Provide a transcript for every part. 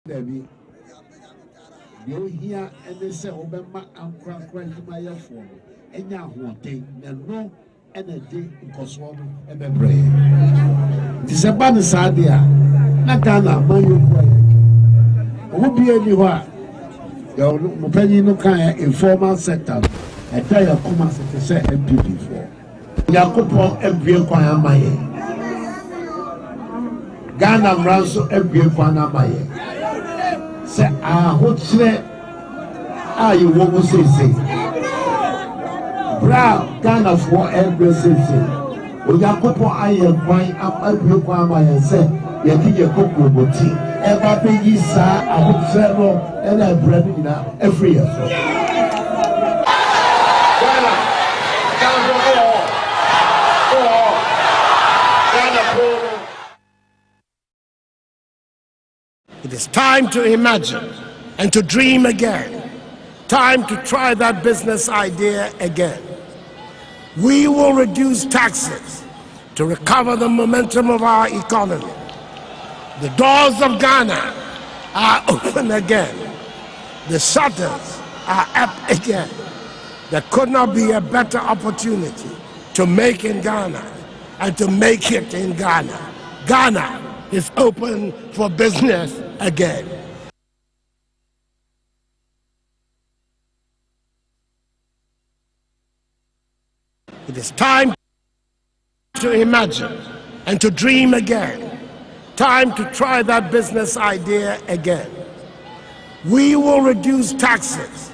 Debbie, you hear and say, Obama and crying to my phone, and now one day, and no energy because one and a brain. This is a bad idea. Not Ghana, my won't be anywhere. Your opinion, no kind informal sector. I tell you, come as to say MPP for. Yakupo MPP kwa maye. Ghana Ranso MPP kwa maye. Say hotre you won't say. Brown Ghana for every city. Yakupo aye kwai MPP kwa maye say yaki yakupo boti. Eba peji sa hotre no ena bread na every year. It is time to imagine and to dream again. Time to try that business idea again. We will reduce taxes to recover the momentum of our economy. The doors of Ghana are open again. The shutters are up again. There could not be a better opportunity to make in Ghana and to make it in Ghana. Ghana is open for business again. It is time to imagine and to dream again. Time to try that business idea again. We will reduce taxes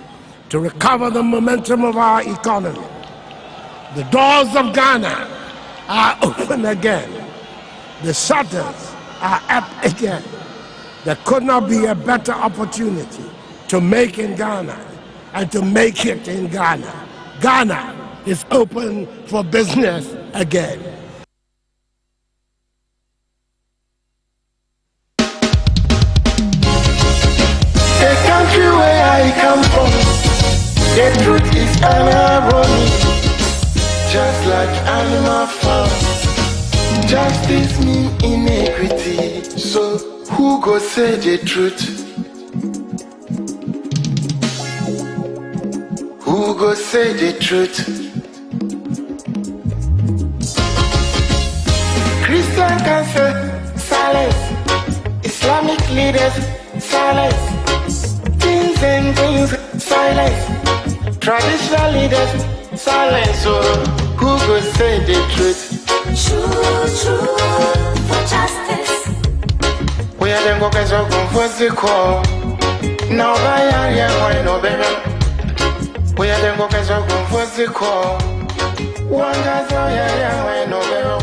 to recover the momentum of our economy. The doors of Ghana are open again. The shutters are up again. There could not be a better opportunity to make in Ghana and to make it in Ghana. Ghana is open for business again. The country where I come from, the truth is irony. Just like animal farm, justice mean inequity. So who go say the truth? Who go say the truth? Christian council, silence. Islamic leaders, silence. Kings and queens, silence. Traditional leaders, silence. So who go say the truth? True for justice. We are them go get so comfortable. Now by area, why no baby? We are them go get so comfortable. One guy's oh yeah, why no baby?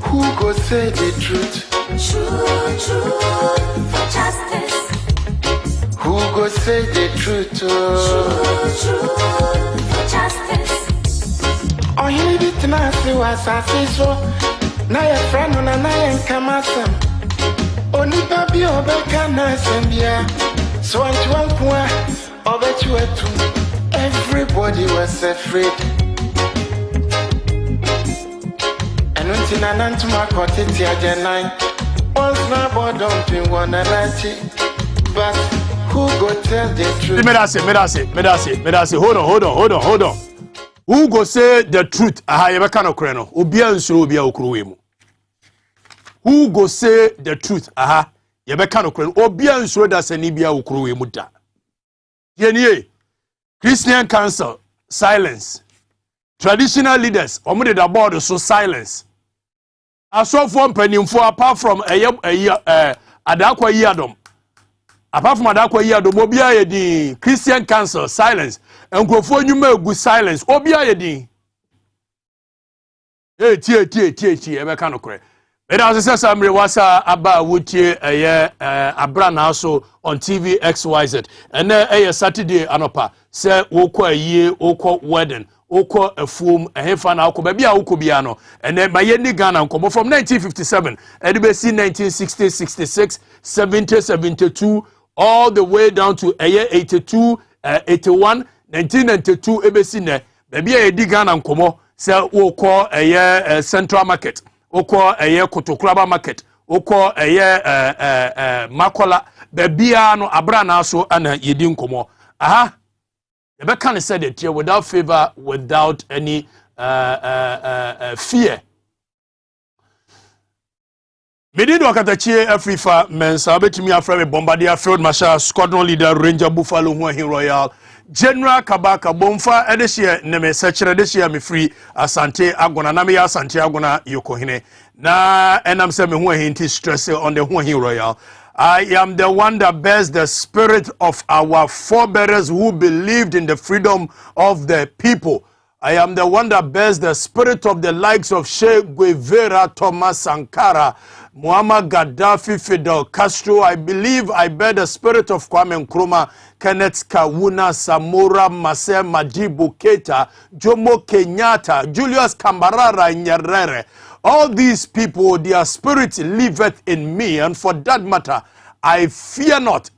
Who go say the truth? True for justice. Who go say the truth? True for justice. Oh, he did not see what I see so. Now your friend on a nine come at them. Only baby or back and nice and yeah. So I'm to one point, or bet you were two. Everybody was afraid. And until I learned to my cottage, I get nine. Once my boy don't be one and but who go tell the truth? Medase. Hold on. Who go say the truth? Aha, you can't okreno. Obia nsuro obia okruwe mu. Who go say the truth? Aha, you can't okreno. Obia nsuro da sani bia okruwe mu da. Yeniye. Christian Council, silence. Traditional leaders, omo de board so silence. Asofo mpanimfo apart from adakwa yadom. Apart from adakwa yadom, obia ye di Christian Council, silence. Enkrofo nyuma egu silence obia yedi tie ebe ka no kore me da se samre wasa aba wotie Abranaa so on Tvxyz and Saturday anopa se wokọ ayie wokọ wedding wokọ afuom ehefa na wokọ ba bia wokọ bia no and maye ni Ghana nkomo from 1957 edibesi 1960 66 70 72 all the way down to 82 81 1992 ebesi ne baby a di Ghana nkomo se wokọ Central Market wokọ Kotokraba Market wokɔ makola bebia no Abranaa so ana yedi nkomo aha yɛbɛka ne sɛ deɛ without favor, without any fear. Medi do akatachie Afrifa mensa betimi afra me Bombardier Field Marshal Squadron Leader Ranger Buffalo Huahin Royal General Kabaka Bomfa edehye ne me sechere edehye me free Asante Agona na me ya Asante Agona yokohene na enam se me Huahin ti stress on the Huahin Royal. I am the one that bears the spirit of our forebears who believed in the freedom of the people. I am the one that bears the spirit of the likes of Che Guevara, Thomas Sankara, Muammar Gaddafi, Fidel Castro. I believe I bear the spirit of Kwame Nkrumah, Kenneth Kaunda, Samora Machel, Madibu Keita, Jomo Kenyatta, Julius Kambarara Nyerere. All these people, their spirit liveth in me, and for that matter, I fear not.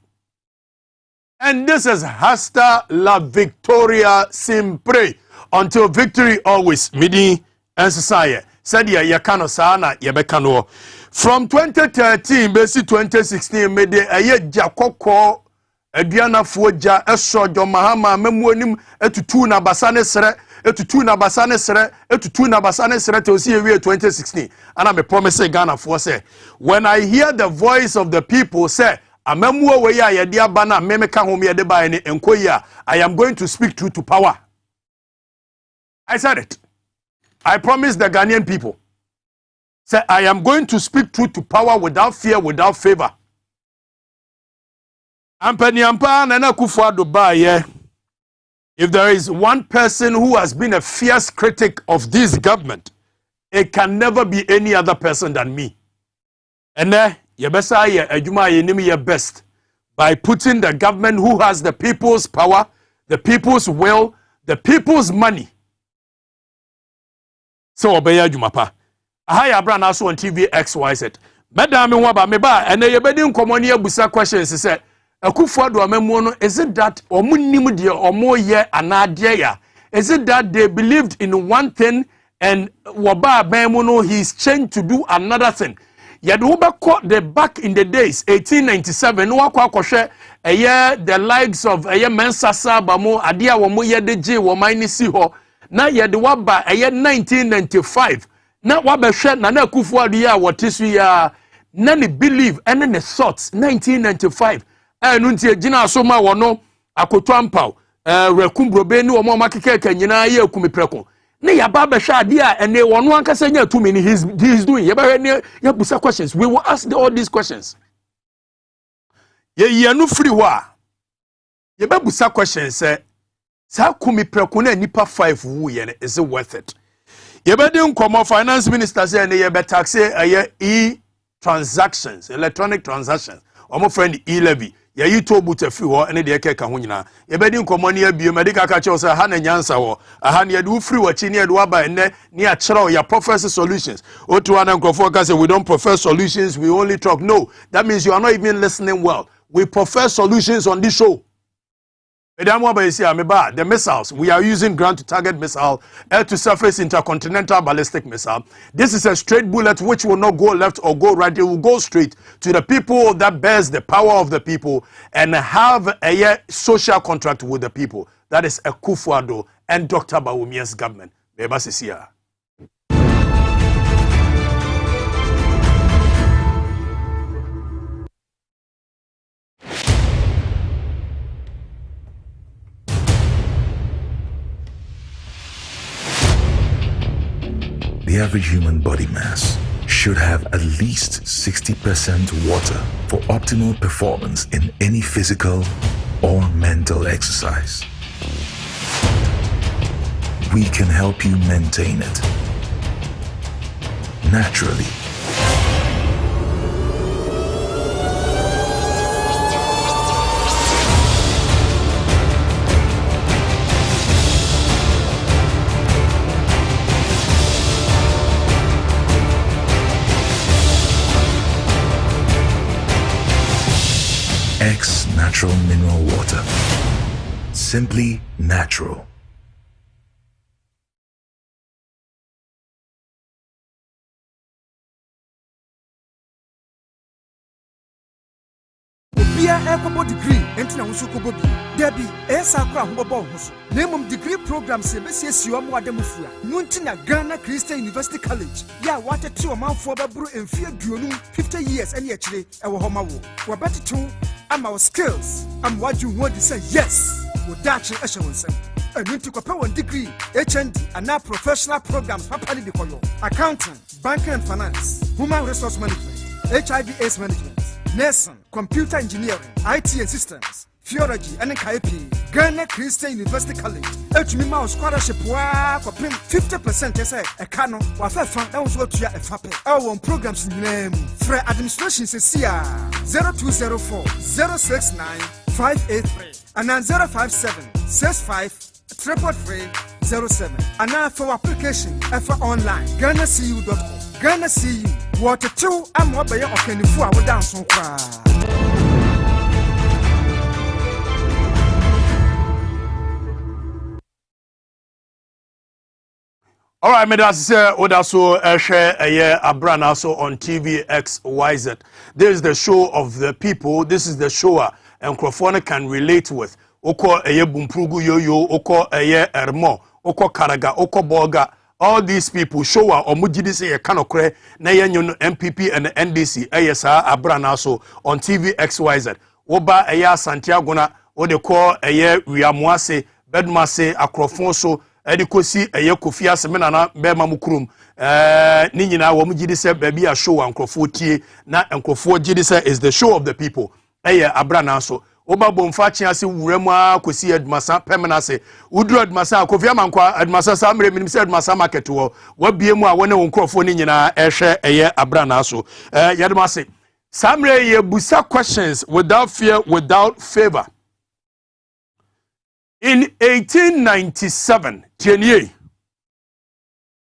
And this is hasta la victoria siempre. Until victory always. Midi and society. Said ya yakano sana yabekano. From 2013 basi 2016 mede aye jakoko aduana fuoja esojo mahama memuonim etutu na basane sere etutu na basane sere etutu na basane sere te osi ewie 2016 and I promise Ghana for say when I hear the voice of the people say amamuo we ya yede aba na memeka hom yede ba ni enkoyi I am going to speak truth to power. I said it. I promised the Ghanaian people. Say, I am going to speak truth to power without fear, without favor. If there is one person who has been a fierce critic of this government, it can never be any other person than me. And best by putting the government who has the people's power, the people's will, the people's money. So obeya jumapa. Aha ya Abranaa so on Tvxyz. Madam me waba me ba ene ye bedi nkomo ne abusa questions say Akufo-Addo amemu no is it that omunnim de omo ye anade ya? Is it that they believed in one thing and waba abemu no he's changed to do another thing? Yet who caught the back in the days 1897 no akwa the likes of Mensasa bamo adia wo mo ye de je wo man ni si ho na ye de waba 1995 na wabehwe na Akufo-Addo ya wotisu ya na ne believe and ne thoughts 1995 enu ntie gina so ma wono akoto ampaw rekumbrobe ni wo mo makekeka nyina ye akumipreko na ya ba behwe ade a ene wono ankasa nya tumi ni he's doing ye ba ne ya busa questions. We will ask all these questions ye anu free wa ye ba busa questions say sa akumipreko na nipa 5 wu ye is it worth it? Ye be di nkomo finance minister say ne ye be tax transactions, electronic transactions. Omo friend e-levy. Ye yi to buta fi ho ene de keka ho nyina. Ye be di nkomo ne abie medical ka che say ha na nyansa ho. Aha ne de free wachi ne de waba ene ne a kire ya professor solutions. Otu ana nkofo ka say we don't profess solutions, we only talk. No, that means you are not even listening well. We profess solutions on this show. The missiles, we are using ground-to-target missile, air-to-surface intercontinental ballistic missile. This is a straight bullet which will not go left or go right. It will go straight to the people that bears the power of the people and have a social contract with the people. That is Akufo-Addo and Dr. Bawumia's government. The average human body mass should have at least 60% water for optimal performance in any physical or mental exercise. We can help you maintain it naturally. X Natural Mineral Water. Simply natural. ekobo degree enti na nso kobo bi dabi esa akra hobobo ho so nemum degree program se besiesi o mo adamufu a no nti na Ghana Christian University College ya watete o manfo baburu emfie duonu 50 years ene akire ewo ho mawo wabetetu ama our skills am waju ho di say yes wo dachi ehye wonsem enu kopa one degree HND and now professional programs papali bi koyo accounting banking and finance human resource management HIV/AIDS management nursing computer engineering IT and systems theology and KP Ghana Christian University College etumi ma scholarship wa kopin 50% say e ka no wa fa fa na so atua e fa pe won programs nyina mu free administration sesia 0204 069 583 and 057 65 33307 and now for application for online ghanacu.com Ghana CU water 2 am obey okanifu a wodan so kwa. All right, that's so share Abranaa so on Tvxyz. This is the show of the people. This is the show and Crofona can relate with. Oko bumprugu yo, oko ermo, oko karaga, oko boga. All these people show or mujidi say a kanokre na yenyo MPP and NDC ayesa Abranaa so on Tvxyz. Oba Santiago na o de call Wiamuase Bedmase Akrofonso edikosi Kofi Asemena na bema mukurum ni nyina wo mujidi say baby a show ankrofo tie na ankrofo gidi say is the show of the people Abranaa so oba bomfa chiase wuremu akosi Edmasa pemenase udru Edmasa Kofi amankwa Edmasa samre minim say Edmasa market wo wabiemu a wone wonkrofo ni nyina ehwe Abranaa so Yedmase samre ye busa questions without fear without favor. In 1897 tenye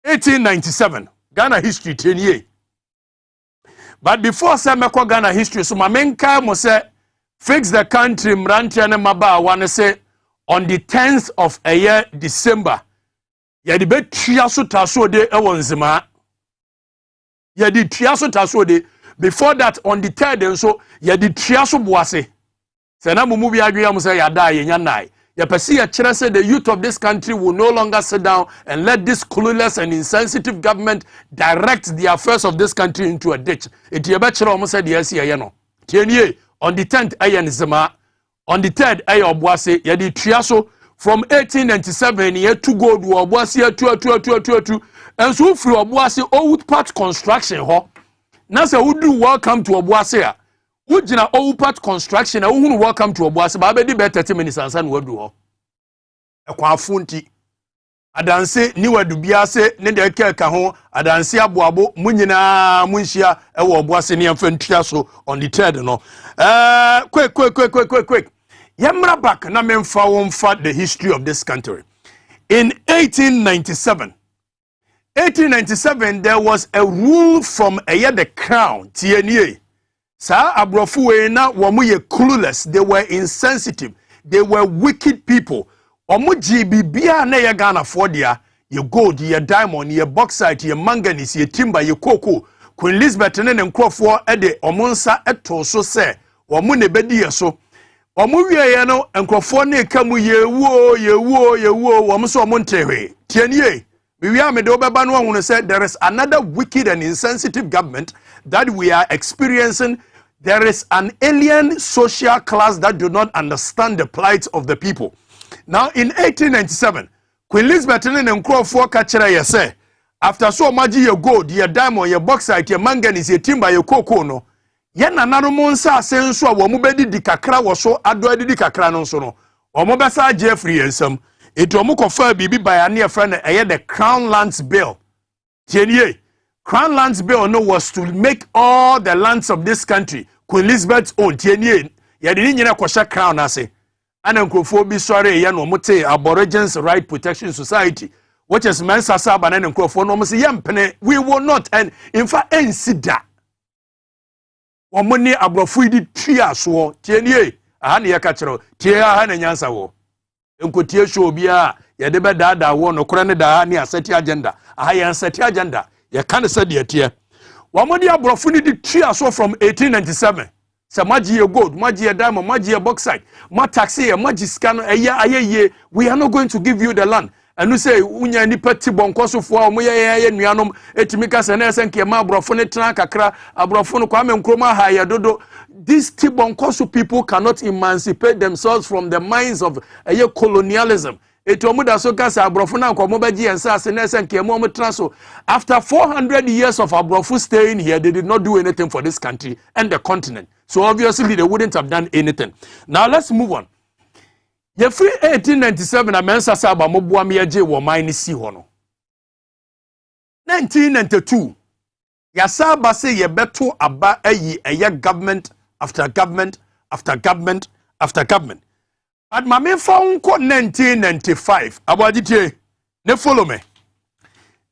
1897 Ghana history tenye. But before say meko Ghana history so mamenka mo say fix the country mrantia ne maba wane say on the 10th of a year December ya di betua so taso de ewo nzima ya di tua so taso de before that on the 3rd so ya di tua so boase se na mumu bi adwe am say ya da ye nya nai ya pesi ya kire say the youth of this country will no longer sit down and let this clueless and insensitive government direct the affairs of this country into a ditch. It ye be kire am say the ye no tienie. On the 10th, ayan zema. On the 3rd, obuase yadi triaso from 1897 year to go to obuase two. And so free obuase old part construction ho. Na se udu welcome to obuase a. Ujina old part construction a uhunu welcome to obuase ba be di be 30 minutes ansa na wadu ho. Ekwa afunti. Adanse ni wadu biase ne de keka ho adanse aboabo munyina munhia ewo obuase ne amfantua so on the 3rd no quick yamra back na memfa wonfa the history of this country. In 1897 there was a rule from the crown tienie sa abrofu we na wo mo ye clueless, they were insensitive, they were wicked people. Omuji bibia na ye Ghana for dia ye gold, ye diamond, ye bauxite, ye manganese, ye timber, ye cocoa. Queen Elizabeth ne nkrofo ede omonsa eto so se omu ne bedi ye so omu wie ye no nkrofo ne kamu yewo omu so omu ntehwe tienie we are made obeba no hunu say there is another wicked and insensitive government that we are experiencing. There is an alien social class that do not understand the plight of the people. Now in 1897 Queen Elizabeth ne nkrofo ka kire ye say after so much ye gold, ye diamond, ye bauxite, ye manganese, ye timber, ye cocoa no. Ye nanano monsa senso a wo mo bedi di kakra wo so ado adi di kakra no so no. O mo besa Jeffrey ensam. Eto mo kofa bibi bayane e friend the Crown Lands Bill. Tienie. Crown Lands Bill no was to make all the lands of this country Queen Elizabeth's own. Tienie. Ye di nyina kwosha crown ase. Ana nkrofo bi sore ye no mote Aborigines Right Protection Society, which is Mensa Saba and Nkrofo no say yempene we will not, and in fact ensida omoni abrofo di tria so tienie aha ne yakachero tie aha na nyansa wo enkotie show bia ye de be dada wo no kore ne da ne aseti agenda aha ye aseti agenda ye kan se de tie omoni abrofo ni di tria so from 1897 Sa maji gold, maji diamond, maji bauxite, ma taxi, maji scan, aye, we are not going to give you the land. And you say, unya ni peti bonkoso fwa, muye nuanom, etimika senese nke ma abrofone tena kakra, abrofone kwa nkroma haya dodo. These Tibonkoso people cannot emancipate themselves from the minds of colonialism. After 400 years of Abrofu staying here, they did not do anything for this country and the continent. So obviously they wouldn't have done anything. Now let's move on. Ye free 1897 amensa saba mobua miyeje wo mine si hono. 1992 yasaba se ye beto aba eye government after government after government after government. At my main phone called 1995. Abadite, ne follow me.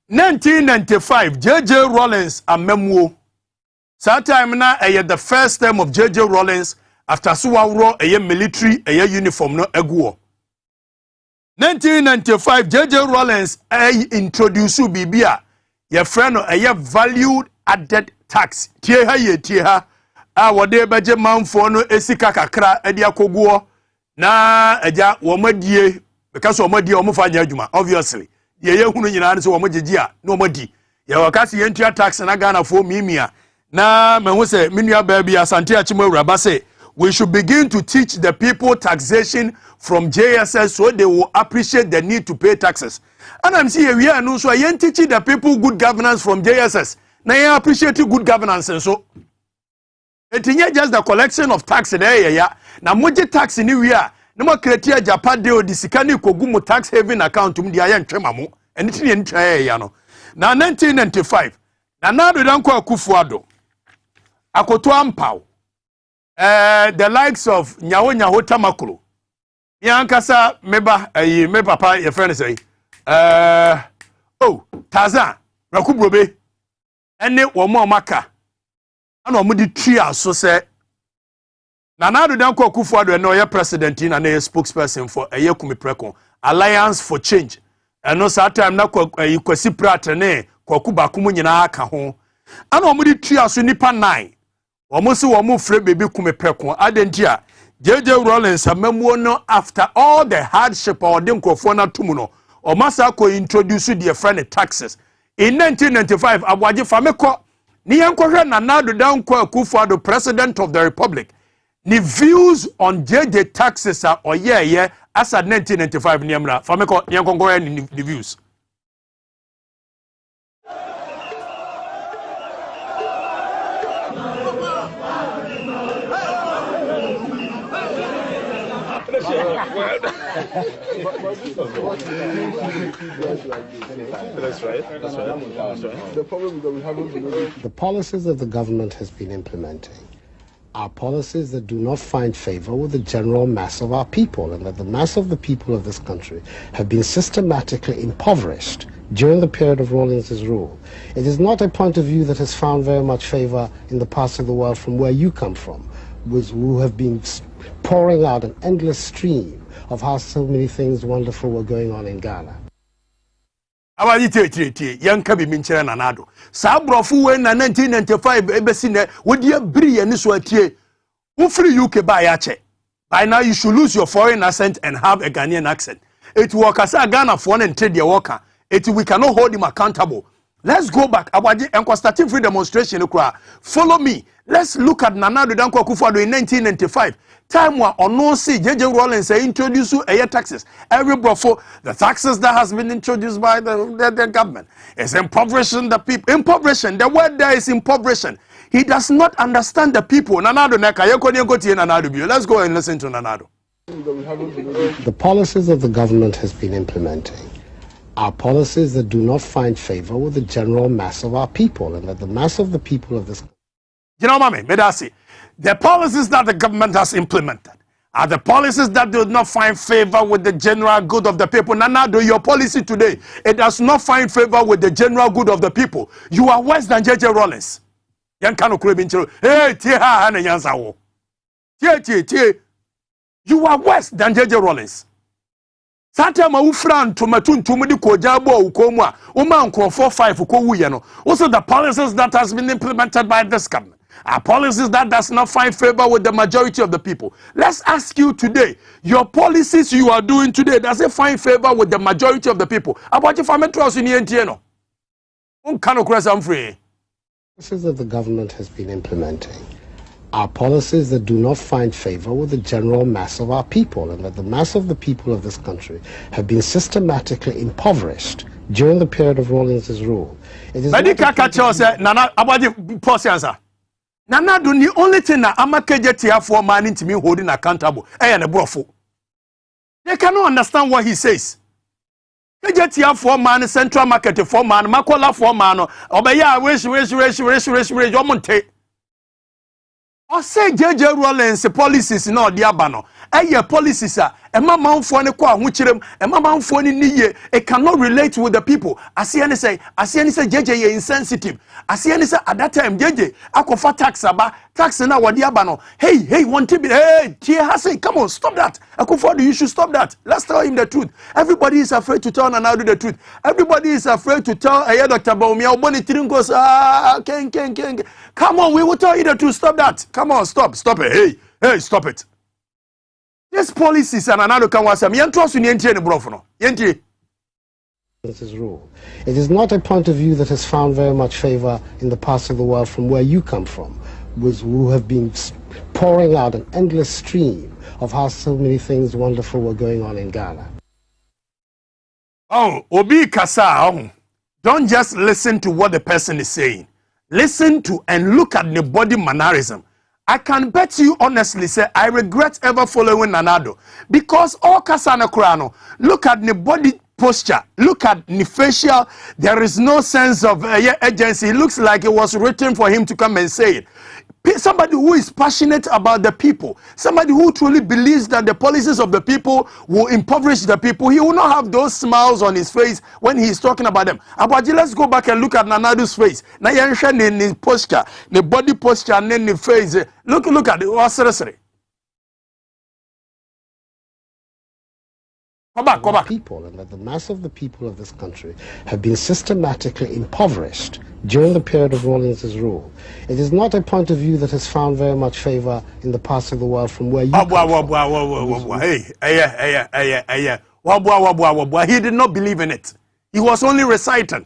1995, J.J. Rollins a memoir. That time na the first term of J.J. Rollins after Suwaro military uniform no eguo. 1995, J.J. Rollins introduce Bibia. Your friend valued added tax. Tie ha wode beje manfo no esika kakra edi akoguo. Na eja womadie because womadie omufanya adwuma obviously ye hunu nyina so womagegi a no omadi ye wakasi yentua tax na Ghana fo mimia na mehu se menua ba bia asante achimo awuraba say we should begin to teach the people taxation from JSS so they will appreciate the need to pay taxes. And I'm see we are no so yen teaching the people good governance from JSS na yen appreciate good governance and so it is just the collection of tax there ya na moje tax ni wi a na mo create Japan de odisika ni kogu mo tax haven account mu dia ya ntwema mo eniti ne ntwa ya no na 1995 na nado dan kwa Akufo-Addo akoto ampaw the likes of nyawo tamakro yankasa meba me papa your friend say Tarzan Rakubrobe ene wo mo maka ana omudi tria so say na nado dan kwa Akufo-Addo no ye president na na spokesperson for Kumi Prekon Alliance for Change eno sa time na kwa Kwasi Pratt ne kwa kubakumu nyina aka ho ana omudi tria so nipa 9 omosi wo mo frɛ baby Kumi Prekon adentia JJ Rollins amamuo no after all the hardship or the nkrofo na tumu no omasa ko introduce the friend taxes in 1995 abwaje fameko ni yankohwe na nado dan kwa Akufo-Addo president of the republic ni views on JJ taxes are oyeye as at 1995 ni amra fameko yankohwe ni views. The policies that the government has been implementing are policies that do not find favor with the general mass of our people, and that the mass of the people of this country have been systematically impoverished during the period of Rawlins's rule. It is not a point of view that has found very much favor in the parts of the world from where you come from, who have been pouring out an endless stream of how so many things wonderful were going on in Ghana. Abaji tie yanka bi minkyere na nado sa brofo we na 1995 ebesi ne wodi abiri ye ni so atie wo free UK ba ya che by now you should lose your foreign accent and have a Ghanaian accent. It work as a Ghana for and trade your worker. It we cannot hold him accountable. Let's go back abaji enko starting free demonstration kura follow me. Let's look at Nana Danko Akufo-Addo in 1995. Time wa ono see JJ Rollins introduce taxes. Every brofo, the taxes that has been introduced by the government is impoverishing the people. Impoverishing, the word there is impoverishing. He does not understand the people. Nanado neka Nanado. Let's go and listen to Nanado. The policies that the government has been implementing are policies that do not find favor with the general mass of our people, and that the mass of the people of this country. You know, Mami, Medasi, the policies that the government has implemented are the policies that do not find favor with the general good of the people. Nanado, your policy today, it does not find favor with the general good of the people. You are worse than JJ Rollins. Hey, you are worse than JJ Rollins. Satama ufran to matuntumudi kojabo ukomwa uma nkrofo 5 uko wuye no. Also the policies that has been implemented by this government. are policies that does not find favor with the majority of the people. Let's ask you today, your policies you are doing today, does it find favor with the majority of the people? About your family trust in the Policies that the government has been implementing are policies that do not find favor with the general mass of our people, and that the mass of the people of this country have been systematically impoverished during the period of Rawlings' rule. It is Nana, the only thing that Amaka for man into me holding accountable, and a brofo. They cannot understand what he says. Kejetia for man, Central Market for man, Makola for man, Obeya, wish, Omonte. I say JJ Rawlings policies no diabano. Policies are a mama for ne kwa huchirem, a mama for ni it cannot relate with the people. I see any say JJ is insensitive. I see any say at that time JJ akofa tax aba tax na wadiabano. Hey, one tip, hey, say, come on, stop that. Akofo, you should stop that. Let's tell him the truth. Everybody is afraid to tell Nanado the truth. Everybody is afraid to tell Dr. Baumia Boni Tiringos, Ken. Come on, we will tell you the truth. Stop that. Come on, stop it. Hey, stop it. This policy is another can was some trust in the Brofono. This is rule. It is not a point of view that has found very much favor in the parts of the world from where you come from, who have been pouring out an endless stream of how so many things wonderful were going on in Ghana. Oh, Obi Kasa, don't just listen to what the person is saying. Listen to and look at the body mannerism. I can bet you honestly say I regret ever following Nanado, because all Kasana Kurano, look at the body posture, look at the facial, there is no sense of agency. It looks like it was written for him to come and say it. Somebody who is passionate about the people, somebody who truly believes that the policies of the people will impoverish the people, he will not have those smiles on his face when he is talking about them. Abaji, let's go back and look at Nanado's face. Now you're in his posture, the body posture, and then the face. Look at it. Oh, seriously. Come back. People, and that the mass of the people of this country have been systematically impoverished during the period of Rawlings' rule. It is not a point of view that has found very much favor in the parts of the world from where you come from. He did not believe in it. He was only reciting.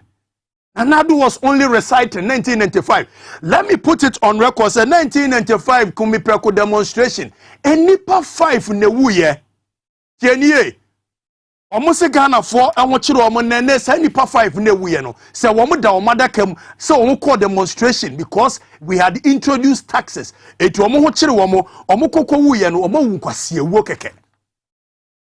Nanado was only reciting 1995. Let me put it on record. Say 1995 Kumipreko demonstration. Enipa 5 ne wuye. Tienye. Almost Ghana for and what you nene say nipa 5 ne wuye no. Say womu da omada kem so womu call demonstration because we had introduced taxes. Etu womu ho chire womu koko wuye no womu nkwase ewo keke.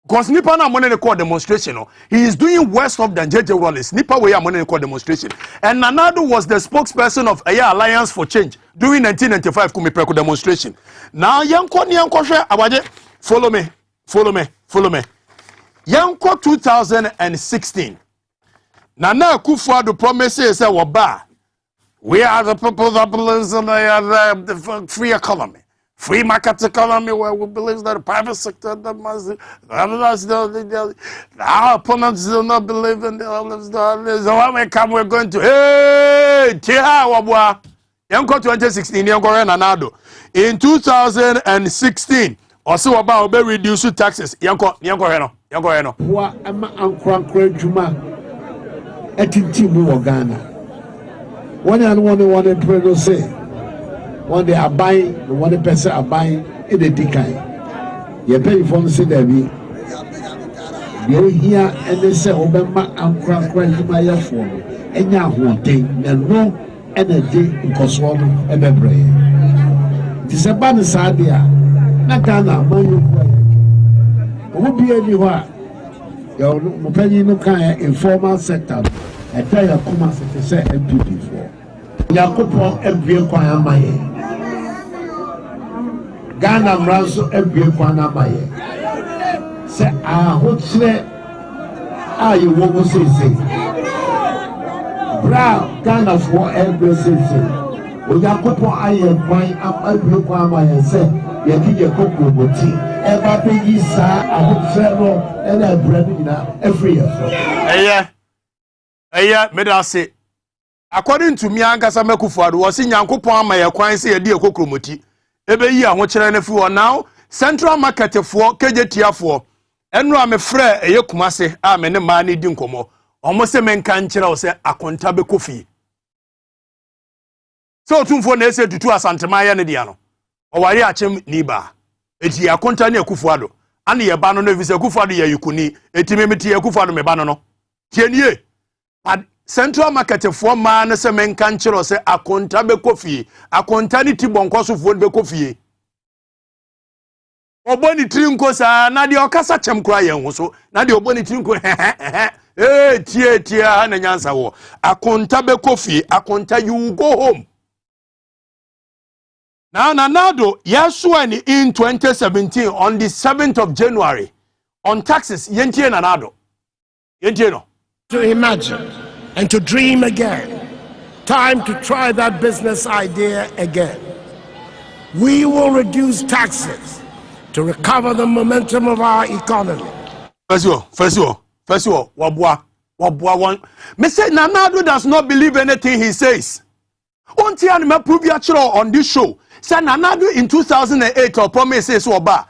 Because nipa na money call demonstration no. He is doing worse off than JJ Rawlings. Nipa we money call demonstration. And Nanado was the spokesperson of Aya Alliance for Change during 1995 Kumipreko demonstration. Now yanko hwe abaje follow me. Yanko 2016. Nana Akufo-Addo promises say we are the people that believes in the free economy. Free market economy where we believe that the private sector that must our opponents do not believe in the when we come we're going to Yanko 2016 Yanko Nanado. In 2016 also about reduce taxes. Yanko heno. Wa ama ankra dwuma atintimu wo Ghana. One predo say one day abai the one person abai in the dikai. Ye pay for say there be. You hear and they say obema ankra dwuma ya for. Enya hoten na no energy nkoso no ebebre. Ti se ba ne sadia na Ghana manyu Obi any wa your mupani no kan informal sector e tell your come as say MPP for Yakopon ebie kwan amaye Ghana mranso ebie kwan amaye say ahochire ayi wo go say bra Ghana for ebie say Yakopon aye kwan ebie kwan amaye say yekije kokko boti eba peyi sa ahotrero na bread na every year me da say according to me ankasa Mekufuado was in Yankopon ama ye kwan se ye de ekokromoti ebe yi ahokyere na fi wo now central market for KJT for enro amefrɛ eye kumase a me ne ma ne di nkomo omo se menka nkyerɛ wo se akonta be kofi so tumfo na ese tutu asantema ye ne dia no oware achem ni ba eti akonta ne Akufuado ane ye ba no no visa Akufuado ye yukuni eti memeti Akufuado me ba no tienie central market for man se menka nkyerɛ wo se akonta be kofi akonta ni ti bonkoso fo be kofi oboni trinko sa na de okasa chem kura ye ho so na de oboni trinko tie ha na nyansa wo akonta be kofi akonta you go home now Nanado yaswani in 2017 on the 7th of January on taxes yentie Nanado yentie no to imagine and to dream again. Time to try that business idea again. We will reduce taxes to recover the momentum of our economy. First of all, wabwa one. Me say Nanado does not believe anything he says. One thing I prove on this show. Say Nanado in 2008 or promises oba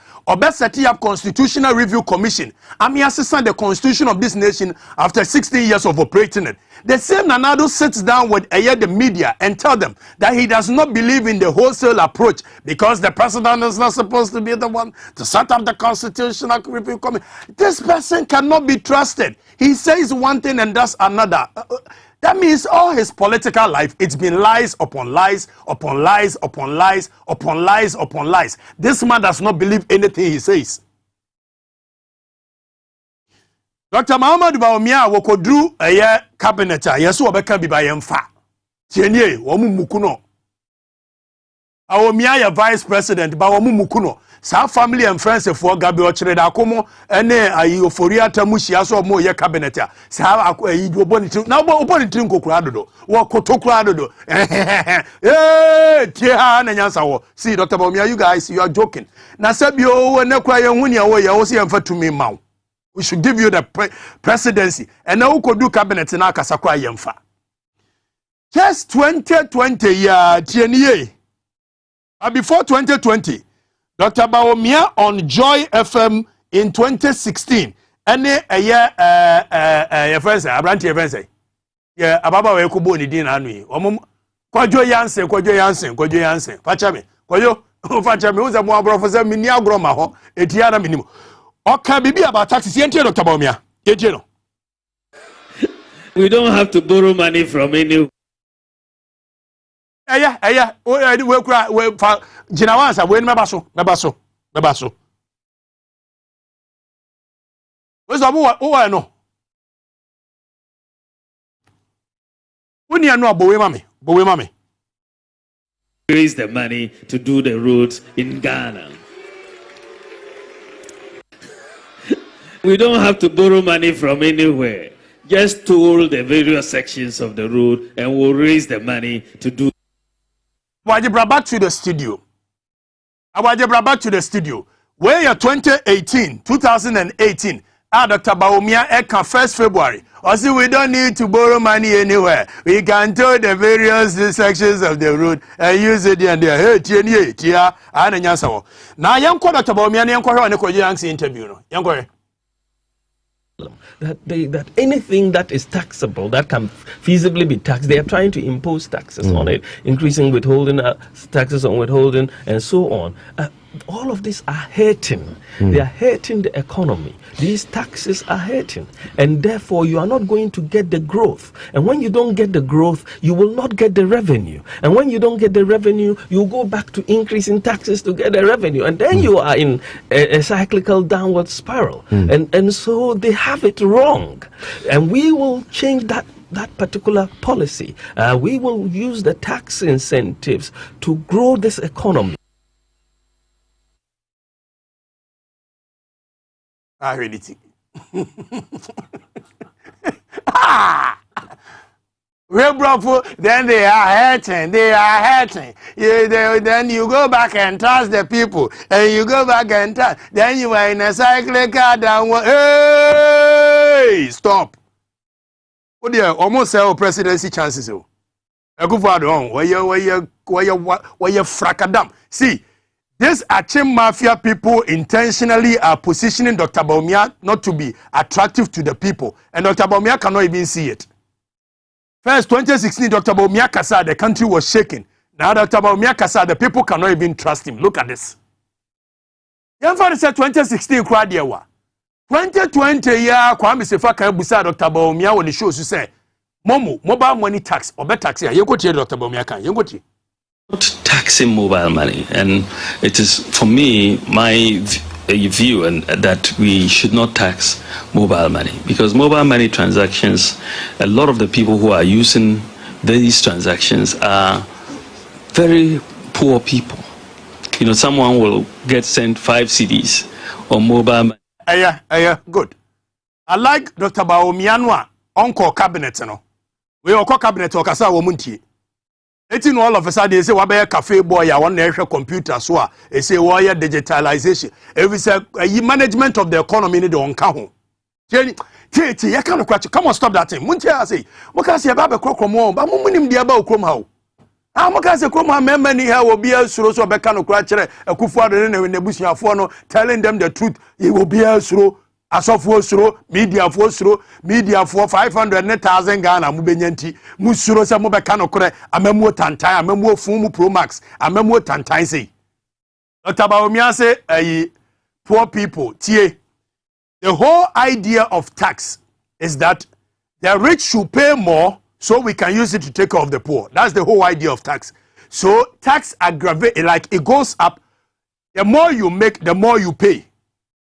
setting up Constitutional Review Commission. I'm assisting the constitution of this nation after 16 years of operating it. The same Nanado sits down with the media and tell them that he does not believe in the wholesale approach because the president is not supposed to be the one to set up the Constitutional Review Commission. This person cannot be trusted. He says one thing and does another. That means all his political life, it's been lies upon lies, upon lies, upon lies, upon lies, upon lies. This man does not believe anything he says. Dr. Muhammad Bawumia wokodru eye cabinet a yeso obeka bi ba yemfa. Tienye wo mumukuno. Awumia ye vice president ba wo mumukuno. Sa family and friends for Gabi Ochire da komo ene ayi ofori atamuhia so mo ye cabinet a sa ayi oboni tin na oboni tin kokura dodo wo kotokura dodo tie ha na nyansa wo. See Dr. Bawumia, you guys, you are joking. Na sabio we ne kwa ye hu ne wo ye wo se yemfa tumi mawo. We should give you the presidency and now ukodu cabinet na akasa kwa yemfa. Just 2020 ya tienie. Before 2020 Dr. Bawumia on Joy FM in 2016. Ene ye friends Abranaa friends. Yeah, ababa we kubo ni din anu yi. Omum kwajo yansen. Facha me. Kwajo facha me uza mo abrofo se mini agro ma ho. Etia na minimo. Okay, bibi about taxes. Yentie Dr. Bawumia. Yentie no. We don't have to borrow money from any. We kura we fa jinawansa we mebaso. We so wo no. Woni anu abowe mame. Raise the money to do the roads in Ghana. We don't have to borrow money from anywhere. Just toll the various sections of the road and we'll raise the money to do. Back to the studio. Back to the studio. Where you're 2018, Dr. Bawumia eka 1st February. Also, we don't need to borrow money anywhere. We can toll the various sections of the road and use it and there. Hey, tia, ana nyansa wo. Na yanko Dr. Bawumia ne yanko hwe ne ko yansi interview no. Yanko that anything that is taxable, that can feasibly be taxed, they are trying to impose taxes on it, increasing withholding, taxes on withholding, and so on. All of these are hurting. They are hurting the economy. These taxes are hurting. And therefore, you are not going to get the growth. And when you don't get the growth, you will not get the revenue. And when you don't get the revenue, you go back to increasing taxes to get the revenue. And then you are in a cyclical downward spiral. And so they have it wrong. And we will change that particular policy. We will use the tax incentives to grow this economy. I really think. Real bravo, then they are hurting. Then you go back and trust the people, and you go back and trust. Then you are in a cyclical downward. Hey, stop. Oh dear, almost sell presidency chances. Ekufo-Addo where frakadam. See, these Achim Mafia people intentionally are positioning Dr. Bawumia not to be attractive to the people. And Dr. Bawumia cannot even see it. First, 2016, Dr. Bawumia Kasa, the country was shaking. Now Dr. Bawumia Kasa, the people cannot even trust him. Look at this. Yamfa said 2016 crowd year. 2020 year, Kwame Sefa Busa Dr. Bawumia when the show say, Momo, mobile money tax, or better tax here. You go to Dr. Bawumia can. You go to. Not taxing mobile money, and it is for me my view and that we should not tax mobile money, because mobile money transactions, a lot of the people who are using these transactions are very poor people. You know, someone will get sent 5 CDs on mobile money. Yeah, good. I like Dr. Bawumia Uncle Cabinet, you know. We all call cabinet or Kasa Womunti. Etin all of a sudden they say wabe cafe boy ya one extra computer so they say wire digitalization. Every say management of the economy need on count. Titi, you can't catch. Come on, stop that thing. Munti I say, what say about Kromo? But munim the about Krom how. Ah, what say Krom how many here will be a slow so Becano Cratcher, a Kufu in the bush no telling them the truth. He will be a slow. As of media for 500,000 Ghana mubenyanti musuro se mobeka no kore amemu tantan amemu fumu pro max amemu tantan say Dr. Bawumia say poor people tie the whole idea of tax is that the rich should pay more so we can use it to take care of the poor. That's the whole idea of tax. So tax aggravate, like it goes up. The more you make, the more you pay.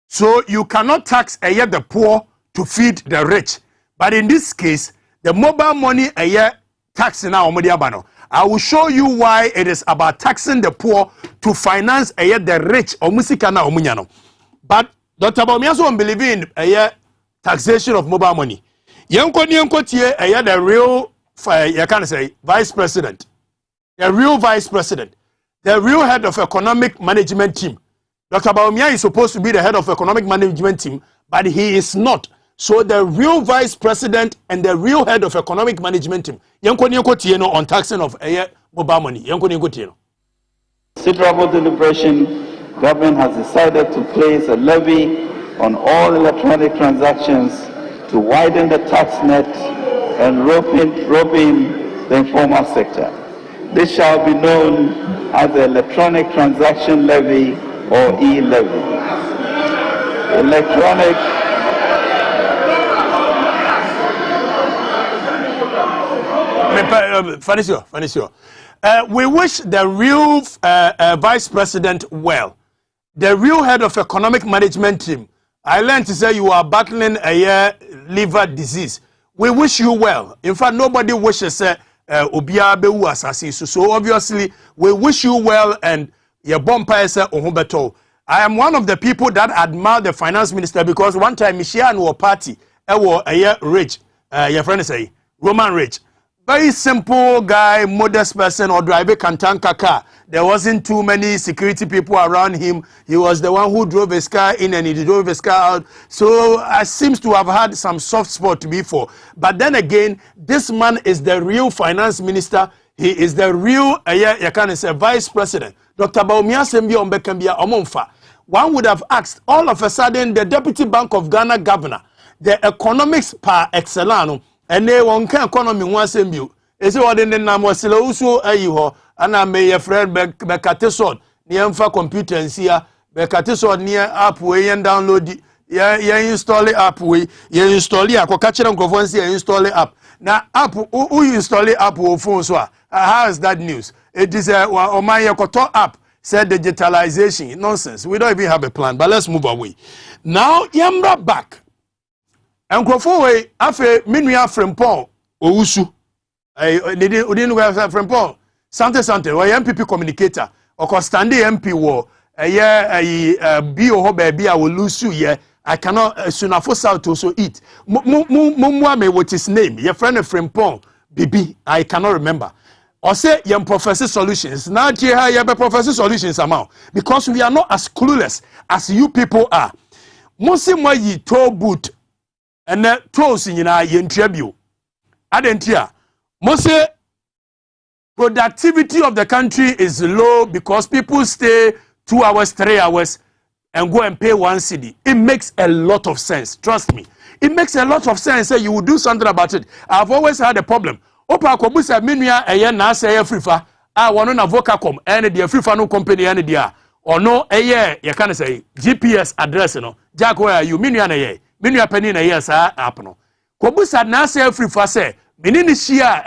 So you cannot tax yet the poor to feed the rich. But in this case, the mobile money tax now. I will show you why it is about taxing the poor to finance the rich. But Dr. Bawumia don't believe in taxation of mobile money. The real, you can say, vice president, the real vice president, the real head of economic management team. Dr. Bawumia is supposed to be the head of economic management team, but he is not. So the real vice president and the real head of economic management team, on taxing of mobile money. Considerable deliberation, government has decided to place a levy on all electronic transactions to widen the tax net and rope in the informal sector. This shall be known as the electronic transaction levy or e-levy. Electronic Fanisio. We wish the real vice president well. The real head of economic management team. I learned to say you are battling a liver disease. We wish you well. In fact, nobody wishes Obia Bewu Asasi. So obviously, we wish you well and your bumper say Ohumbeto. I am one of the people that admire the finance minister because one time Michian war party, rich, your friend say Roman rich. Very simple guy, modest person, or driver Kantanka car. There wasn't too many security people around him. He was the one who drove his car in and he drove his car out. So I seems to have had some soft spot to be for. But then again, this man is the real finance minister. He is the real, you can say, vice president. Dr. Bawumia Sembi Ombekambia Omonfa. One would have asked, all of a sudden, the Deputy Bank of Ghana governor, the economics par excellence, and they won't can economy one sembu. Is what in the name was Siloso Ayiho, and I may a friend Becatison, near computer and see Becatison near app way and download it. Yeah, install it app way, you install it, I catch it on Conference, install it app. Now, app, who install it app or phone so how is that news? It is a Omaya Koto app said digitalization. Nonsense. We don't even have a plan, but let's move away. Now, Yambra back. And Krofowe, after Minua Frempon, Ousu. I didn't have Frempon. Sante, or MPP communicator, or Constandi MP war, a year, a bio baby, I will lose you, yeah. I cannot soon force out to also eat. Mumwame, what his name? Your friend of Frempon, Bibi, I cannot remember. Or say young professor solutions. Now you be professor solutions amount. Because we are not as clueless as you people are. Mosi mo yi to boot and toes in ye tribute. Adentia. Mose productivity of the country is low because people stay 2 hours, 3 hours, and go and pay 1 cedi. It makes a lot of sense. Trust me. It makes a lot of sense. You will do something about it. I've always had a problem. Opa kobusa minua eye na say frifa. Wano na Vocacom and the frifa no company and dia. Or no you can say GPS address no. Jack where are you? Minua na ye. Minua penny na ye sa app no. Kobusa na say frifa say minini shia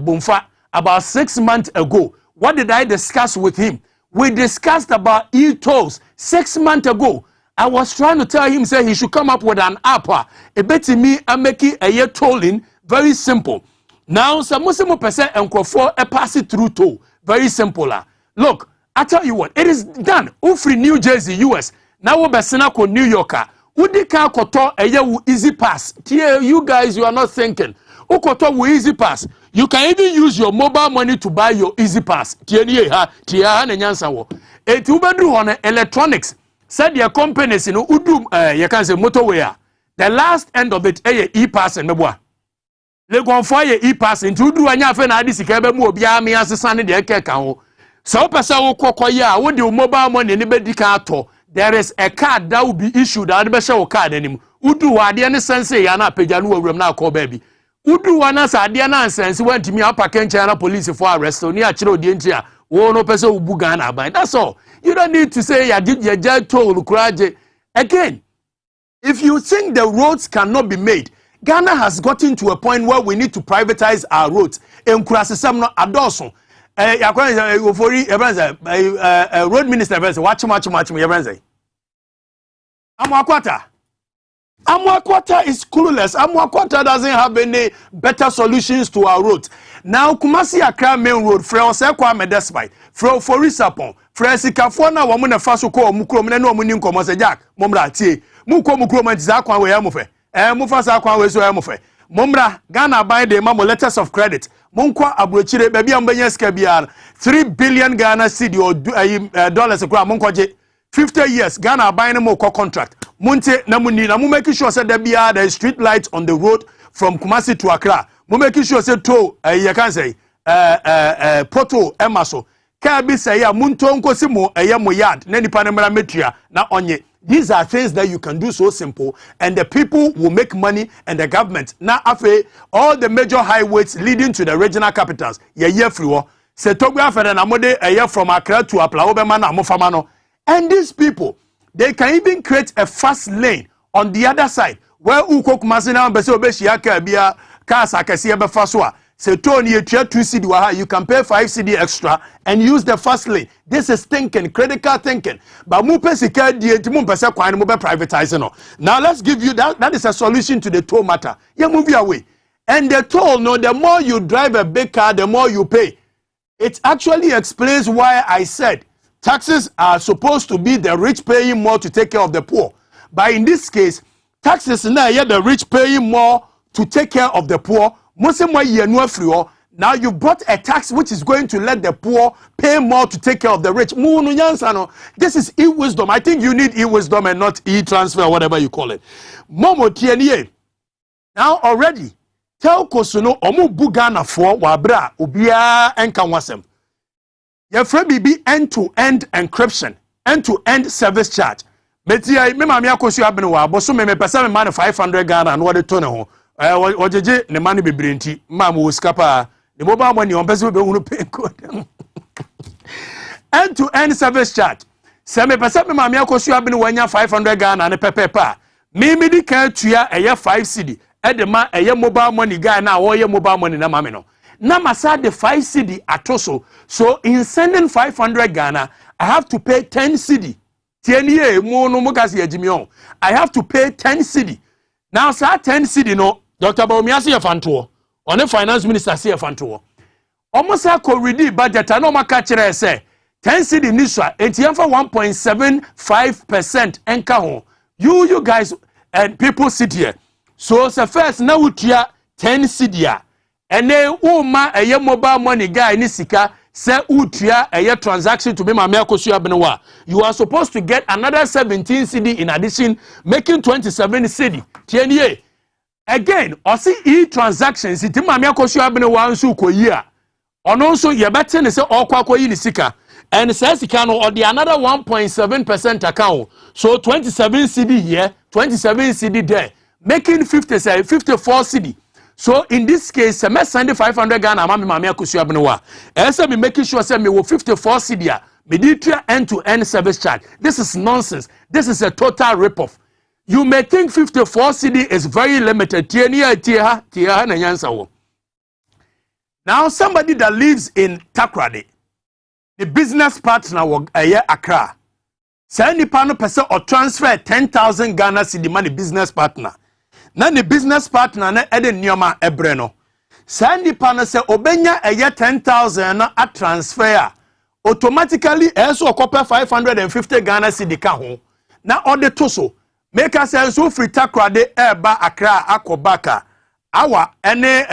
bumfa about 6 months ago. What did I discuss with him? We discussed about e-tolls 6 months ago. I was trying to tell him, say he should come up with an app. A bit to me, I'm making a year tolling very simple. Now, some Muslim percent and for a pass it through toll. Very simple. Look, I tell you what, it is done. Ufri New Jersey, US. Now we're Besina New Yorker. Udika koto a year easy pass. You guys, you are not thinking. Ukoto easy pass. You can even use your mobile money to buy your easy pass. Tia ne nyansa wo. Et ubedru on electronics. Said your companies you you can say motorway. The last end of it e-pass and meboa. Le gon for e-pass into do anya fe na adi sika be mu obia me asesa ne de keka ho. So pesa wo kokoya wo de mobile money ne be dika ato. There is a card that will be issued that be share wo card anim. Udu wa de ne sense ya na pagya no awuram na akọ ba bi. Udu wana sa ade na nsense wantimi apaka nche na police for arrest oni a kire odi nche a wo no pese ubu Ghana ban. That's all. You don't need to say you did your jet toll kuraje. Again, if you think the roads cannot be made, Ghana has gotten to a point where we need to privatize our roads. Enkurasesam no adoso. Yakwa ofori road minister watch Amwakwata is clueless. Amwakwata doesn't have any better solutions to our roads. Now, Kumasi Accra main road, Freo Sekwa Medespite, Freo Forisapon, Freo Sikafona, Wamuna Fasuko, Mukrom, no Muninko Mosajak, Momra T, Muko Mukrom and Zakwa Yamufe, Mufasa Kwaweso Yamufe, Momra, Ghana by the Mamo letters of credit, Munkwa Abuchire, Baby Ambeyeska $3 billion Ghana cedi or dollars a gram, Munkwaje, 50 years, Ghana buying a more contract. Munte namuni na mu making sure say there be the street lights on the road from Kumasi to Accra. Mu making sure say to you can say poto emaso. Ka bi say ya munto nkosi mo mo yard na nipa na mara metua na onye. These are things that you can do so simple and the people will make money and the government. Now afe all the major highways leading to the regional capitals ye free wo. Se togwa na mode from Accra to Apla Obema na mofama no. And these people, they can even create a fast lane on the other side where Ukok Masina and Beso Beshiaka Bia Kasa Kasia Befaswa. Say Tony, you 2 cedi, you can pay 5 cedi extra and use the fast lane. This is thinking, critical thinking. But Mupesika Dietumumpesa Kwan Mube privatizing. Now let's give you that is a solution to the toll matter. You move your way. And the toll, no, the more you drive a big car, the more you pay. It actually explains why I said taxes are supposed to be the rich paying more to take care of the poor. But in this case, taxes now the rich paying more to take care of the poor. Now you brought a tax which is going to let the poor pay more to take care of the rich. This is e-wisdom. I think you need e-wisdom and not e-transfer, whatever you call it. Momo TNA. Now already, tell Kosuno omu bugana for wabra ubia enkanwasem. Your friend be end-to-end encryption, end-to-end service charge. Metia me mama akosu abene wa boso me pesa me man 500 Ghana and what the tone ho. Ojeje ne man be brenti. Mama wo skapa. The mobile money on pesa be hunu pay code. End-to-end service charge. Se me pesa me mama akosu abene wanya 500 Ghana and pepepa. Me di kan tua 5 cedi. E de ma mobile money guy na wo mobile money na mama no. Namasa the 5 cedi atoso. So in sending 500 Ghana, I have to pay 10 cedi. I have to pay 10 cedi. Now, sir, 10 cedi no. Dr. Baumia see a fanto. On the finance minister see a fanto. Almost a corridi budget. I know my catcher say 10 cedi nisha. ATM for 1.75% enka. You guys and people sit here. So the first now we 10 cedi. And then uma mobile money guy ni sika say utia transaction to be my benewa. You are supposed to get another 17 cedi in addition, making 27 cedi. TNA. Again, or see e transactions it mame benewa nsu ko year. Ono so ye bete ne se okwa yi ni sika. And say sika no or the another 1.7% account. So 27 CD here, 27 CD there, making 54 CD. So in this case, me send 500 Ghana mama akusu abnewa. Ese me making sure say me wo 54 CD me did end-to-end service charge. This is nonsense. This is a total rip-off. You may think 54 CD is very limited. Now somebody that lives in Takrade, the business partner was Accra. Say nipa no person or transfer 10,000 Ghana CD money business partner. Now the business partner na ede nyoma Abranaa. Say nipa no say obenya 10,000 a transfer. Automatically also occupy 550 Ghana CD ka ho. Na ode to so make us so free Takrade eba Accra akobaka. Our ene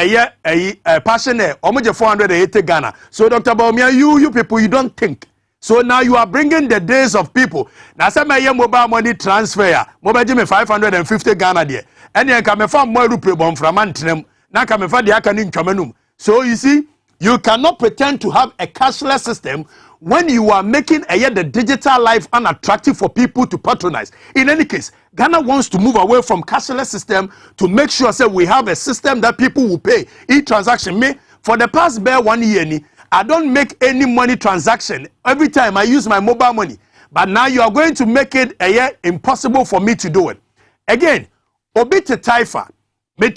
passionate omoje 480 Ghana. So Dr. Baumia, you people, you don't think. So now you are bringing the days of people. Now say my mobile money transfer. Mobile me 550 Ghana there. And then come from more rupee from antinem. Now come from the akanin chamenum. So you see, you cannot pretend to have a cashless system when you are making the digital life unattractive for people to patronize. In any case, Ghana wants to move away from cashless system to make sure that we have a system that people will pay each transaction. Me, for the past bare 1 year, I don't make any money transaction every time I use my mobile money. But now you are going to make it impossible for me to do it. Again, obite taifa. Me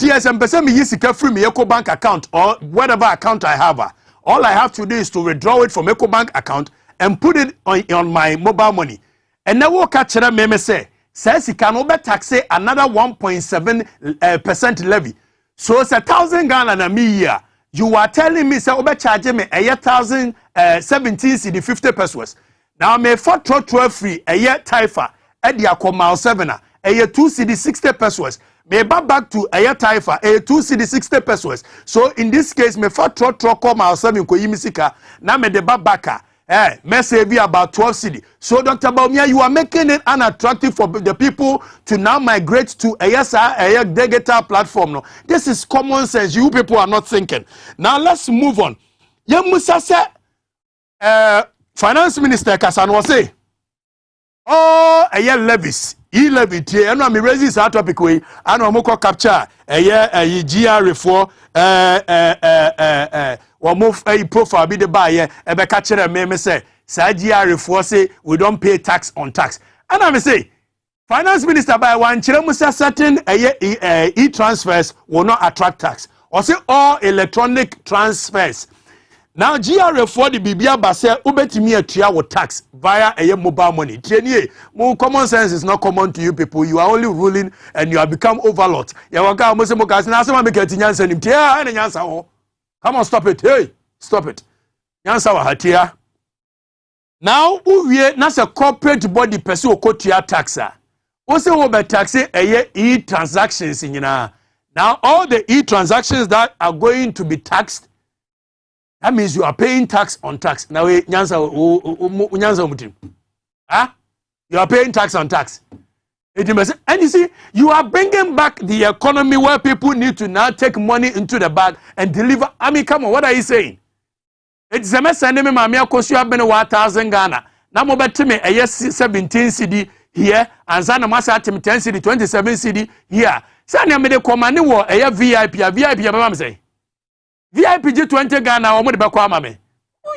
use free me Eco Bank account or whatever account I have. All I have to do is to withdraw it from Eco Bank account and put it on my mobile money. And now what catch me say says he can over tax another 1.7% levy. So it's 1,000 Ghana na me year. You are telling me say over charge me 1,017 CD 50 pesos. Now me for 12 free a year taifa at the mile 7 a year 2 CD 60 pesos. Me back to a taifa a 2 CD 60 pesos. So in this case me for call mile 7 ko yimisika na me de babaka me save about 12 CD. So Dr. Baumia, you are making it unattractive for the people to now migrate to a digital platform. No, this is common sense. You people are not thinking. Now let's move on. Musa say Finance Minister Kasano say oh levies levy tie eno am raise this topic we ano moko capture GR4 we move profile be the buy e be catch me say GR4 say we don't pay tax on tax. And I say Finance Minister by one Musa certain e-transfers will not attract tax. Or say all electronic transfers. Now GR4 the Bibia Base ubetimi atua with tax via a mobile money. More common sense is not common to you people. You are only ruling and you have become overlords. Come on, stop it. Hey, stop it. Now uwie na se corporate body person okotua taxa. O se wo be taxe e-transactions nyina. Now all the e-transactions that are going to be taxed, that means you are paying tax on tax. Now, nyansa mutim. You are paying tax on tax. And you see, you are bringing back the economy where people need to now take money into the bag and deliver. I mean, come on, what are you saying? It's a mess. And me, mammy, cost you have been 1,000 Ghana. Now, mo bet me a 17 CD here, and Zana Masa 10 CD, 27 CD here. Sanya me de command war a VIP, I'm saying. VIP G20 Ghana or mame.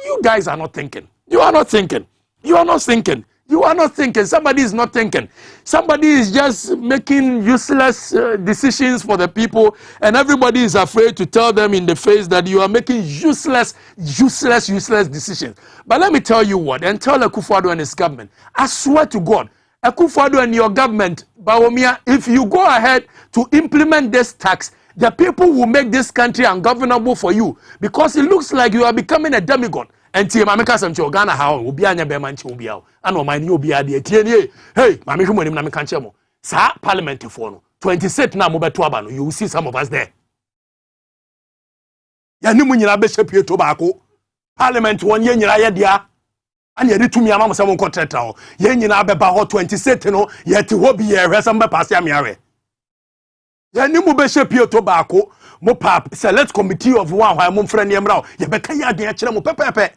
You guys are not thinking. You are not thinking. You are not thinking. You are not thinking. Somebody is not thinking. Somebody is just making useless decisions for the people, and everybody is afraid to tell them in the face that you are making useless decisions. But let me tell you what, and tell Akufo-Addo and his government. I swear to God, Akufo-Addo and your government, Bawumia, if you go ahead to implement this tax, the people will make this country ungovernable for you, because it looks like you are becoming a demigod. And tie mameka sam che Ghana how obi anya be manche obi awo ana o man ni obi ade tie ni hey mame hwemo nim na meka nche mo sa parliament for no 26 na mo beto aba no you will see some of us there. Ya ni mu nyina be shapie to baako parliament won ye nyina ye dia ana ye tumi ama mo sam nkotreta ho ye nyina be ba ho 26 no ye te ho bi ye hwesam be pass am yare ya ni mu be she pieto baako mo pa select committee of one why mo mfra ne mra ye be kan ya adwen akere mo pepepe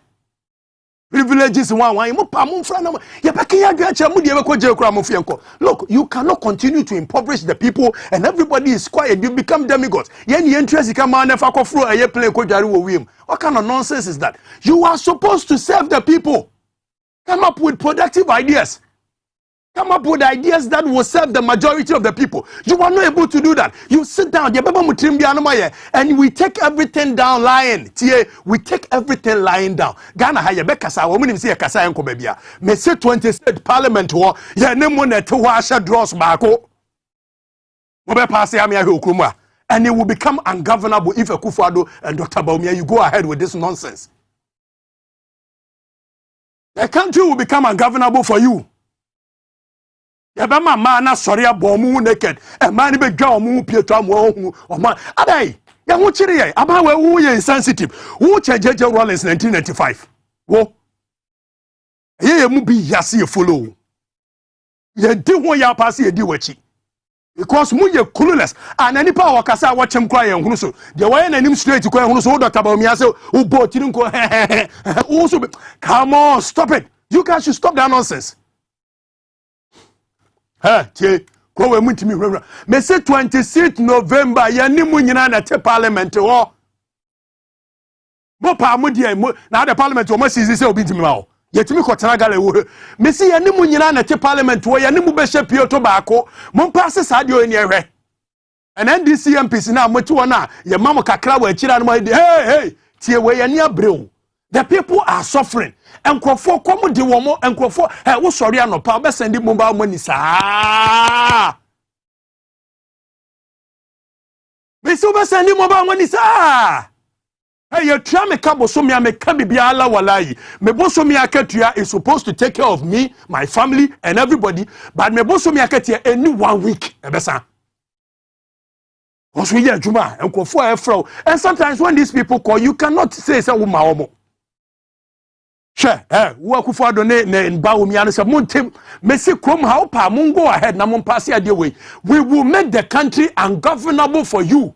privileges one mo pa mo mfra na ye be kan ya adwen akere mo de be ko je kura mo fienko. Look, you cannot continue to impoverish the people and everybody is quiet. You become demigods. Yen ye interest come on never ko fro eye play ko jare wo wiem. What kind of nonsense is that? You are supposed to serve the people. Come up with productive ideas. Come up with ideas that will serve the majority of the people. You are not able to do that. You sit down, and we take everything down lying. We take everything lying down. Ghana ha yebe kasa wo munim se kasa enko babia. Me say 26th parliament wo ye ne mo na te ho ahye draws baako. Wo be pass am ya hwe okromu a, and it will become ungovernable if Akufo-Addo and Dr. Bawumia you go ahead with this nonsense. The country will become ungovernable for you. Yabama mana sorry abomu naked. E man be dwa omu pieto amu oman. Adai, ya hu chiri ye. Aba we wu ye insensitive. Wu chejeje Rollins 1995. Wo. Ye mu bi yase ye follow. Ye di ho ya pass ye di wachi. Because mu ye clueless. And any power wakasa watchem kwa ye hunu so. De wa ye nanim straight kwa hunu so Dr. Bawumia say u bo tiri nko. Come on, stop it. You guys should stop that nonsense. Tie ko we muntimi hwehwe me say 26th November ya ni mu nyina na te parliament ho mo pa mo die na the parliament o mo sisi say obi ntimi ma ho yetimi ko tena gale wo me say ya ni mu nyina na te parliament ho ya ni mu be hye pieto baako mo pass sa de oni ehwe and NDC MPs na mo ti wona ye mam kakra wa akira no hey tie we ya ni abreu. The people are suffering. And Crawford come de womo and Crawford wo sorry anopa be send mobile money sa. Be so be send mobile money sa. Hey, you try me kabo so me ka bibia ala walai. Me boso me akatua is supposed to take care of me, my family and everybody, but me boso me akatia any 1 week e be sa. We and Crawford and sometimes when these people call you cannot say say wo ma omo. Sure, wo Akufo-Addo ne Bawumia no say montem mesi krom how pa mon go ahead na mon pass ade way. We will make the country ungovernable for you.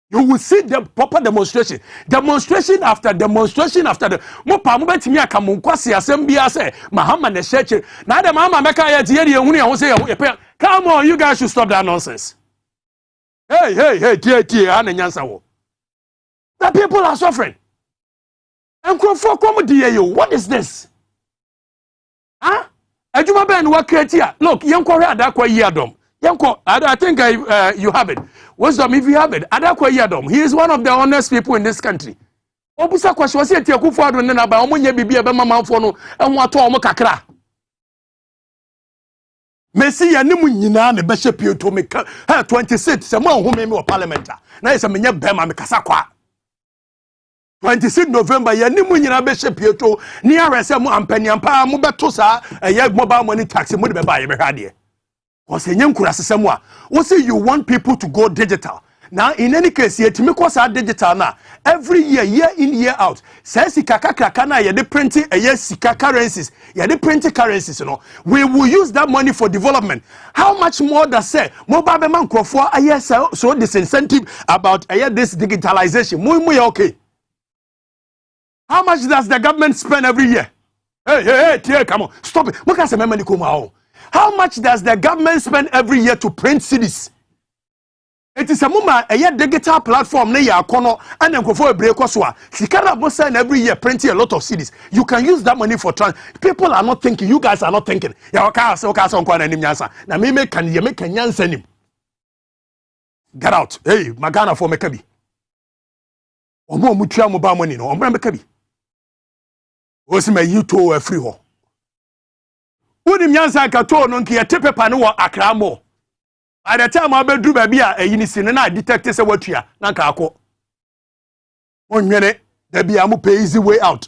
You will see the proper demonstration after demonstration after the mo pa mo betimi aka mon kwase asem bia say mahama na church na the mama meka ye tie de ehunu ye ho say come on, you guys should stop that nonsense. Hey tie ana nyansa wo. The people are suffering. And Crawford come di you. What is this? Huh? Ejuma ben wa create here. Look, yanko re adakwa yadom. Yanko, I think you have it. Wisdom, if you have it, adakwa yadom. He is one of the honest people in this country. Obusa kwa shwasi eti Akufo-Addo ne na ba omonye bibia be mamamfo no enwo ato omo kakra. Messi ya nimu nyina ne be hye me 26 se mo home me parliament. Na yesa menye bema me kasa kwa. 26 November ya ni mu nyina be hye pieto ni arese mu ampaniampa mu beto sa eye mobile money tax mu de be ba ye be hade ko se nyem kura sesem a wo say you want people to go digital. Now in any case yetimi ko sa digital na every year in year out say sika kakra na ye de print eye sika currencies ye de print currencies no we will use that money for development. How much more does say mobile be man Crawford aye so disincentive about this digitalization mu okay. How much does the government spend every year? Hey, come on. Stop it. How much does the government spend every year to print CDs? It is a moment a digital platform ne ya kono and then for a break so Sikara must send every year printing a lot of CDs. You can use that money for people are not thinking, you guys are not thinking. Ya okay so na me make can you make nyansa nim. Get out. Hey, magana for mekabi. Omo mutua mobile money no ombra mekabi. Osi ma yito afri ho. Woni nyansa ka to no nke yete paper no wo Accra mo. By the time abedru ba bia eyini sine na detect say watua na ka akọ. Onwene da bia mo pay easy way out.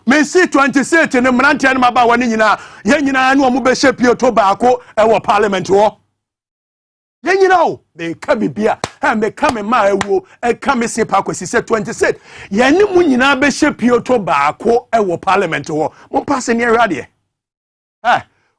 Me see 26 ne mrantia ne maba woni nyina ye nyina ne omo be shape to baako e wo parliament wo. Ye nyina o me ka bibia me ka me ma ewo e ka me se pa kwesi se 26 ye ne mu nyina be shape to baako e wo parliament wo mo pass ne awade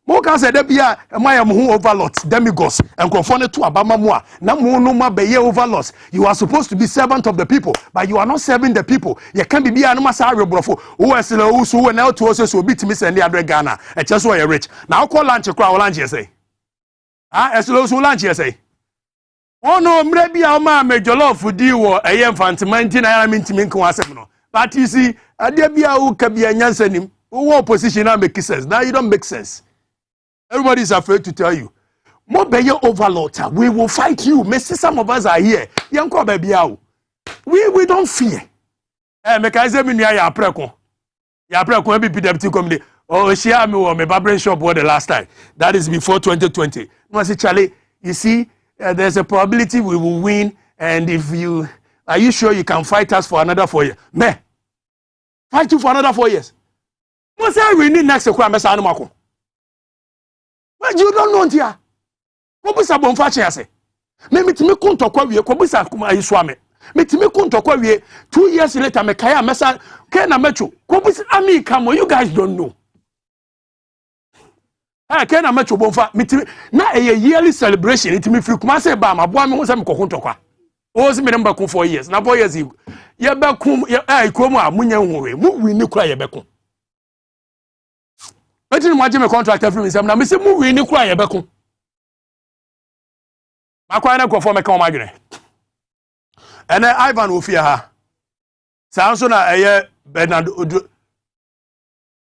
mo ka say da bia my am who overlord demigods and conform to abama mo a na mo no ma be ye overlords. You are supposed to be servant of the people, but you are not serving the people. You can be bia no ma sa rebrofo wo esle wo so wo na to so so bit me send the Ghana e che so you rich. Now call lunch kra lunch say esle so lunch say oh no mre bia o ma me jollof di wo eye infantimanti na ya mintimi nko asem no. But you see ade bia wo ka bia nyansanim wo opposition na make sense. Now you don't make sense. Everybody is afraid to tell you. Mo be your overlord. We will fight you. Messi, some of us are here. Yanko baby out. We don't fear. Me ka say me nua ya preko. Ya preko be deputy committee. Oh, share me with me barbering shop the last time. That is before 2020. No say Charlie, you see there's a probability we will win, and if you are you sure you can fight us for another 4 years? Me. Fight you for another 4 years. Mo say we need next kwa me sa anu mako. But you don't know here. Kobusa bonfa che ase. Me mitimi kuntokwa wie kobusa kuma yiswa me. Mitimi kuntokwa wie 2 years later me kaya mesa ke na mecho. Kobusa ami kamo you guys don't know. Ke na mecho bonfa mitimi na a yearly celebration itimi free kuma say ba maboa me ho say me kokuntokwa. O se me namba kun 4 years. Na 4 years ye be kum ikurom a munya nhowe. Mu wini kura ye be kum. But you imagine a contract every minute. Now, Mr. Movie, you cry a beckon. I quite not conform a commander. And then Ivan will fear her. Sounds on a year, Bernard.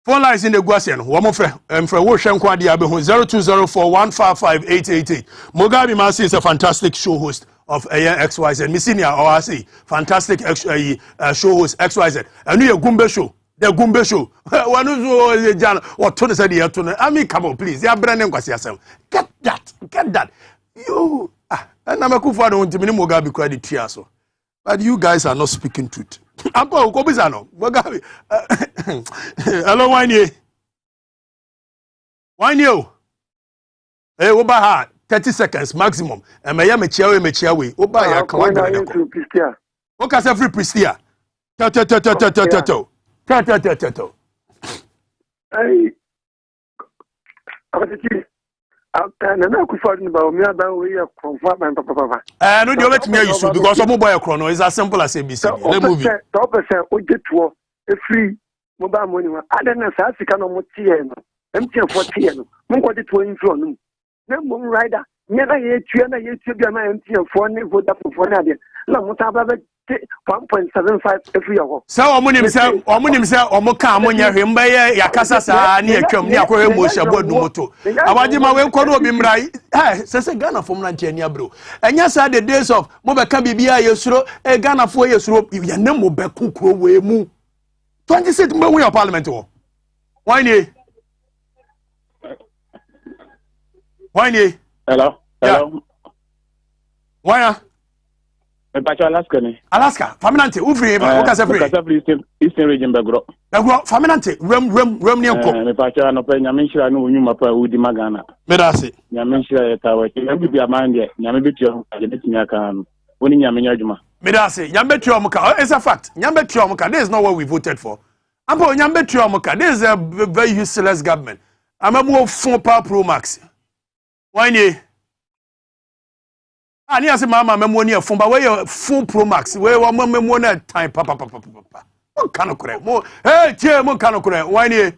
Phone lines in the Guasian, one more friend, and for Washington Quadia 0204155888. Mugabe Masi is a fantastic show host of XYZ. Missinia ORC, fantastic show host XYZ. A new Gumbe show. The Gumbe show. One who's Jan or Tony said here to I mean, come on, please. Abranaa kwasi yourself. Get that. You and I'm a cool father on Timini Mugabe credit triaso. But you guys are not speaking truth. Ampo Kobizano, Mugabe. Hello, Wanye. Hey, Oba 30 seconds maximum. And my mechiawe. Oba ya kawaida. Okay, free Pristia. Toto. Hey, no, you let me use because some mobile chrono is as simple as ABC. Let me move it. 12% free mobile money. I don't know, I can't know what MTN 40 no rider. Never yet, you my MTN 4 1.75 every hour. So omunim say omuka amonya hwemba ye yakasa saa ne atwam ne akọ emotion bodu moto awaje ma we nkono obi mrai se Ghana fom na ntia nia bro enya saa the days of mo be ka bibia yesuro Ghana fo yesuro ya ne mo be kokro we mu 26 mbe wo your parliament wo why hello why Alaska. Faminante, ufri eba, okase free. Eastern region begro. Faminante, rem ni enko. Me pacha no pe nyame nhira no onwuma pa udi magana. Medase. Nyame nhira ye tawe. Nyame bia mande, nyame betuo ade betimi aka no. Woni nyame nyadwuma. Medase, nyame betuo muka. It's a fact. Nyame betuo muka. This is not what we voted for. Ampo nyame betuo muka. This is a very useless government. Amamu fon pa pro max. Why ani ase mama memo ni afun ba we full pro max we wo memo na time papa mo kan okure mo tie mo kan okure why ni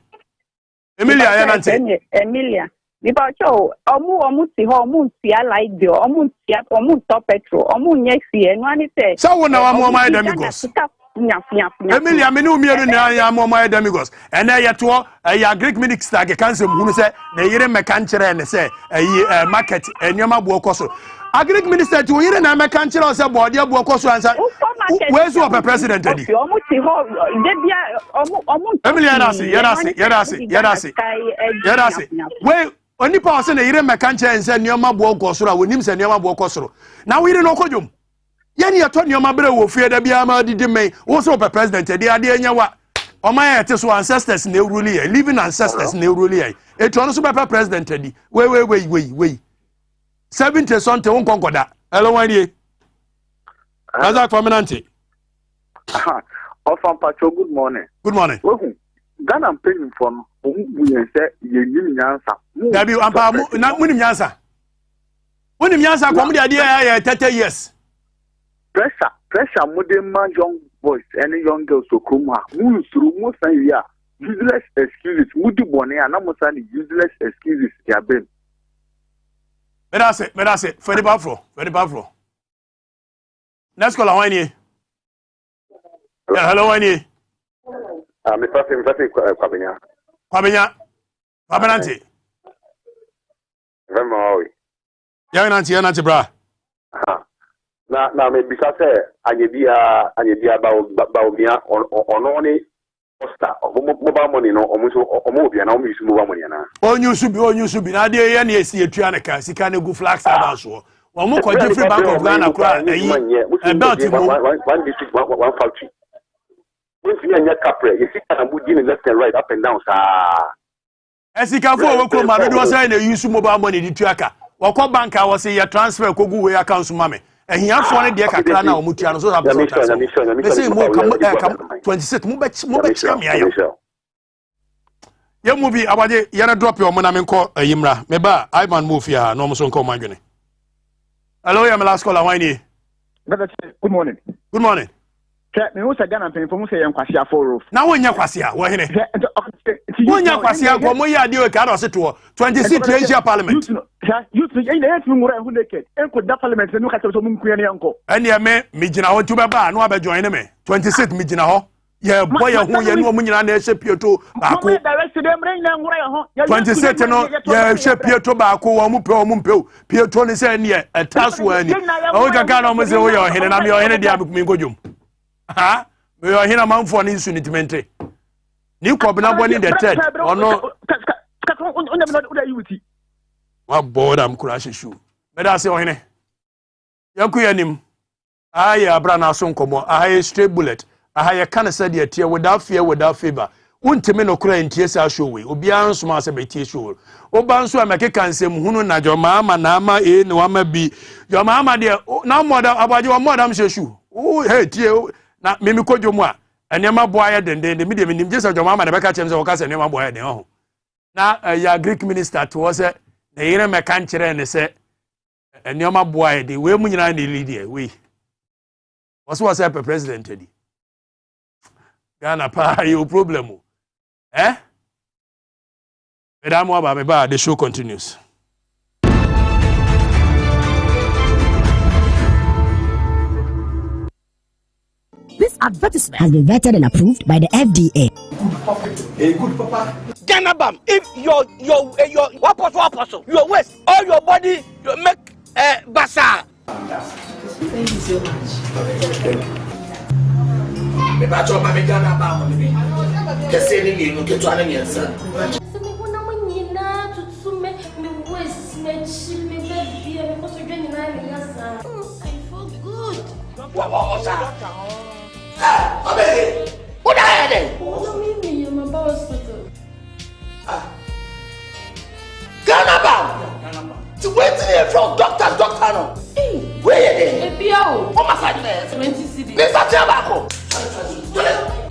Emilia ya nante Emilia mi ba cho omu ti ho omu tia like the omu top petrol omu nyexi enu ani se so wo na wa mo my demigos Emilia me ni umiero na ya mo my demigos and ya to ya Greek minister ke kan se hunu se na yire meka nkere ne se market enyoma bo okoso Agric minister to hear na me kan kire say board abu okoso ansa where's your president edi Emilia yarasi we oni pa say na yire me kan kire say nyoma bo okoso ra wonim say nyoma bo okoso na we yire no kodwom ye ne yeto nyoma bere wo fie da bia ma didi me wo say president edi ade anya wa o ma ye so ancestors na rule here living ancestors na rule here eto no so be president edi we 70 something won konkoda hello wani Azak Faminante Ofan Pacho good morning Ghana paying for we say you answer. Dabi ampa na munim nyansa. Munim nyansa kwa mudi adie 30 years. Pressure modern man young boys and young girls to come out. Move through most year. Useless excuses. Mudi bone and almost any useless excuses they have been. Medase, for the buffalo. Let's call Wani. Yeah, hello Wani. Mr. Kwabenya. Kwabenanti. Vemo. Ya nanti bra. Na me bisa se anyebia ba obia ono ni posta mobile money no omo obia na omo use mobile money na. Onyu bi na de ye na esi etua ne ka sika ne gu flax about so. Omo ko different bank of Ghana kura eyi belt mo one district one factory. If you are capre, you see can move in left and right, up and down, sir. Esika fo we kro ma do do say na use mobile money di tuaka. Wako bank a was say transfer ko gu we account mame. Ehiafo ne de kakra na omutua no so that be say mo come 26 mo be chia me ayo. Ye movie abaje ye na drop your money menko ayimra. Me ba Ivan move here no mo so nko madwene. Hello, ya me last call awani. Good morning. Good morning. Me who say Ghana pen for say yankwasi aforo. Na wonya kwasi a wo hene. Wonya kwasi a ko mo ya de o ka do se to 26 Asia parliament. You say na yet me ngora hu naked. Enko da parliament no ka so mu nkuya ne yanko. Ene me gina ho tu be ba no abe join me. 26 me gina ho. Ye boy hu ye no mu nyina na ehye pieto ba ko. 27 no ye ehye pieto ba ko wo mu pe pieto ne se ne e taso ani. O ka ka no mo se wo ye hene na me o hene dia me ngodwom. Ha me yo hina manfo ne nsu nitimente ni kwabena boni the third ono wa board am crash shoe me da say ohene yaku yanim aye Abranaa so nkomo aye straight bullet aye kan say de tie without fear without favor untime no kura ntie sa show we obi anso ma say be tie show oba nso amekeka nsem hunu na jo mama na ama e ne wama bi jo mama de na moda abaje wa moda am shoe o hey tie na mimi kodwo mu a enema boaye dendende mi de minim jesa dwoma ma na beka chem se wo ka se enema boaye den ho na ya Greek minister to was na yire meka nkire ne se enema boaye de we mu nyina na leader we was a president di Ghana pa you problem Madam Waba me ba the show continues. This advertisement has been vetted and approved by the FDA. Good papa. Ganabam, if your what your waist, all your body, you make bazaar. Thank you so much. Thank you. Me bacho mami Ganabam, me. Kese ni ni nuke tu ane nyensa. What? What are they? I'm about hospital. Ganabam. To wait from doctor no. Where are they? APO. What massage? 20 cedi. This is tobacco.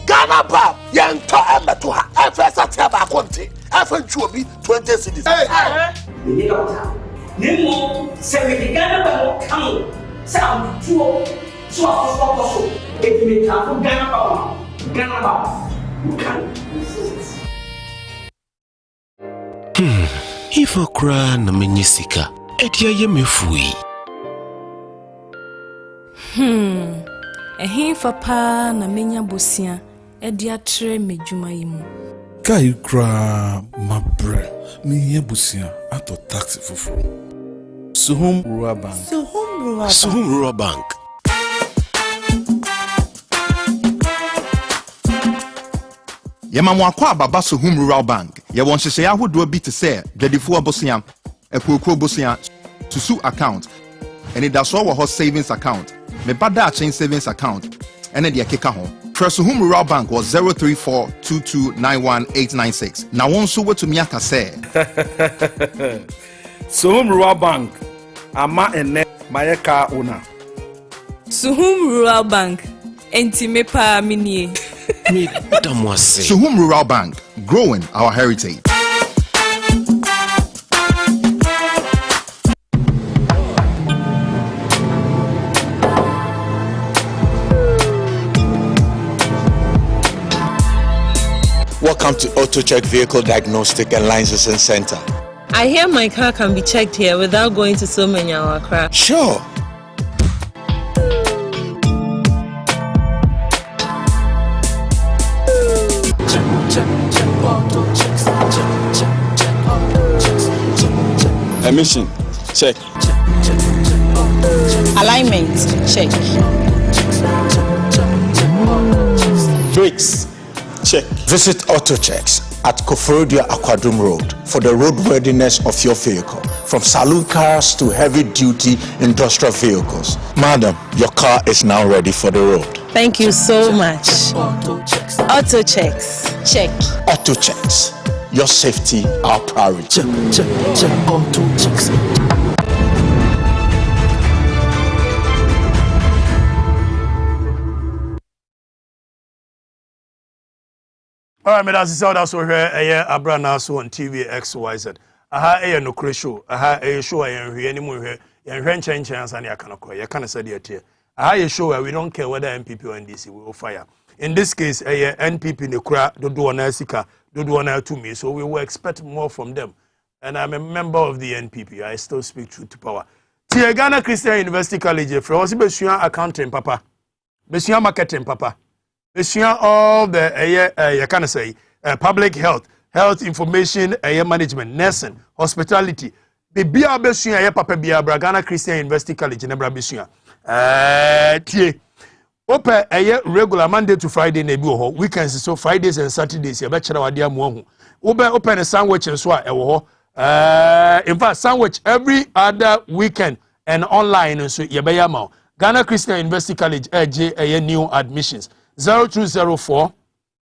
Ganabam. Yanto emeto ha. Efesa tobacco nti. Efenchu obi 20 cedis. We need doctor. Nemo se we Ganabam come. Sound tuo. So if you make a Ganabam, you can resist. If I cry na menyisika, etia ye mefui. Ehin fa na menya bosia, edia tre medwuma yimu. Kai cry mabre, me ye bosia ato taxi foforo. Suhum Rural Bank. Suhum Rural Bank. Yamamwa kwa baba Suhum Rural Bank. Ye won hye ahodo bi te se dwadifo abosia, ekuokuo bosia, susu account. Eni da so wo ho savings account. Me bada chain savings account. Ene de keka ho. Suhum Rural Bank was 03422919896. Na won so wetumi aka se. Suhum Rural Bank. Ama ene mayeka ona. Suhum Rural Bank. Enti me pa minie. Suhum Rural Bank, growing our heritage. Welcome to AutoCheck Vehicle Diagnostic and Licensing Center. I hear my car can be checked here without going to so many hour crap. Sure. Emission, check. Alignment, check. Brakes, check. Visit AutoChecks at Koforodia Aquadrum Road for the roadworthiness of your vehicle, from saloon cars to heavy-duty industrial vehicles. Madam, your car is now ready for the road. Thank you so much. AutoChecks, check. AutoChecks, your safety, our priority. Check AutoChecks. All right, that's the sound also here. Abranaa so on Tvxyz. Aha, no crash show. Aha, show I am here anymore here. You chance and you can't say it. Aha, show where we don't care whether MPP or NDC will fire. In this case, NPP the cra do Nasika, do to me. So we will expect more from them. And I'm a member of the NPP. I still speak truth to power. Ghana Christian University College, for us, Bessia accounting, papa. Bessia marketing, papa. Bessia all the you can say public health, health information, management, nursing, hospitality. Baby, Bessia, papa, Ghana Christian University College, Nebra Bessia. Tie. Open regular Monday to Friday, nebu weekends, so Fridays and Saturdays, you betcha our dear Mohu. Open a sandwich and swat in fact, sandwich every other weekend and online, and so Yabayama. Ghana Christian University College, new admissions 0204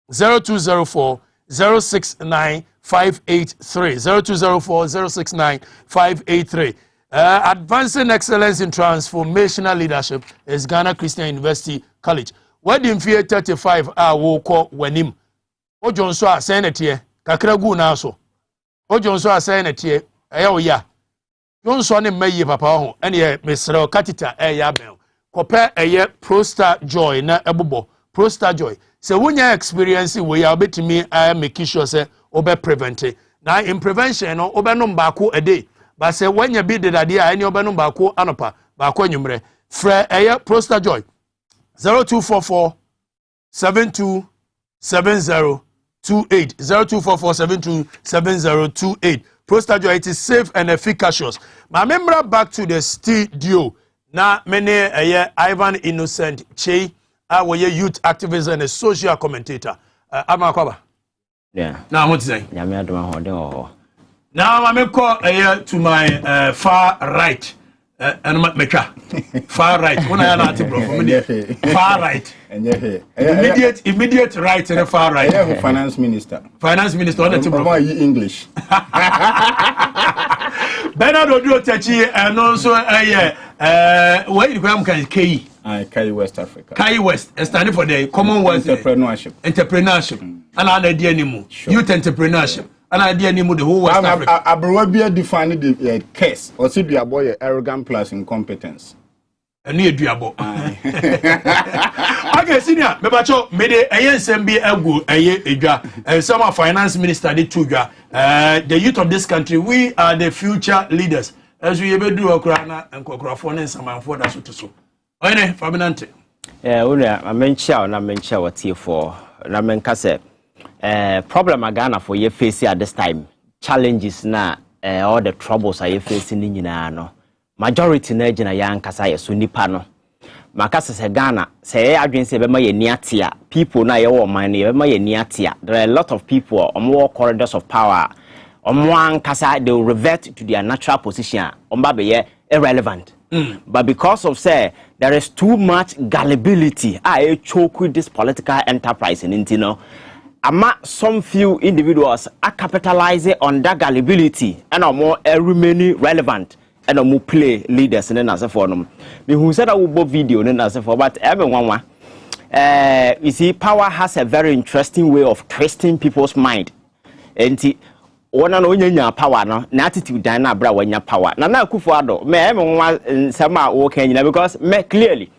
0204 069 583 0204 069 583. Advancing excellence in transformational leadership is Ghana Christian University College. What in fear 35 will call Wenim. Ojon so a senator, Kakragu na so. Ojon so a senator, ya. Yon so ne mayi papa ho, ene Mr. Katita ya bel. Kope Prostar Joy na ebobo. Prostar Joy. Se wunya experience we ya betimi make sure say obe prevent. Na in prevention no obe no mbako a day. But say when you be the idea any obenum bako anopa bako nyumre fre Prostar Joy 0244 727028 0244 727028. Prostar Joy, it is safe and efficacious. My member back to the studio na mene Ivan Innocent Che our youth activist and a social commentator. Amakwaba. Yeah. Now what to say? Now I'm call to my far right. And far right. When I not far right. Immediate right and far right. Finance minister. Finance minister on the English. Bernard Odio Tachi and also where you come K. Kai West Africa. Kai West, standing for the Commonwealth entrepreneurship. And other dear youth entrepreneurship. And idea name the whole West Africa. Abraham defined the case or see the boy arrogant plus incompetence. A near diabo. Okay, senior, Mebacho made a SMB Egu and some finance minister did too. The youth of this country, we are the future leaders. As we ever do a crana and Cocrafon and some for that so. Oine, Fabinante. I mention what's here for Ramenkase. Problem Ghana for you facing at this time. Challenges na all the troubles are you facing in no. Majority na jina yan kasa yesu nipa no. Makasa se Ghana say adwen se be ma ye niatia. People na ye wo man ye be ma ye niatia. There are a lot of people on more corridors of power. On one kasa they will revert to their natural position. On ba be irrelevant. But because of say there is too much gullibility, I choke with this political enterprise in Intino. Some few individuals are capitalizing on that gullibility and are more remaining relevant and are more play leaders in the for them. Me who said I will both video in the for but everyone you see, power has a very interesting way of twisting people's mind. And one and only power, no, attitude, Diana Bra, when your power. Now, Kufuado, me, some are working, because me clearly,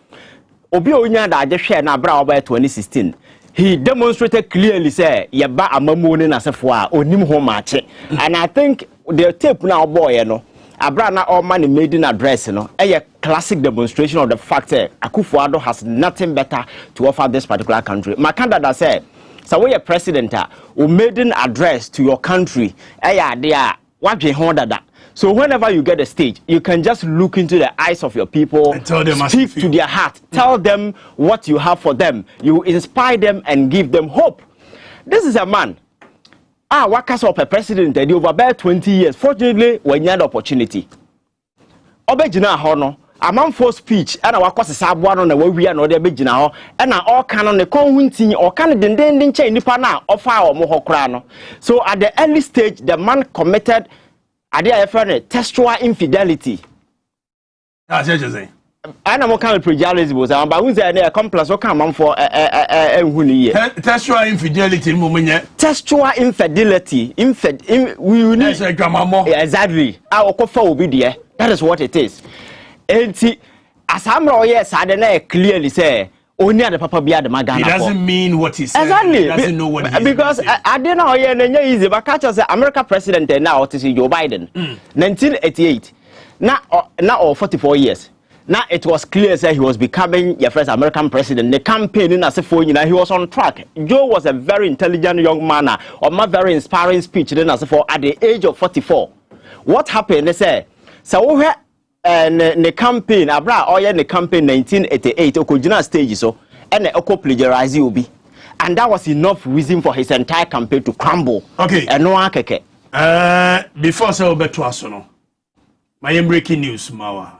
Obionya that just shared na Bra by 2016. He demonstrated clearly, say, Yaba Amamuni as a foa, or Nim home match. And I think the tape now, boy, you know, Abranaa all money made in address, you know, a classic demonstration of the fact that Akufo-Addo has nothing better to offer this particular country. My candidate said, so we are president who made an address to your country. So whenever you get a stage, you can just look into the eyes of your people, and tell them, speak to their heart, tell them what you have for them. You inspire them and give them hope. This is a man. Workers of a president, they over about 20 years. Fortunately, when you had the opportunity. Obejina hono. A man for speech, and our course is one on the way we are not the Bejina, and all can on the conwinting or can the chain nipana of our mohokrano. So at the early stage, the man committed textual infidelity. That's what you're saying. And I'm kind of prejudice was but who's a accomplice or come for textual infidelity, textual infidelity, we need a grammar. Exactly. Our coffee will be there. That is what it is. And see, as I'm yes, I don't clearly say only the Papa Bia the Magana. He doesn't mean what he said. Exactly. He doesn't know what he because I don't know easy, but catch us American president now to see Joe Biden. 1988. Now 44 years. Now it was clear that he was becoming your first American president. The campaign in as he was on track. Joe was a very intelligent young man, or my very inspiring speech then as for at the age of 44. What happened? They say so the campaign Abranaa the campaign 1988 okojina stage so and the oko plagiarize obi, and that was enough reason for his entire campaign to crumble. Okay. And no akeke. Before so beto asono. My breaking news mawa.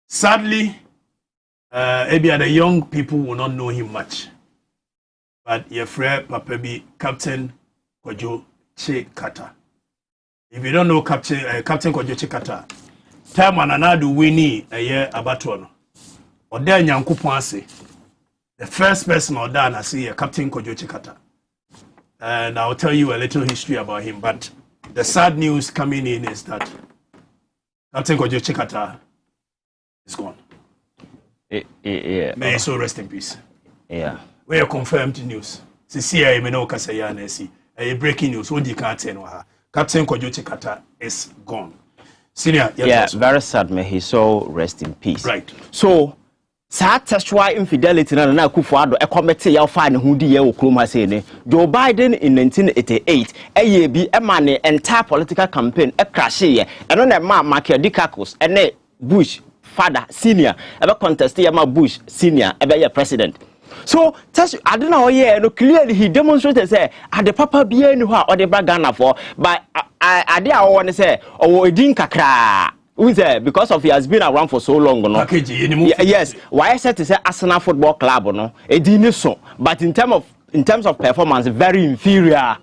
Sadly, maybe the young people will not know him much. But your friend Papa B, Captain Kojo Chikata. If you don't know Captain Kojo Chikata, time and another winnie a year abatono. Or there Nyankupanse. The first person or done I see a Captain Kojo Chikata. And I'll tell you a little history about him. But the sad news coming in is that Captain Kojo Chikata is gone. Yeah. May he so rest in peace. Yeah. We are confirmed news. CCI may know Kasaya Nesi. A breaking news. What you can't tell Captain Kojo Chikata is gone. Senior, yeah, very sad. May he so rest in peace. Right. So, sad textual infidelity na Akufo-Addo a committee ya find who di ye okroma say ne. Joe Biden in 1988 a bi e man entire political campaign e crash ye. And on the man Machiavellicus and Bush father senior ebe contest ya Bush senior ebe ye president. So I don't know no clearly he demonstrated say at the papa bi enu ha or the Ghana for but I dey want to say o edin kakra because of he has been around for so long no. Yes, why I said to say Arsenal Football Club no edin so but in terms of performance very inferior.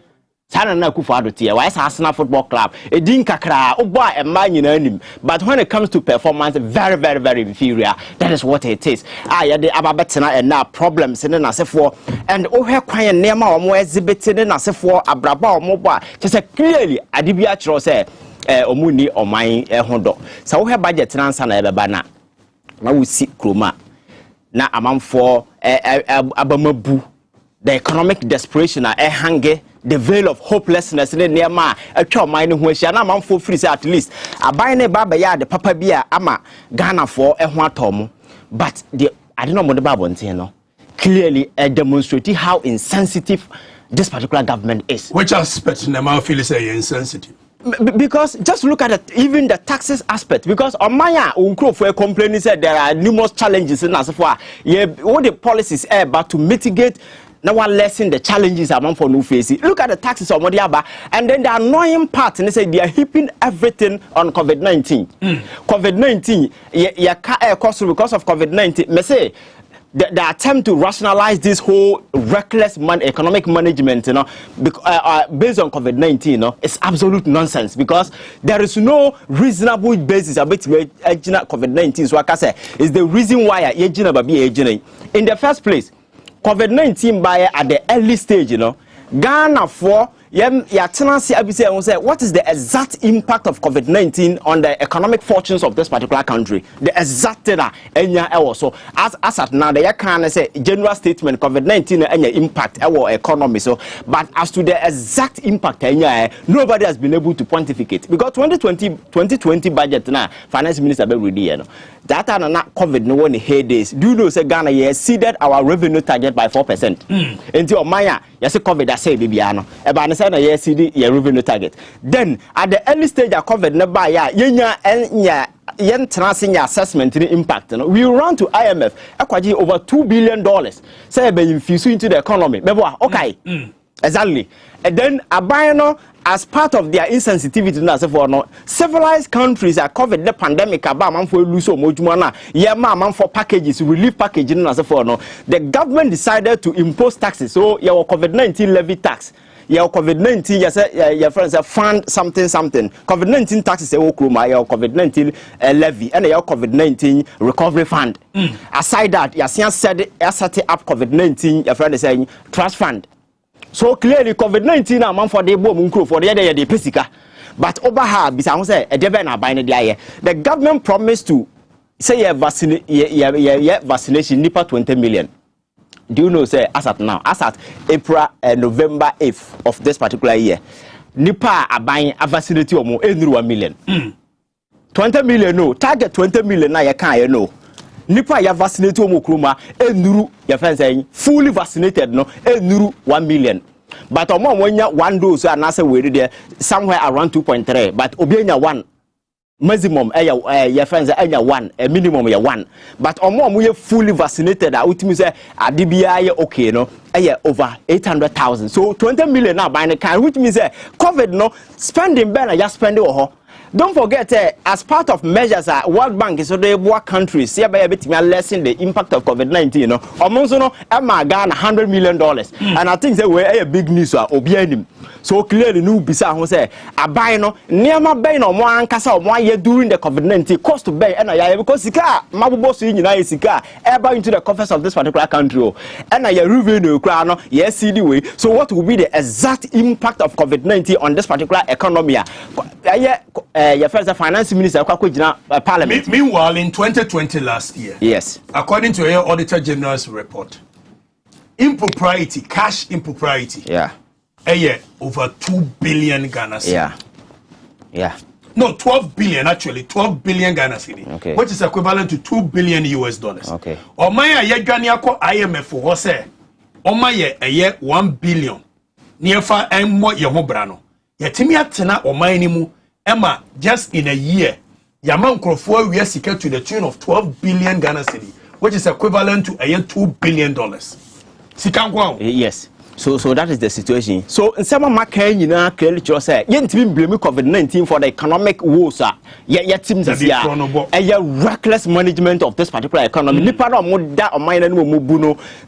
Sana Akufo-Addo tie why Arsenal Football Club edin kakra obo a man nyina anim but when it comes to performance very very very inferior. That is what it is. Yeah the ababetena and now problems in na sefo and ohwe kwan nema omo exhibit in na sefo abraba omo bo just clearly adibia kiro say omuni oman hodo so ohwe budget na nsa na ebeba na we see kroma na amanfo abamabu the economic desperation hange the veil of hopelessness near ma atwa man ho ahia na manfo free say at least aban ne baba ya de papa bia ama Ghana for ho atom but the I don't know what the Bible no clearly demonstrate how insensitive this particular government is. Which aspect in the feel say insensitive? Because just look at it, even the taxes aspect. Because on my for complaining said there are numerous challenges in as far all the policies are about to mitigate. Now one lessen the challenges among for no face. Look at the taxes on Modiaba, and then the annoying part, and they say they are heaping everything on COVID-19. COVID-19, cost because of COVID-19. Me say the attempt to rationalize this whole reckless economic management, you know, based on COVID-19, you know, is absolute nonsense because there is no reasonable basis about COVID-19. So, like I say, is the reason why in the first place, COVID-19 by at the early stage, you know, Ghana for what is the exact impact of COVID-19 on the economic fortunes of this particular country? The exact data, so as at now, the can say general statement COVID-19 and impact our economy. So, but as to the exact impact, nobody has been able to pontificate because 2020 budget now, finance minister be ready, you know. That are not COVID no one heydays. Do you know say Ghana exceeded our revenue target by 4%? Until Maya, you say COVID I say Bibiano. About the same exceed your revenue target. Then at the early stage of COVID never yen transing assessment the impact. You know, we run to IMF acquired over $2 billion. Say be infused into the economy. Okay. Exactly. And then Abranaa, as part of their insensitivity, civilized countries are covered the pandemic about for for packages, relief packaging. The government decided to impose taxes. So your COVID-19 levy tax. Your COVID-19, your friends fund something. COVID-19 taxes your COVID-19 levy and your COVID-19 recovery fund. Aside that, you said set up COVID-19, your friend is saying trust fund. So clearly COVID-19 amount for the bomb for the other day physical. But over here, the government promised to say vaccination nipa 20 million. Do you know say as at now, as at April November 8th of this particular year, nipa are buying a vaccination of more 1 million. 20 million no, target 20 million na you can't know. Nipa ya vaccinated omokroma enuru your friend saying fully vaccinated no enuru 1 million. But omo wonya 1 dose and say we there somewhere around 2.3 but obienya 1 maximum your friends anya 1 a minimum ya 1 but omo ye fully vaccinated ultimately say adibia ye okay no over 800,000 so 20 million now by the kind which means COVID no spending better just spending don't forget, as part of measures, World Bank is already work countries. Lessen the impact of COVID-19. You know, Ghana $100 million, and I think they were a big news. So clearly, new bisa say a buy no near my bay no one casa 1 year during the COVID-19 cost to pay and I because Sika Mabubo in Sika ever into the coffers of this particular country and I revenue crown yes see the way. So what will be the exact impact of COVID-19 on this particular economy? Your first finance minister parliament. Meanwhile, in 2020 last year, yes, according to your Auditor General's report, impropriety, cash impropriety, over 2 billion Ghana cedi. No, 12 billion actually, 12 billion Ghana cedi, which is equivalent to $2 billion US. Okay. Omaya Ghana ko IMF for say, Omaya a 1 billion. Nearfa and more Yamobrano. Yatimia tena Omanimu. Emma, just in a year, Yaman Crawford we are secured to the tune of 12 billion Ghana cedi, which is equivalent to $2 billion. Yes. So that is the situation. So in some of clearly just say you blame COVID-19 for the economic woes. Teams a reckless management of this particular economy.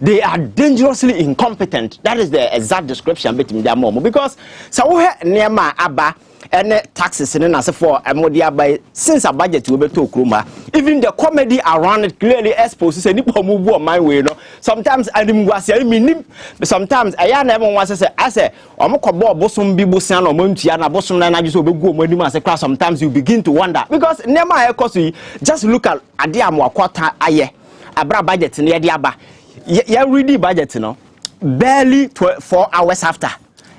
They are dangerously incompetent. That is the exact description between them because so near Abba and taxes and as for Amodia by since a budget will be to Kruma. Even the comedy around it clearly exposes any move my way. No, sometimes I didn't was sometimes I never was to say I say Omokobo Bosom Bibusan or Muntiana Bosom and I just go when you must class. Sometimes you begin to wonder because never just look at Adiamo quarter aye Abra budget near Diaba. Yeah, really budget, you know, barely 4 hours after.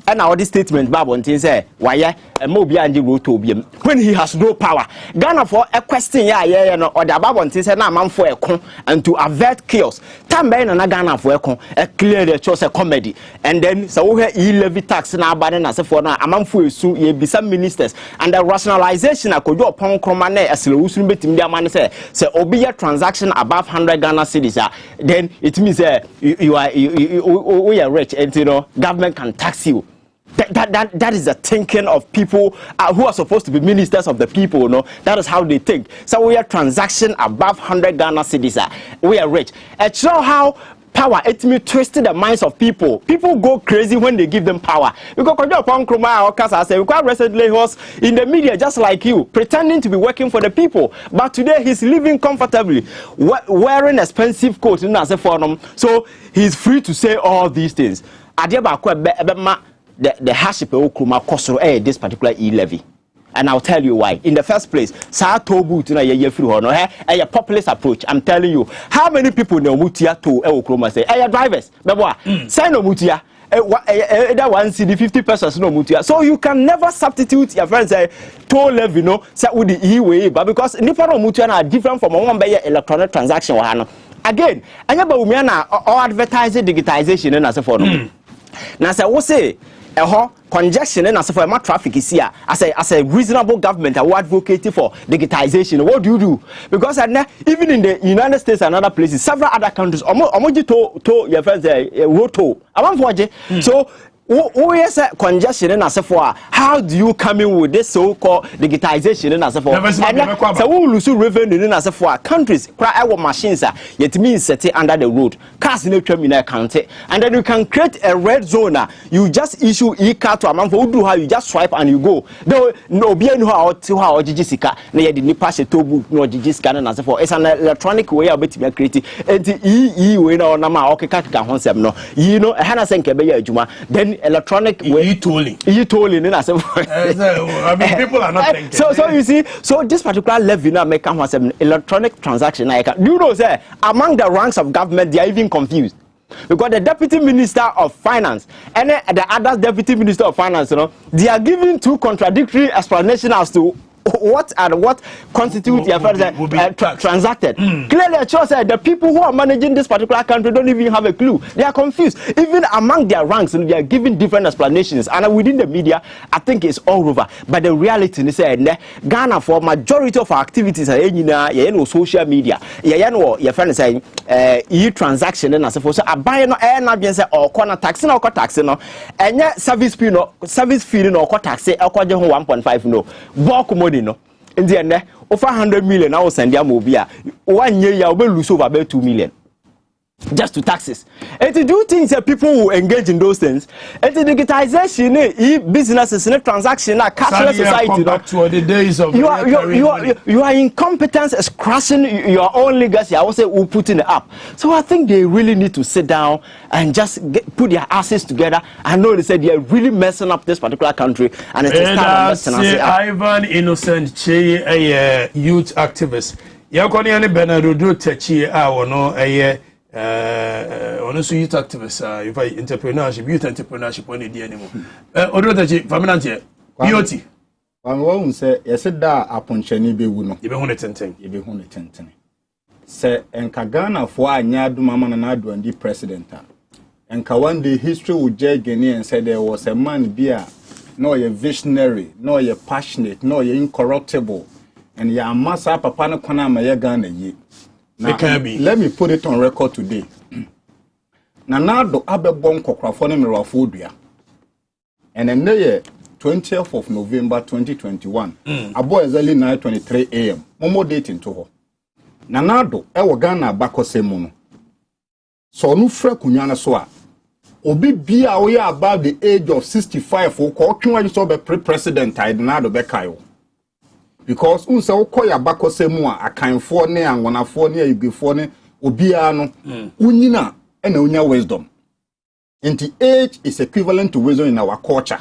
And our this statement, Babon say, why Mobia and the road when he has no power. Ghana for a question, or the Babon say, now man for a con and to avert chaos. Tambain and a Ghana for a clear the choice a comedy. And then so we levy tax now, but then as a for now, a man for soon ye be some ministers and the rationalization I could do upon Cromane as a solution between their man say obia transaction above 100 Ghana cities. Then it means you are rich and you know government can tax you That is the thinking of people who are supposed to be ministers of the people. You know, that is how they think. So we are transaction above 100 Ghana cedis. We are rich. It's not how power it me twisted the minds of people. People go crazy when they give them power. Because we quite recently was in the media just like you, pretending to be working for the people. But today he's living comfortably, wearing expensive coats in as a forum. So he's free to say all these things. The hardship this particular e-levy. And I'll tell you why. In the first place, a populist approach. I'm telling you, how many people know mutia to Ewokroma say, hey, drivers, say no mutia. That one see the 50 persons no mutia. So you can never substitute your friends say toll levy, no, say with the e-way, but because different mutia are different from one by electronic transaction. Again, or advertising digitization and as a form. Now, say, what say? Congestion and as for my traffic is here as a reasonable government I will advocate for digitization. What do you do? Because even in the United States and other places, several other countries, to your friends road toll. So yes, congestion and as for how do you come in with this so-called digitization and as for so we lose revenue and as for countries cry our machines yet means set it under the road cars in the terminal county and then you can create a red zone. You just issue e-card to a man for do how you just swipe and you go. Though no be how Jessica near the pass a tobu no Jessica and as for it's an electronic way of it creating and the way no nama okay concept no you know a hana senke juma then electronic way e-tolling I mean people are not thinking. So you see, so this particular levy now make an electronic transaction. You know, say among the ranks of government they are even confused because the deputy minister of finance and the other deputy minister of finance, you know, they are giving two contradictory explanations as to what constitutes the affairs transacted. Clearly, it shows that the people who are managing this particular country don't even have a clue. They are confused. Even among their ranks, and they are giving different explanations. And within the media, I think it's all over. But the reality is that Ghana, for majority of our activities, are social media. Your friend is saying e-transaction and so forth. So I buy no air say or corner tax no tax no, and yet service fee no tax or 1.5 no. Bulk money no. In the end, over 100 million I will send you mobile. 1 year you will lose over about 2 million. Just to taxes. And to do things that people will engage in those things. And the digitization, businesses, transaction, cashless society. Back to the days of you are incompetence is crushing your own legacy. I would say we'll put in the app. So I think they really need to sit down and just put their asses together. I know they said they are really messing up this particular country. And it is time Ivan Innocent Che, a youth activist. Yakoni and Benarudu Techi, no, honestly, youth activists, if I entrepreneurship, youth entrepreneurship, when they anymore. Although the Faminante, beauty. One won't say, yes, that upon Cheni be wuno. You be 110. You be 110. Say, and Kagana for a nyadu mama and adu and the president. And Kawandi history would judge Guinea and said there was a man beer, no, you're visionary, no, you're passionate, no, you're incorruptible, and you're a massa papana kona mayagana ye. Now, let me put it on record today. Nanado abebon kokrafone mirafodia. And in the year 20th of November 2021, abo early 9:23 a.m. Momo dating to her. Nanado ewo Ghana bako semuno. So no frɛ kunyana so a obi bia we are about the age of 65 o ko twa you so be president I Nanado be kayo. Because unse ukoya bako semu a akanfo ne angonafo ne ayugefo ne obia no unyina ena unya wisdom. Nti age is equivalent to wisdom in our culture.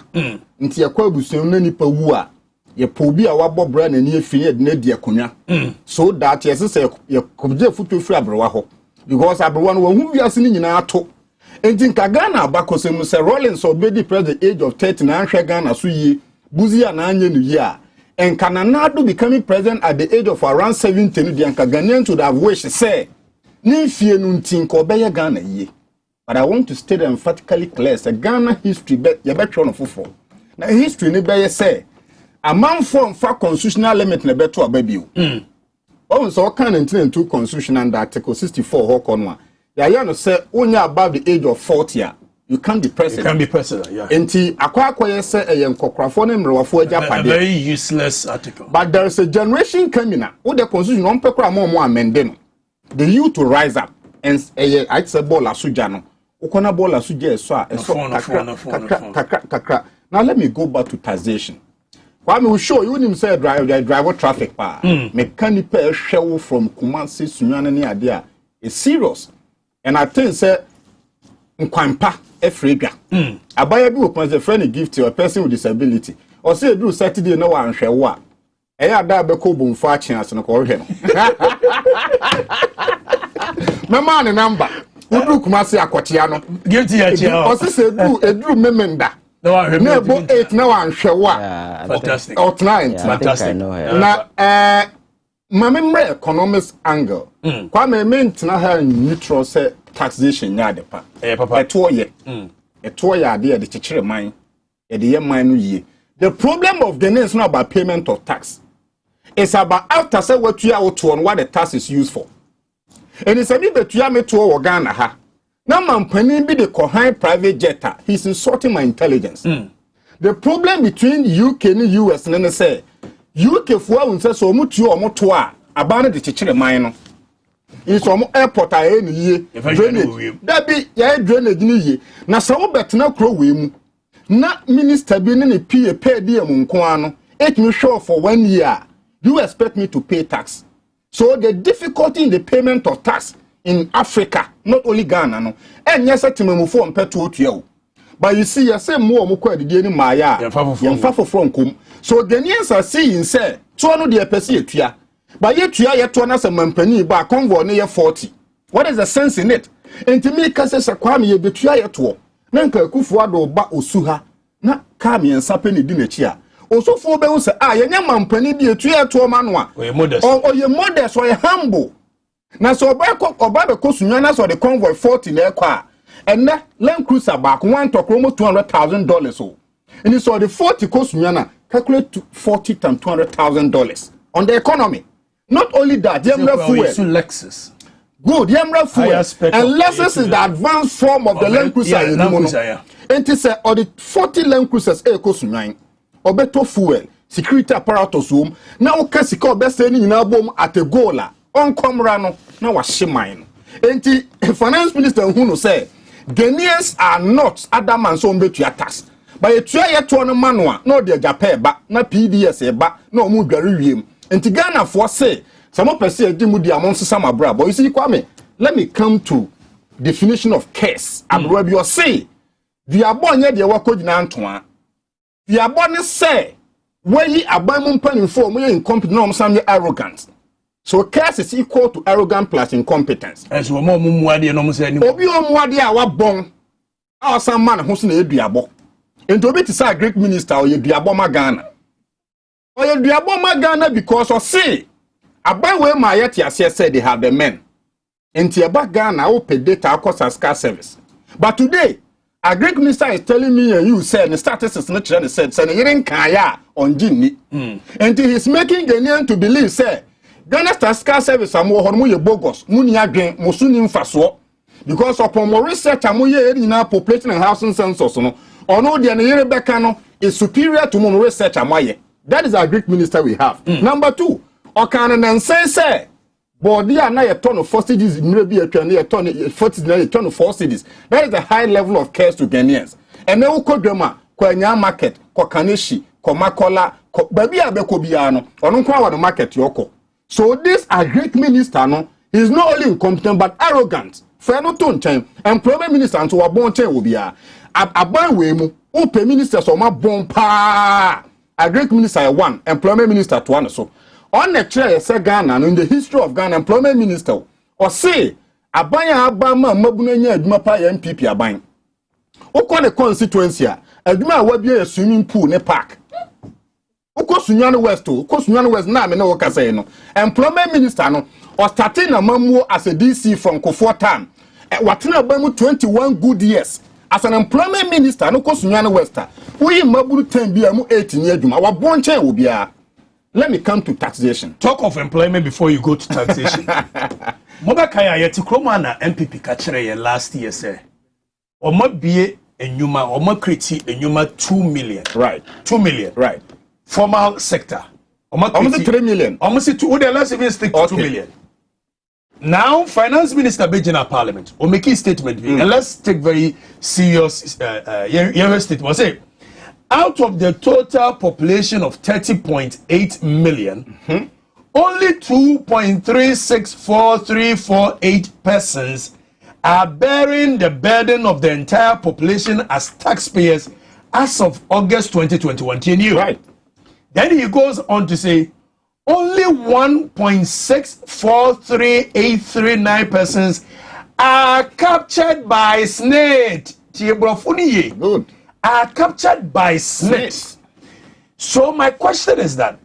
Nti yakwa busuam na nipa wu a ye pobi a wabɔ bra na ni afie de na di akonya. So that yes say ye kobje futu firi abrewa ho. Because abrewa no hu wiase ni nyina ato. Nti nka Ghana bako semu say Rollins obedi president age of 30 na ahwe Ghana so yi buzi a na anye no yi a and Kananado becoming president at the age of around 70, the Ghanaians would have wished, say, Nifie nuntin kobeye Ghana ye. But I want to state emphatically clear, say Ghana history be ye better on fufo. Now history ne be say, a man from for constitutional limit ne beto ababiu. Oh, so can enter constitution under Article 64 hokonwa. Ya no say only above the age of 40. You can't be president. You can't be president, yeah. Enti akwa say a nkokrafo ne mrewafo agapade. A very useless article. But there is a generation coming now. Who the constitution on pekra mo amende no. The youth to rise up and I say bola suja no. Ukona bola suja so kakra. Now let me go back to taxation. Kwame will show you him say driver traffic pa. Mechanic pay shell from Kumasi Sunyana ni adia. It's serious. And I think say nkwampa efrega. Abaya bi open a friend gift to a person with disability. Or say do Saturday no one share wa. Eya da be ko bomfa chance no ko hwe no. Me man number. Udu Kumasi akotia no. Give to your chair. Or say do memenda. No, I remember 8 now and Shawa. Fantastic. Out 9. Fantastic. Now, my memory economics angle. Kwame meant na have neutral say taxation ya depa. Papa. A 2 year. A 2 year idea the chichere mine. The year mine ye. The problem of the nation is not about payment of tax. It's about after say what you are to on what the tax is used for. And it's a bit that you are made to Ghana ha. Now, man, Penny be the high private jetter. He's insulting my intelligence. The problem between UK and US and say UK for say so much you or more to abandon the chichere mine. In some airport I any ye drainage. That be ya drainage ni. Na so bet na crow we na minister be ni pay diem nkoano. It me sure for 1 year. You expect me to pay tax. So the difficulty in the payment of tax in Africa, not only Ghana, no. And yes, I tell me for petrol to you. But you see, I say more mukwe di any maya. Yamfafo from kum. So Ghanaians are seeing say, so no dear pesi etua. But yet you are to another mampani ba convo near 40. What is the sense in it? And to me, Kasa Kwame ye betua yeto. Nanka kufuado ba osuha. Na kami and sapeni dinechia. Also for be say ah yenya mampani bi etua to manwa. Or ye modest or ye humble. Na so oba be kosunyana so the convoy 40 na ekwa and na Land Cruiser back one to almost $200,000 so and it's so the 40 kosunyana calculate to 40 times $200,000 on the economy. Not only that, Yemra fuel Lexus. Good, Yemra fuel and Lexus is the advanced form of the Land Cruiser. And it say or the 40 Land Cruisers e kosunyana obeto fuel security apparatus home now kasika obese ni nyina bom at a goal on Comrano, now was shimine. And the finance minister who say Ghanaians are not other man so bet your tax. But a try yet to on manua, no dear Japan back, no PDS back, no mood Gary. And to Ghana for say, some of us say Dimudi amongst some abra. But you see, Kwame, let me come to definition of case. Abroad you say, the abon yet the wako in Antoine. The abon say, where ye abandon pen for me incompetent, no, some arrogant. So case is equal to arrogant plus incompetence. As we more mumwadi no say any. Obi omwadi a wa bon. Our some man who's na eduabo. Ento be to say Greek minister or eduabo ma Ghana. Or eduabo ma Ghana because of say abai we ma yet yase said they have the men. Enti aba Ghana o pay data across as car service. But today a Greek minister is telling me and you said the status is not said say yen kaya on Jimmy. And he's making Ghanaian to believe say Ghana Star Service amo hono ye bogus muni adwen mosuni mfaso because upon more research amo ye na population and housing census no ono de na yere beka no is superior to more research amaye. That is our Greek minister we have. Number 2 okana nan say body na ye turn of 4 cities maybe ye turn ye turn 40 na ye turn 4 cities. That is a high level of care to Ghanaians. And na ukodwema kwa nya market kwa Kaneshi kwa Makola kwa baby abeko bia no ono kwa wa market yoko. So this a Greek minister no, he's not only incompetent but arrogant. For no tone time, employment minister and so a bon chain will be a we mu, upe minister so ma bon pa. A Greek minister one, employment minister to one so. On the chair say Ghana in the history of Ghana employment minister or say abanya abama mabuna nya aduma pa ya MPP aban. Ukọ the constituency aduma wa bia swimming pool ne park. Uko Sunyani West na me no waka say no. Employment minister no or starting a mamu as a DC from Kofor time. Watena bamu 21 good years. As an employment minister no ko Sunyani West. We maburu 10 bia mu 18 years duma. Wa bonche wo bia. Let me come to taxation. Talk of employment before you go to taxation. Moba kaya yeti kroma na MPP ka kire ye last year say. Oma bie enyuma, oma kreti enyuma 2 million. Right. 2 million. Right. Formal sector. Almost 3 million. Almost 2. Let's even stick to 2 million. Now, Finance Minister Bejina Parliament will make a statement, and let's take very serious statement. Say, out of the total population of 30.8 million, only 2.364348 persons are bearing the burden of the entire population as taxpayers as of August 2021. Right. Then he goes on to say, only 1.643839 persons are captured by SNAID. Good. Are captured by SNAID. So my question is that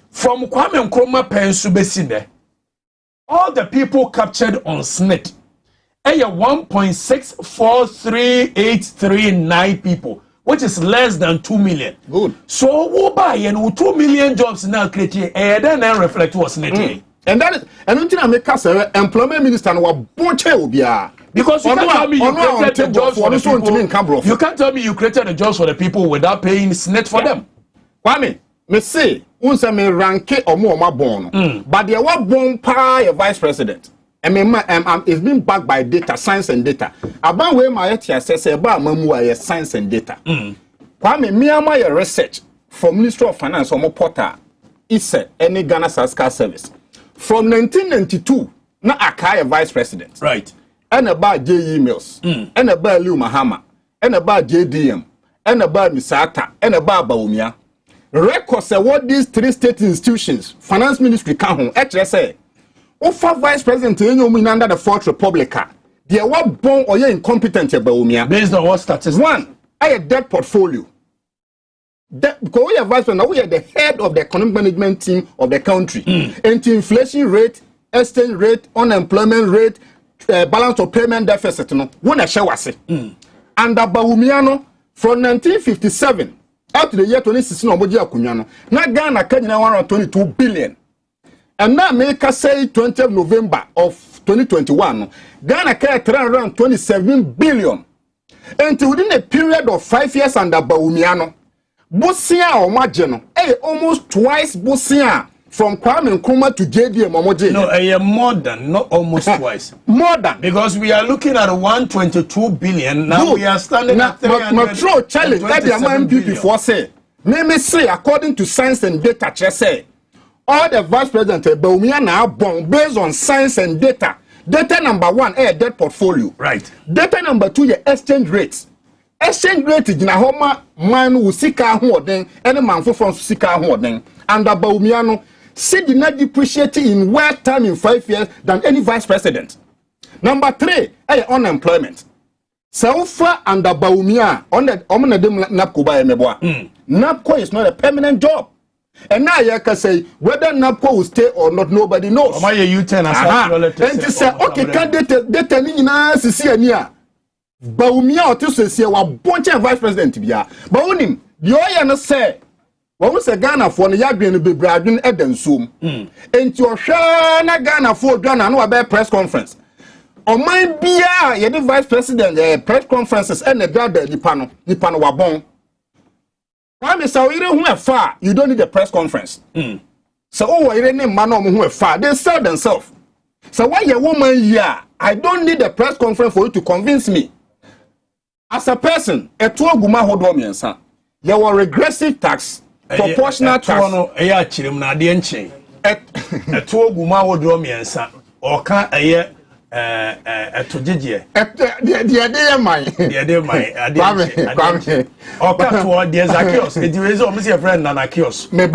from Kwame Nkrumah Pensubesine, all the people captured on SNAID, 1.643839 people, which is less than 2 million. Good. So we buy and 2 million jobs now created, and then reflect what's needed. And that is, and until I make us employment minister no bonche obia. Because you can't tell me you created the jobs for the people. You can't tell me you created the jobs for the people without paying SNAID for them. Kwame, me say, unsa me ranke omo born, but they were born by a vice president. It's been backed by data, science and data. About where my says about mamu science and data. Kwame, me am my research from Ministry of Finance or more portal. It's any Ghana Saska service. From 1992, na Akaya vice president. Right. And about J emails, and about Liu Mahama, and about JDM, and about Misata, and about Baumia. Records what these 3 state institutions, finance ministry can HSA. Offer vice president under the Fourth Republic. They are born or incompetent about based on what statistics? One, I have debt portfolio. Because we are vice president, we are the head of the economic management team of the country. And inflation rate, exchange rate, unemployment rate, balance of payment deficit, no, one share was it. And Baumiano from 1957 up to the year 2016, na Ghana Kenya 122 billion. And now make us say 20th November of 2021, Ghana carried 327 billion. And within a period of 5 years under Baumiano, Bosia or Majeno, almost twice Bosia from Kwame Nkrumah to JDM Omoje. No, more than, not almost twice. More than. Because we are looking at 122 billion. Now Good. We are standing at 300 challenge that the MMP before say. Let me say, according to science and data, say. All the vice president Baumia now born based on science and data. Data number 1, debt portfolio. Right. Data number 2, your exchange rates. Exchange rate is na homa man who sika hoden, any man from sika hoden. And the Baumiano see did not depreciate in more time in 5 years than any vice president. Number 3, unemployment. So far under Baumia on the NAPCO by Meboa. NAPCO is not a permanent job. And now you can say whether NAPCO will stay or not, nobody knows. And to say, okay, can data nina sisi ania. Baumia or to say wa bunch of vice president bia. But onim, the oya no say, when we say Ghana for the yagrin be bradun eden zoom. And to na Ghana for Ghana no about press conference. On my bia, ye the vice president press conferences and the gather the panel wa bon. Kwame say you don't who far, you don't need a press conference. So you didn't man who far, they sell themselves. So why a woman here? I don't need a press conference for you to convince me. As a person, a two guma hodomiansa. You were regressive tax, proportional tax. A two guma hodomiansa or can a year to Gigi. The idea mine. The idea mine. Or cut toward the Zakios. It is almost a friend and a kiosk. Me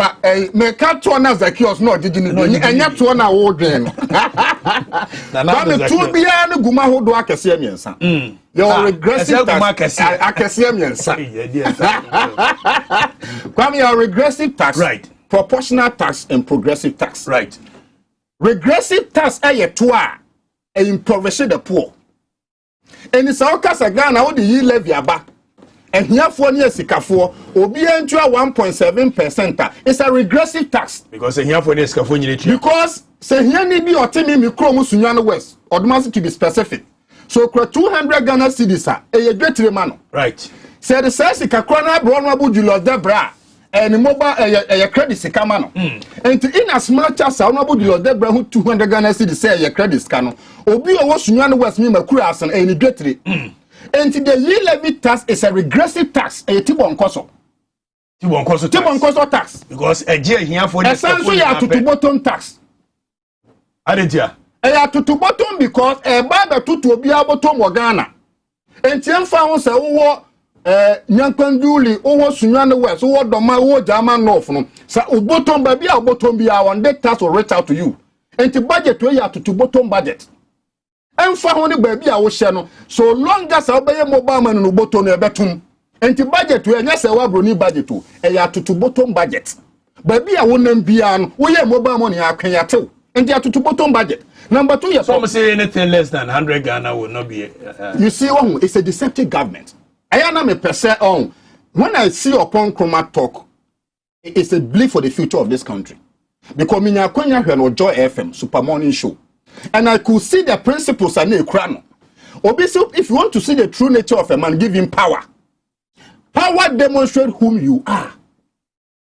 cut to another Zakios, no, did you know? And yet to an award then. Now, two beyond Gumaho do Acasiamiansa. You're regressive tax. Acasiamiansa. Come here, regressive tax. Right. Proportional tax and progressive tax. Right. Regressive tax a toa. Impoverish the poor. And it's our case again, how the ye levy aba. And here 4 years sikafo, obi entua 1.7%. It's a regressive tax. Because here for this because say here need be otemi mikro musunyano west. Or must to be specific. So 200 Ghana cedis a great man. Right. Say the says the Kakrana Bronabu Julius Debra and mobile a credit Sikamano. And in as much as Honorable Julius Debra who 200 Ghana cedis say a credit scanner. Obi was Union West Mima Kuras and any greatly. And the year levy tax is a regressive tax, a Tibon Coso. Tibon Coso tax. Because a year here for essentially to bottom tax. Adentia. To bottom because a baba to be able to Ghana. And Tian found say, Yankanduli, Sunyana West, Doma, German North. So, bottom baby, our bottom be our debt tax will reach out to you. And the budget we have to bottom budget. And found baby, our channel. So long as I obey mobile man no bottom a betum. And the budget we are yes, our brony budget to a to bottom budget. Baby, I wouldn't be on, we have mobile money, I can tell. And they are to bottom budget. Number 2, some say anything less than 100 Ghana will not be. You see, it's a deceptive government. I am a percent on. When I see upon Chroma talk, it's a belief for the future of this country. Because me na kwanya hwe no Joy FM Super Morning Show, and I could see the principles and the obviously, if you want to see the true nature of a man, give him power. Power demonstrate whom you are.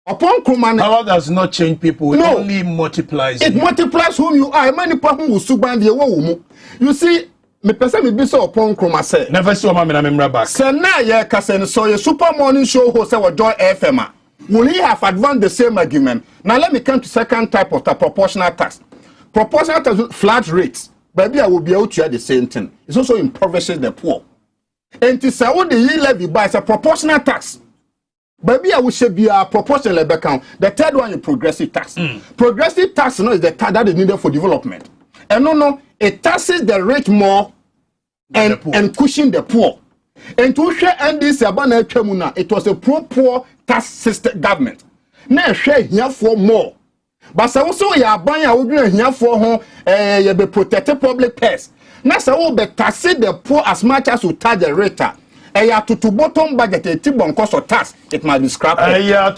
Upon Chroma, power does not change people. It only multiplies. It multiplies whom you are. Many people will suban the wo. You see. Me person me be so upon Chroma say. Never saw my member back. Say na ye kasen so your Super Morning Show host wa Joy FM. Will he have advanced the same argument? Now let me come to second type of the proportional tax. Proportional tax flat rates. Baby, I will be able to hear the same thing. It also impoverishes the poor. And to say what the year levy by is a proportional tax. Baby, I will should be a proportional account. The third one is progressive tax. Progressive tax is the tax that is needed for development. And no, it taxes the rich more and cushion the poor. And to share and this abana chemuna, it was a pro-poor tax system government. Now share here for more. But also ya banya would here for home you be protected public purse. Now so be tax the poor as much as you tax the rich. Ya to bottom budget a tibon cost of tax, it might be scrapped.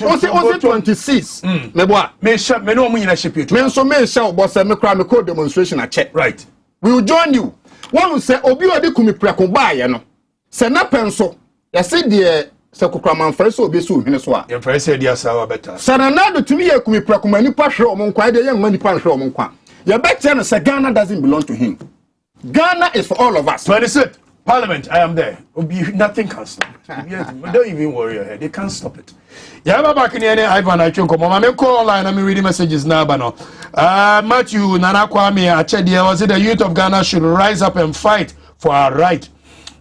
Also 26. Me no mu ship you. Me so me shall boss me crime code demonstration a check. Right. We will join you. One will say obi odi kumi preko ba ye no. Se na penso. Ya say de se kokraman fere so obi so hwene so a. Ye fere say dia sawa better. Se na do tumi ye kumi preko mani pa hwe omon kwa de ye mani pa hwe omon kwa. Ye better no say Ghana doesn't belong to him. Ghana is for all of us. 26. Parliament, I am there. Nothing can stop it. Don't even worry your head. They can't stop it. Yeah, back in the Ivan, I chunk. I'm call online. I'm reading messages now. Matthew Nana Kwame Achedia was it the youth of Ghana should rise up and fight for our right.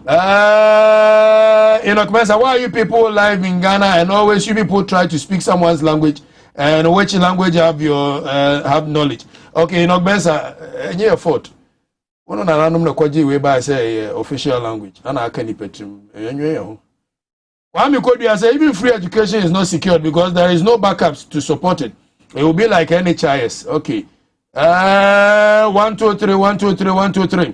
Why are you people alive in Ghana and always you people try to speak someone's language and which language have knowledge? Okay, Enoch your fault. One na ranum na kwaji we ba say official language and I can petim enwe ho kwa me kodu say even free education is not secured because there is no backups to support it. It will be like NHIS. Okay. 1 2 3 1 2 3 1 2 3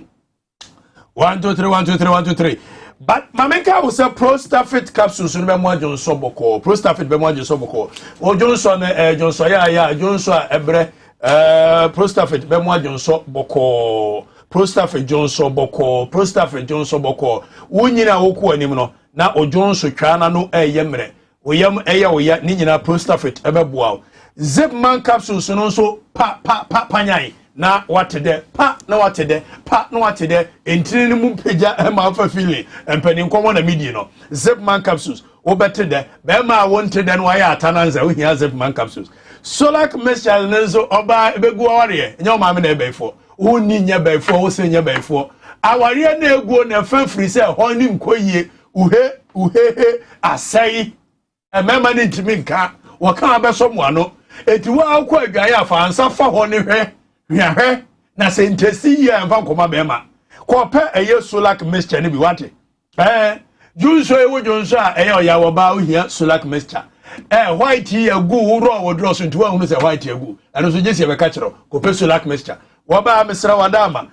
1 2 3 1 2 3 1 2 3. But Mameka will say Prostafit capsules no be mo Johnson boko. Prostafit be mo Johnson boko. O Johnson Johnson ya Johnson ebre Prostafit be mo Johnson boko. Prostafit Johnson boko, Prostafit Johnson boko. Unyina woku anim no na o Johnson twana no yemre. Oyam oya ni nyina Prostafit ebeboa. Zipman capsules no so pa panyai na watede pa na watede pa na watede entini ni mu peja e ma fa feeling empani nkomo na media no. Zipman capsules obetede be ma wontede no ya atananza wo hia Zipman capsules. Solak message nenzo oba ebegu aware nya o ma me na ebefo. Uni nya before wo se nya before aware na eguo na fafiri se ho ni nkoyie uhe asai emema ni ntimi nka wo kan abeso mo ano eti wo akwa adwaye afa ansa fa ho ni hwe na se ntesi ye mfa nkoma bema ko pe eye solak mixture ni bi wate junso ewo junso a eye oya wo ba ohia solak mixture white egu wo ro wo dross ntu wa hu se white egu eno so jesi e be ka kiro ko pe solak mixture waba misra wadama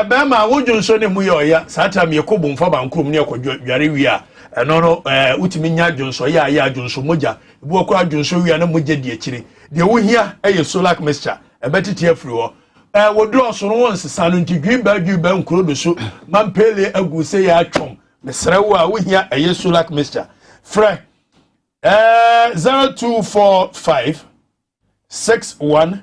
bema wojunso ne mu yoya sata me ko bomfa bankrum ne akwadware wi a eno no utimi nya junso ya junso moja bu okwa junso wi na moja di akire de wo hia eye solak mixture ebetiti afri ho wo draw so no once sanunti dwiba nkuro do so man pele agu se ya atwom mesre wo a wo hia eye sulak mixture frɛ 0245 61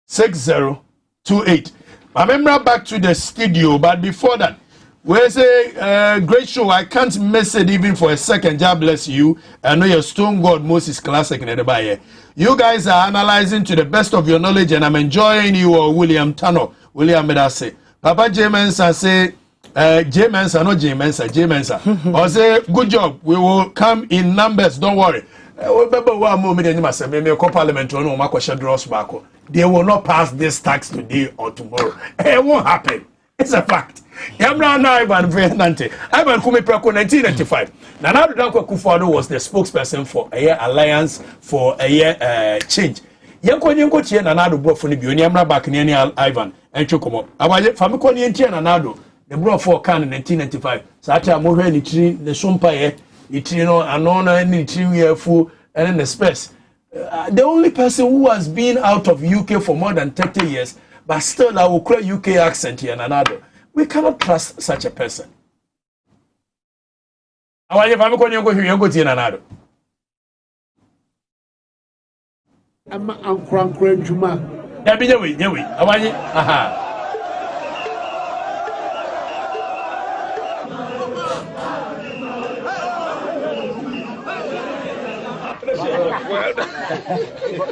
6028. I remember back to the studio, but before that, we say great show. I can't miss it even for a second. God bless you. I know your Stone God Moses classic in the You guys are analyzing to the best of your knowledge, and I'm enjoying you. William Tano, William Medase, Papa J Mensa say J Mensa, not J Mensa, J Mensa. Or say good job. We will come in numbers. Don't worry. Remember one moment in my parliament on my question draws back. They will not pass this tax today or tomorrow. It won't happen. It's a fact. Abranaa Ivan Venante. Ivan Kumiprako 1995. Nana Danko Akufo-Addo was the spokesperson for a year alliance for a year change. Yanko Chie Nanado brought for the Bioniamra back in Ivan and Chokomo. Abaye Famiko Nientia Nanado. They brought for Can in 1995. Sata Mohe Nitri, the Sumpaye. Itino Anona and Itri Fu and then the space. The only person who has been out of UK for more than 30 years, but still I will create UK accent here and another. We cannot trust such a person. I'm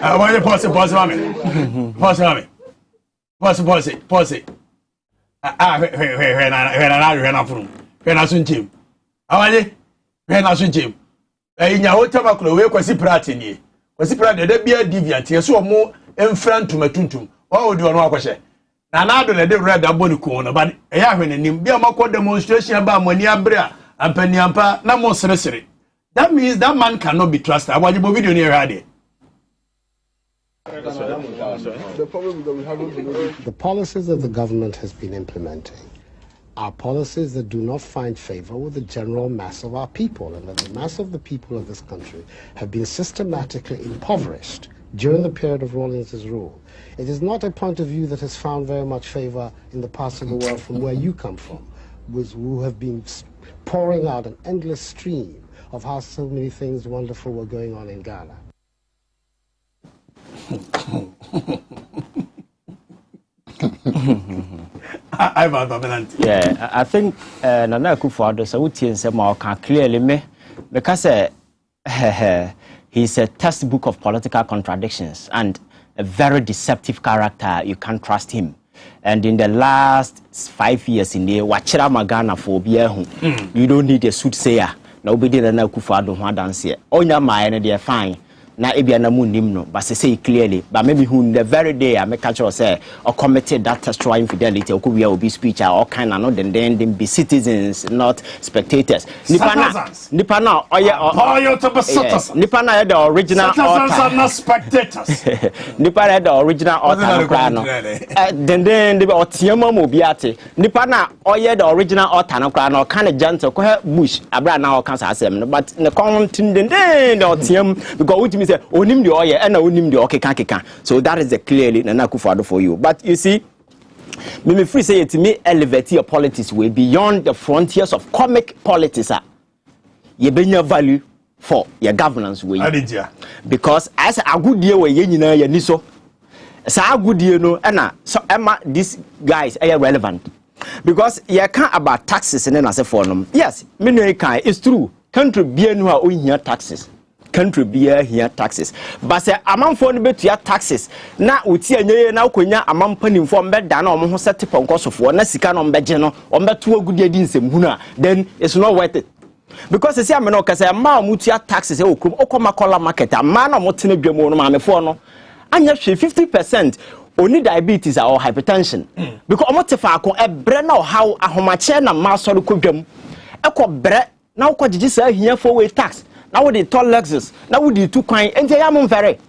I want to pause it. That means that man cannot be trusted. The policies that the government has been implementing are policies that do not find favor with the general mass of our people, and that the mass of the people of this country have been systematically impoverished during the period of Rawlings's rule. It is not a point of view that has found very much favor in the parts of the world from where you come from, who have been pouring out an endless stream of how so many things wonderful were going on in Ghana. Yeah, I think Nana Akufo-Addo so can clearly me because he's a textbook of political contradictions and a very deceptive character. You can't trust him. And in the last 5 years in the Wachira Magana phobia, you don't need a soothsayer. Nobody Nana Akufo-Addo who dance here. Onya my they are fine. Na ebia na mu nim no but say clearly but maybe who the very day I make sure say or committed that destroy infidelity or could be a speech or kind of not then be citizens not spectators nipa na the original citizens are not spectators nipa the original author no then the otiema mo biate nipa na the original author no kra no kind of gentle ko bush Abranaa or cancer asem but the content the otiema because say onim the oye and onim the okeka. So that is the clearly Nana Akufo-Addo for you. But you see, me free say it me elevate your politics way beyond the frontiers of comic politics. You bring your value for your governance way. Because as a good deal way you know you niso. As a good deal no and so Emma these guys are relevant. Because you can't about taxes and then as a forum. Yes, me can it's true. Country be no own here taxes. Country beer here taxes but say amount for bet your taxes na uti enye na ukonya amount panim for mbeda na omo ho set ponkoso for na sika no mbeje no ombeto agudi adi nsem hunu then it's not worth it because say am no kase ma mutu your taxes e okrom okomakola market ama na motene dwam no ma me for no anya 50% only diabetes or hypertension because omotefa akon ebre na how ahomache na ma so ko dwam ekobre na ukogigi sa hia for way tax. Now we the tall Lexus. Now we the two coin. And they are very.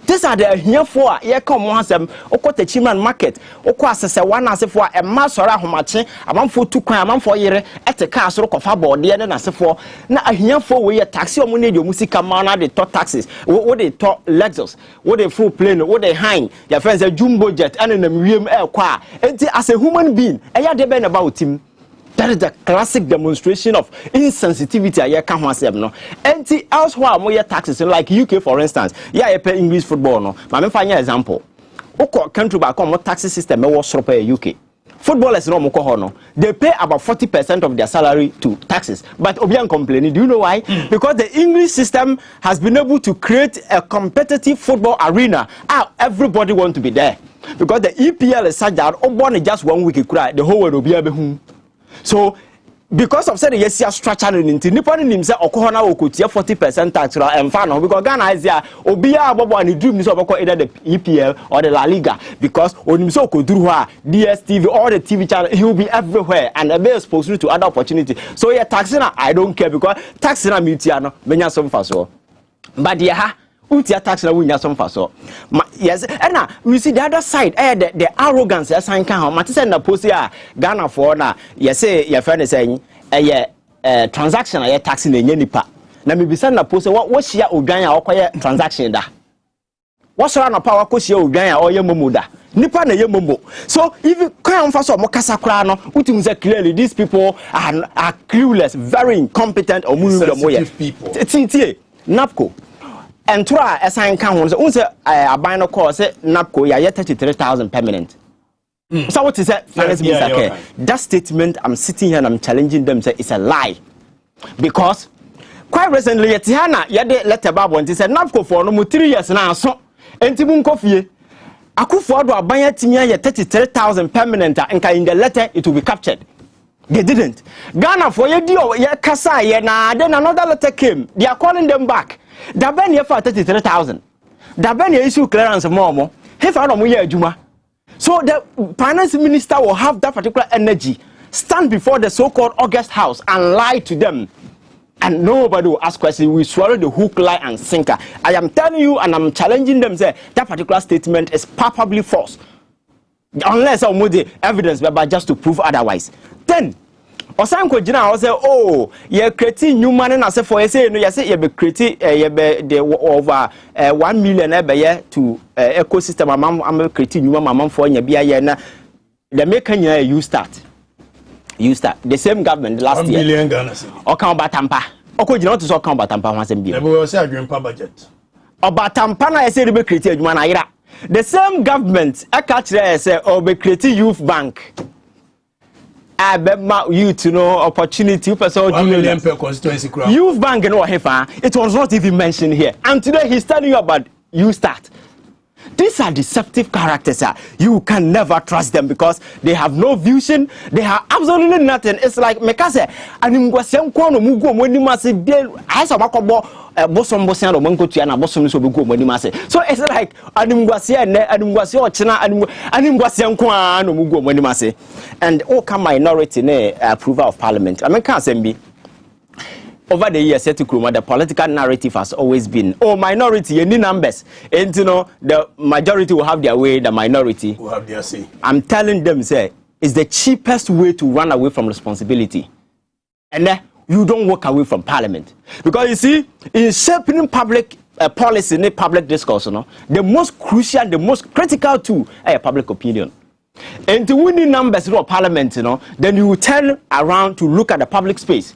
These are the here for here come once oko Techiman market oko asese one asefo e ma sori ahomache amanfo tu kwan amanfo yere ete car so kofa board ye na asefo na ahiafo we taxi omo ne de musika ma na de top taxes wo de top Lexus wo de full plane wo de high your friends a jumbo jet and na wiem e kwa enti as a human being eya de be na ba otim. That is the classic demonstration of insensitivity I can't have no. And elsewhere more taxes like UK for instance. Yeah, you pay English football no. But me find an example. Oko country back on tax system me was UK. Footballers no no. They pay about 40% of their salary to taxes. But Obian complaining. Do you know why? Because the English system has been able to create a competitive football arena. Everybody want to be there. Because the EPL is such that only just 1 week cry the whole world will be able. So, because of saying yes, you are structuring into Nippon himself, Okohona Okutia 40% tax and final because Ghana is there, Obia Bobo and the dream is about either the EPL or the La Liga because Onimso Kodruha, DSTV, all the TV channel, he will be everywhere and be exposed to other opportunity. So, yeah, taxing, I don't care because taxing a mutiano, Benya some faso. But yeah. Utia tax na winya some faso. Yes, and now we see the other side, the arrogance yes I can matise na post here Ghana for na yes your friend is saying transaction na tax na enye nipa. Na me bisa na post what share odwan a okoye transaction da. What sort of power ko share odwan a oye momo da. Nipa na ye momo. So if you come faso mo kasa kra no utim say clearly these people are clueless, very incompetent or sensitive people. Tie NAPCO and try a sign count a bino call say NAPCO ya 33,000 permanent. So what is that? That statement I'm sitting here and I'm challenging them say it's a lie. Because quite recently Tiana yade letter babo and said NAPCO for no 3 years now so entibun coffee Akufo-Addo abanya timia ya 33,000 permanent and in the letter it will be captured. They didn't. Ghana for ye dio ye kasa ye na then another letter came. They are calling them back. Da ben ye for 33,000. Da ben ye issue clearance more. He found no ye adwuma. So the finance minister will have that particular energy stand before the so-called August House and lie to them. And nobody will ask questions. We swallow the hook, line, and sinker. I am telling you and I'm challenging them say that particular statement is palpably false. Unless I want the evidence, but just to prove otherwise. Then, Osanko Jina will say, oh, you're creating new money. And I say, for you say, no, you say, you're creating over 1 million every year to ecosystem. I'm creating new money for you. The making you start. You start. The same government last year. 1 million Ghana. Okan Batampa. Oko Jina to Okan Batampa once and be. We will say a green budget. Obatampa na say be creating new money. The same government, I catch there say, oh, be creating youth bank. I bet you to know opportunity. 1 million per constituency. Youth bank, you know, it was not even mentioned here. And today he's telling you about you start. These are deceptive characters. You can never trust them because they have no vision. They have absolutely nothing. It's like Mekase. And so it's like and all come minority approval of parliament. I mean, can't be. Over the years, the political narrative has always been, oh, minority, any numbers. And you know, the majority will have their way, the minority will have their say. I'm telling them, say, it's the cheapest way to run away from responsibility. And then you don't walk away from parliament. Because you see, in shaping public policy, in public discourse, you know, the most crucial, the most critical tool is public opinion. And to win the numbers of parliament, you know, then you turn around to look at the public space.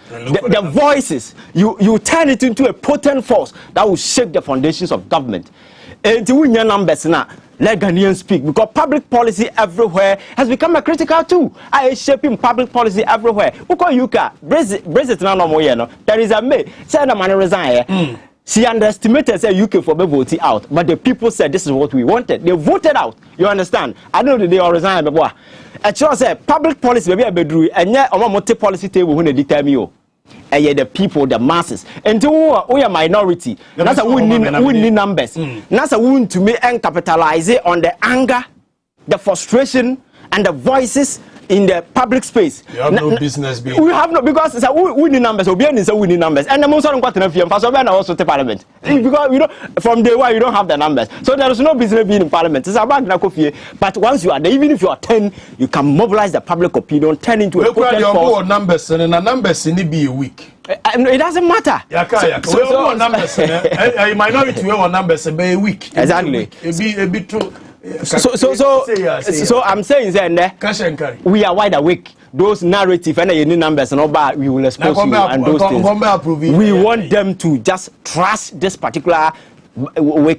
The voices, you turn it into a potent force that will shake the foundations of government. And to win your numbers now, let Ghanaians speak because public policy everywhere has become a critical tool. I am shaping public policy everywhere. Brexit now no more. There is a May. Say the man resign. She underestimated say UK for voting out, but the people said this is what we wanted. They voted out. You understand? I don't know they all resign, but actually say public policy maybe a bedroom and yet on multi policy table when they determine you. And yet the people, the masses, and to we are minority. That's a we need numbers. That's a wound to me and capitalize it on the anger, the frustration, and the voices in the public space. You have no business being. We have no, because it's we need numbers. We need numbers, and the most of them also to parliament because you know from day one you don't have the numbers, so there is no business being in parliament. It's about Nakofie, but once you are there, even if you are 10, you can mobilize the public opinion, turn into a potent force. Numbers and the numbers in be a week. It doesn't matter. So numbers, minority we numbers be a week. Exactly. A bit too. So I'm saying that we are wide awake. Those narrative and any numbers and all that we will expose you and those things. We want them to just trust this particular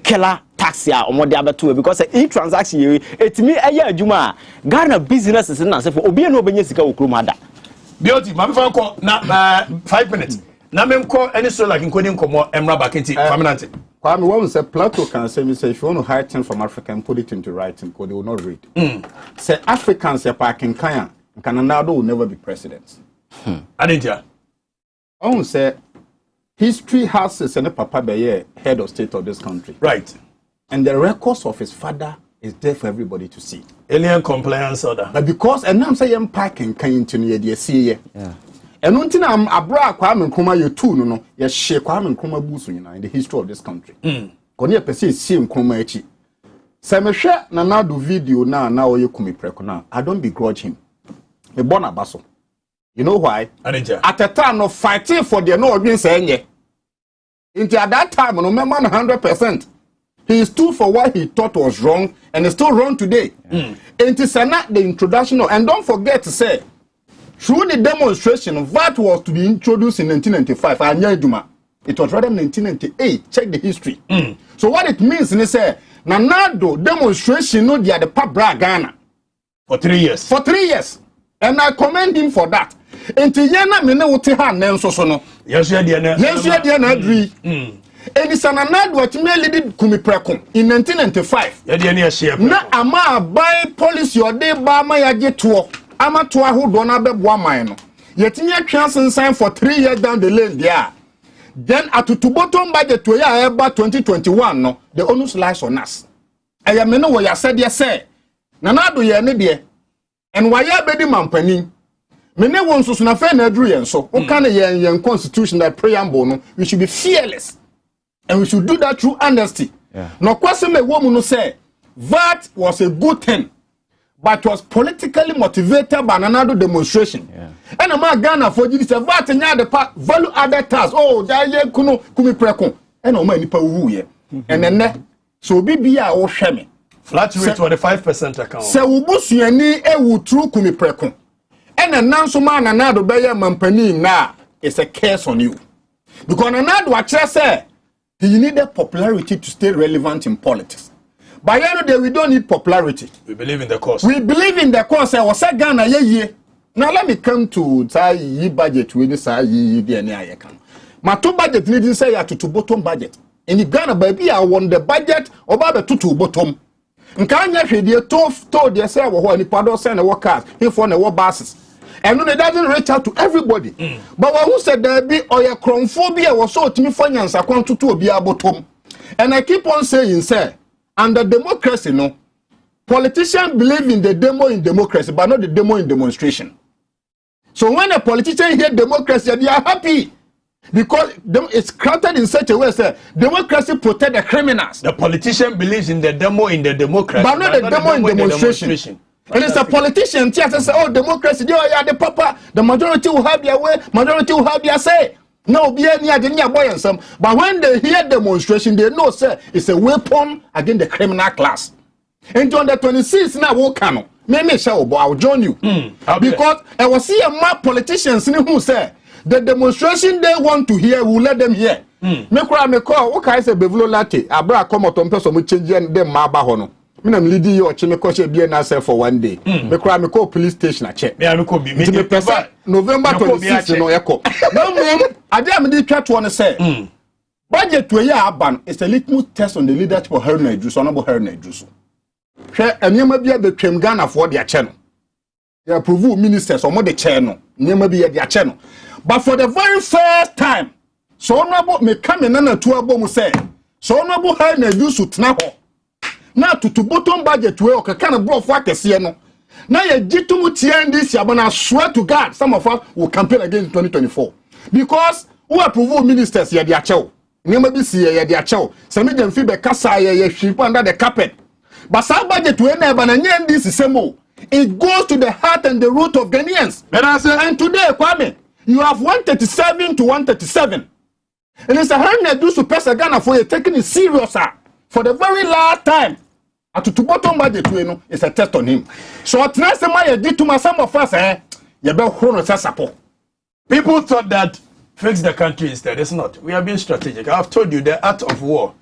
killer tax here on what they are to because in transaction it me a year Juma Ghana business is not for Obi no Benyesika Ukrumada. Beauty, my friend, na 5 minutes. Na me call any so like including Komo Emra Bakenti permanent. Kwame won't say Plato can say me say if you want to hide things from Africa and put it into writing because they will not read. Say Africans say parking Kenya Canada will never be presidents. I didn't hear. I won't say history has a Senate Papa Beye head of state of this country. Right. And the records of his father is there for everybody to see. Alien compliance order. But because and I'm saying parking Kenya to near the see. And until I'm Abranaa Kwame Nkrumah you too no ye share Kwame Nkrumah busu in the history of this country. Konya pese see Nkrumah echi. Se me hwe na na do video na oye kumi preko na I don't begrudge him. Me born abaso. You know why? At the time of fighting for the no odwin say enye. Into at that time no member 100%. He stood for what he thought was wrong and is still wrong today. Into sana the introduction of, and don't forget to say through the demonstration, VAT was to be introduced in 1995. It was rather 1998. Check the history. So what it means is say, Nanado demonstration no dia the Pabra Ghana for 3 years. For 3 years, and I commend him for that. Enti yana mene wote ha nenso so no. Yesu dia na agree. And it's an anad what lead kumi preko in 1995. Na ama buy policy or de ba ma ya geto. Ama to ahodo na beboa man no yetinya twansen sign for 3 years down the lane there. Then at to bottom budget to ya eba 2021 no the onus lies on us. Aya me no wo ya said say na na do ye ne de and why ya bedi mampani me ne won so na fe na aduru yen so o kan yen constitution that preamble no we should be fearless and we should do that through honesty. No kwase me wo mu no say that was a good thing. But was politically motivated by another demonstration. And a man Ghana for you say VAT the value added tax. Oh, that ye kuno kumi preko. And no man nipa wu ye. And then so bibia o hweme. Flat rate 25% account. Se ubusuani e wu true kumi preko. And announce man another beye mampani na it's a curse on you. Because another what say he needed popularity to stay relevant in politics. By the end of the day, we don't need popularity. We believe in the cause. We believe in the cause. I was saying Ghana ye. Now let me come to the budget. We decide ye can. My two budget needs say to bottom budget. In the Ghana baby, I want the budget about the two bottom. Nkanya hwede told you say wo ni pado send the workers. He for the work buses. And it doesn't reach out to everybody. But who said there be or your chromophobia was so to me finance account to be a bottom. And I keep on saying, sir. Under democracy, no, politicians believe in the demo in democracy, but not the demo in demonstration. So when a politician hear democracy, they are happy because it's crafted in such a way that democracy protect the criminals. The politician believes in the demo in the democracy, but not the demo in demonstration. And it's a politician that says, "Oh, democracy, you are the papa. The majority will have their way. Majority will have their say." No, but when they hear demonstration, they know say it's a weapon against the criminal class. And on the 26th now, I'll join you because I was see a map politicians who say the demonstration they want to hear, will let them hear. Me call. Okay, say Bevulo Latte. Abranaa come out on person we change them maba hono. Me am leading you or me be na for 1 day. Me call police station a check. Me November 26th no echo. No mem, I am the chat one say. Budget to ya ban is a litmus test on the leadership of Hernay Druso, honorable Hernay Druso. Share and you may be the Trim Ghana for their channel. They approve ministers or more the channel. You may be at their channel. But for the very first time, so honorable me come in and to a bomb say, so honorable Hernay Druso now to bottom budget we o ka kind of blow for kese no Now you jitu TNDC, I'm gonna swear to God, some of us will campaign against 2024 because who approve ministers here their chow. Never be see here their chow. Some of them feel the kasa here sheep under the carpet. But some budget to any banana this is same. It goes to the heart and the root of Ghanaians. And today, Kwame, you have 137 to 137. And it's a hand do to pass a Ghana for you taking it serious for the very last time. At to bottom budget, you know, it's a test on him. So at last I did to my some of us, you better support. People thought that fix the country instead. It's not. We are being strategic. I've told you the art of war.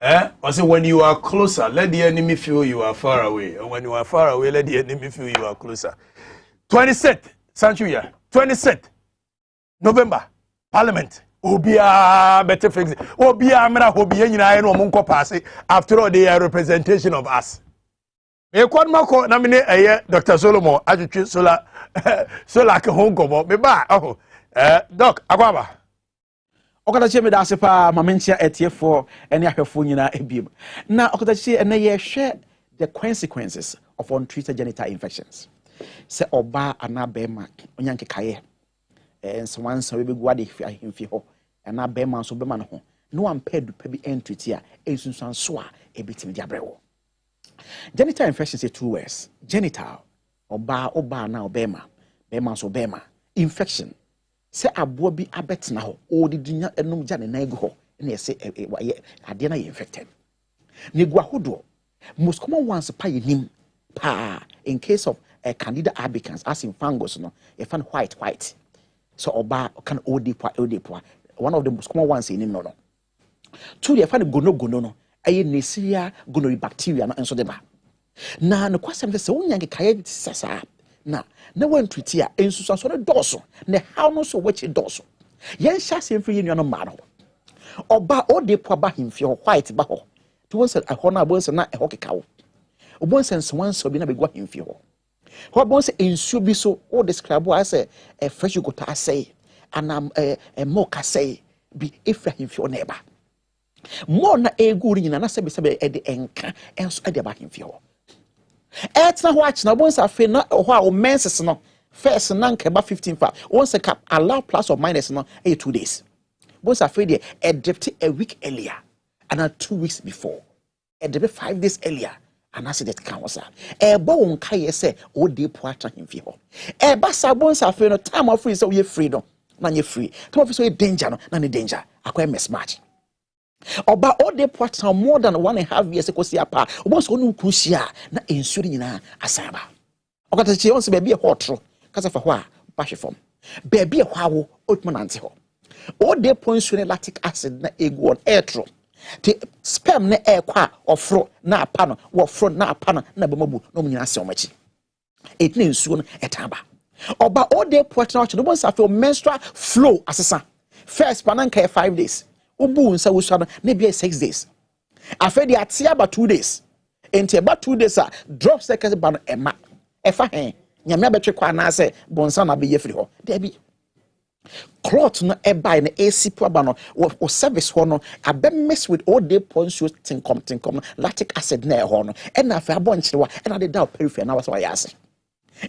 I say when you are closer, let the enemy feel you are far away. And when you are far away, let the enemy feel you are closer. 27th century, 27th November, Parliament. Obia better fix it. Obia mera obia nyina no monko pass. After all, they are representation of us. Me kwad mako na mene Dr. Solomon atwetwe sola ke honko me ba doc akwaba. Okatachi me da sepa mamentia etiefo ene ahwefo nyina ebiem. Na okatachi ene ye hwe the consequences of untreated genital infections. Se oba anabema onyanke kaye. So once we be guade ahimfi ho na bema so bema no ho. No amped pa bi entity a ensunsan so a ebitimi di abrewo. Genital infections are two words. Genital oba na obema. Bema so bema. Infection se abo bi abetna ho o di dunya enum gya ne na egu ho na ye se ade na ye infected ne gu ahodo most common ones pa yenim pa in case of candida albicans as in fungus no e fan white so oba can odepo one of the most common ones in no two the fan gono no aye Neisseria gonorrhea bacteria no enso de ba na no kwasem se wonyange kaye sasa na one treaty a ensusa so doso ne how no so which doso yen sha sem free no ma no oba odepo ba himfie white ba ho to won say ho na bo say na ho kekawo obon sense wan so bi na begwa himfie ho bon say ensuo bi so o describe as a fresh go ta say anam moka say bi efra himfie na eba mo na egu nyina na sebe e de enka enso e de ba himfie ho etna watch na bon sa fe na ho a o menses no first na nka ba 15 fa once cap allow plus or minus no 2 days bon sa fe de e drift a week earlier and 2 weeks before e drift 5 days earlier and as that can was e bo won kai say o dey po atra himfi ho e ba sa bon sa fe no time of free so we free no na you free time of so danger no na danger akwa mismatch oba all dey put more than 1.5 years ago see apa obo so no kusia na ensure nyina asaba okatachi on se be hotro kasa fa ho a bahwe fom be ho awo otmanante ho all dey ensure lactic acid na egu on airtro te sperm na ekwa ofro na apa no wo fro na apa no na bemabu no nyina se omachi etna ensuo no etaba oba all dey put na no bon sa fe menstrual flow asesa first pananka 5 days ubu nsa wusano na bia 6 days afedi atia ba 2 days enti ba 2 days a drop seconds ba no ema efa hen nyame abetwe kwa na se bonsa na be yefri ho there be cloth no eba na AC ba no o service ho no abe mess with all day poncio tinkom lactic acid na ho no e na afa abonchirewa e na de da periphery na wasa ya ase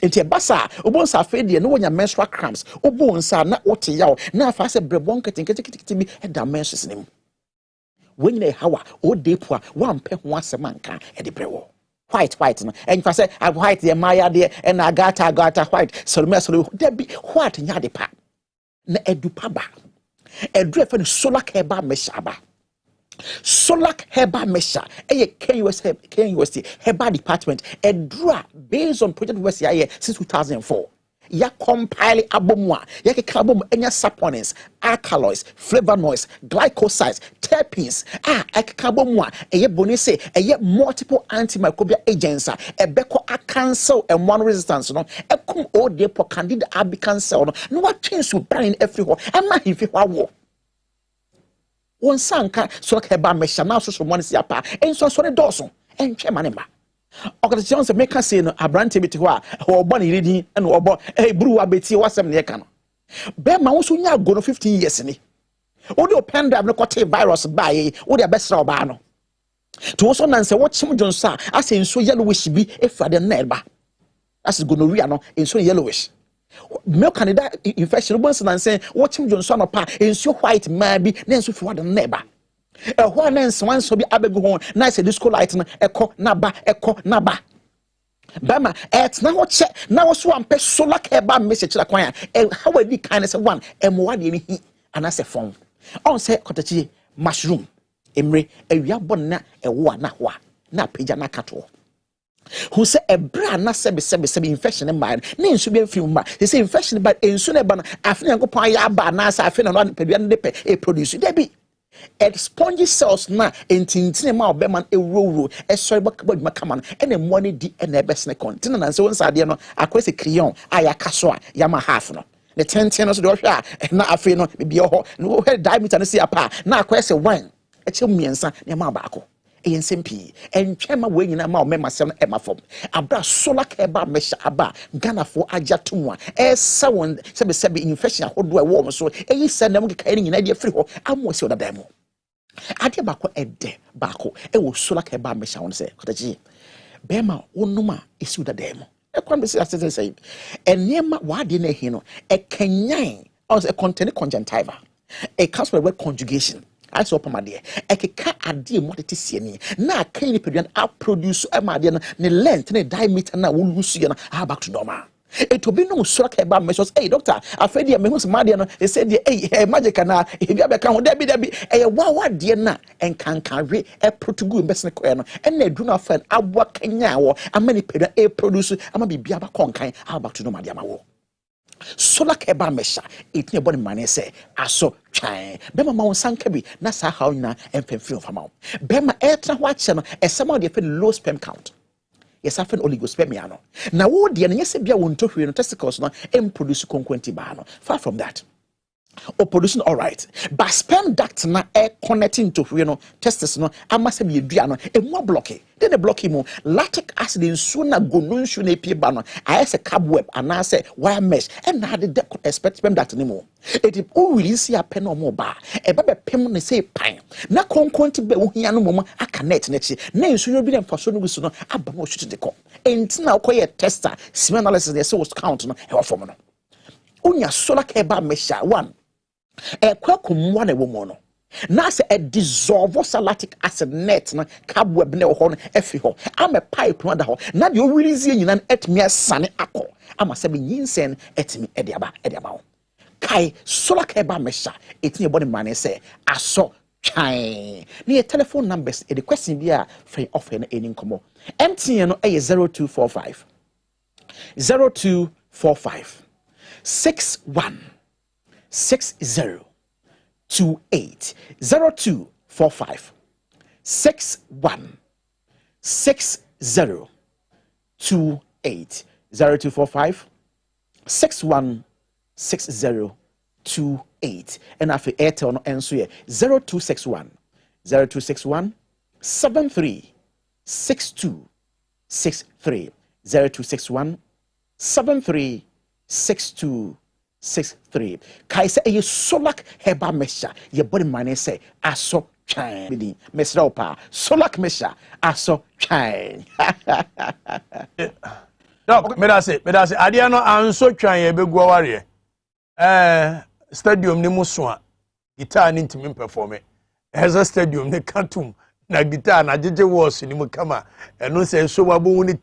enti basa obonsa afedi no wonya menstrual cramps obonsa na wote yawo na afa se brebon ketenkete bi e da menses nim wonyina hawa o depo a wampe ho asemanka e de brewo white no enfa se white de maya de e na agata white so de bi what nya de pa na edupa ba edu efa no solar herbal measure ba solar herbal measure KUST herbal department edra based on project West year since 2004 ya compile abomwa ya ke abom enya saponins alkaloids flavonoids glycosides terpenes ekabomwa eye bonise eye multiple antimicrobial agents ebeko a cancel and one resistance no ekum ode po candida albicans cell no no what change to brain every ho ama hifi ho won sanka so keba mesha na so money si apa enso so ne doso enhwe manema okatachi se meka say no abrante biti ho a obo ne redi na obo buru abeti wasem ne ka no be ma wo so nya go no 15 years ni o de open drive no kote virus ba ye o de abesra oba no to so nan se wo chim jonso a asenso yellow wish bi efade na eba That's gonorrhea no in so yellowish. Milk candida infection once and saying what him Johnson or pa in so white maybe then so for the neighbor. A one ends one so be abeg home nice disco light echo naba Bama et na what check now so am pe solar keba message la kwan how we kind of one emwa de ni and as a phone on say kotachi mushroom emre awia bon na ewo na ho na pagya na kato who say ebra na sebe infection in mind na nsu be film ba they say infection but ensu na ba na afina yankopon ya ba na sa afina no pedua no de pe e produce dey be spongy cells na entintine ma obeman ewuro sorry ba kama na money di na ebesne container na so nsade no akwese crayon aya kaso a yama half no the 10 no so de hwa na afi no bibia ho no diameter no si apa na akwese wine eche miensa na ma baako eyensempi entwema we nyina ma o mema sem e ma fom abra solar keba mesha aba Ghana for aja tumwa esa won sebe infection ahodo e wo so eyi sanam keka ni nyina de free ho amosi o da mo ade bako ede bako e wo solar keba mesha won se kotaji bema onuma esi o da mo e kwan be say say enema wa de na hi no e kanyan or a contain conjunctiva a comes with word conjugation I saw pomade ekeka ade mo tete siani na kan ni peduan a produce amade no ne length ne diameter na wo lusu ye na back to normal it obi no so ka ba measures hey doctor afedi me hu smade no they said hey magic na e bia be kan ho debi wa de na enkankanwe e protugu besne ko no na adu na fan abwa kanya wo amani peduan e produce ama bibia ba konkan back to normal de ama wo solar keba mesha etinye body mane say aso twan bema ma won sanka bi na sa haw nyina emfemfiri of amount bema etra ho ache no esema de fe low sperm count yes afen oligospermia no na wo de no yese bia won tohwe no testicles no em produce konkwenti ba no far from that or producing all right but sperm duct na connecting to no testis no amase be dua no e mo block then the block him lactic acid in sooner go no nsu na pie ba no ayese cobweb ana say wire mesh and na de expect sperm duct anymore it o release ya pen no mo ba e be pem ne say pan na konkonti be wo hia no mo aka net na chi na nsu no bi dem faso no gusu no aba mo shoot de ko entina koye tester semen analysis dey say was count no e wa form no unya solar keba mesha one kwakumwa na wo mo no na se a dissolve lactic acid net na cobweb na ho no efi ho ama pipe no da ho na de o release nyina etmi asane akọ ama se be nyinsen etmi ediaba ho kai solar keba mesha etni body man say aso twan na telephone numbers e the question bi a free offer na eni nkomo MTN no e 0245 61 6028 0245 61 6028 0245 61 6028 and after Airtel no enso ye 0261 73 62 63 0261 73 62 63 kai say ye solak heba mesha ye body man say aso twan bidi mesra opa solak mesha aso twan Doc me da say ade no anso twan ye begu aware stadium ni muso a guitar ni ntimi perform eza stadium ni katum na guitar na jeje was ni mu kama eno say so wabo ni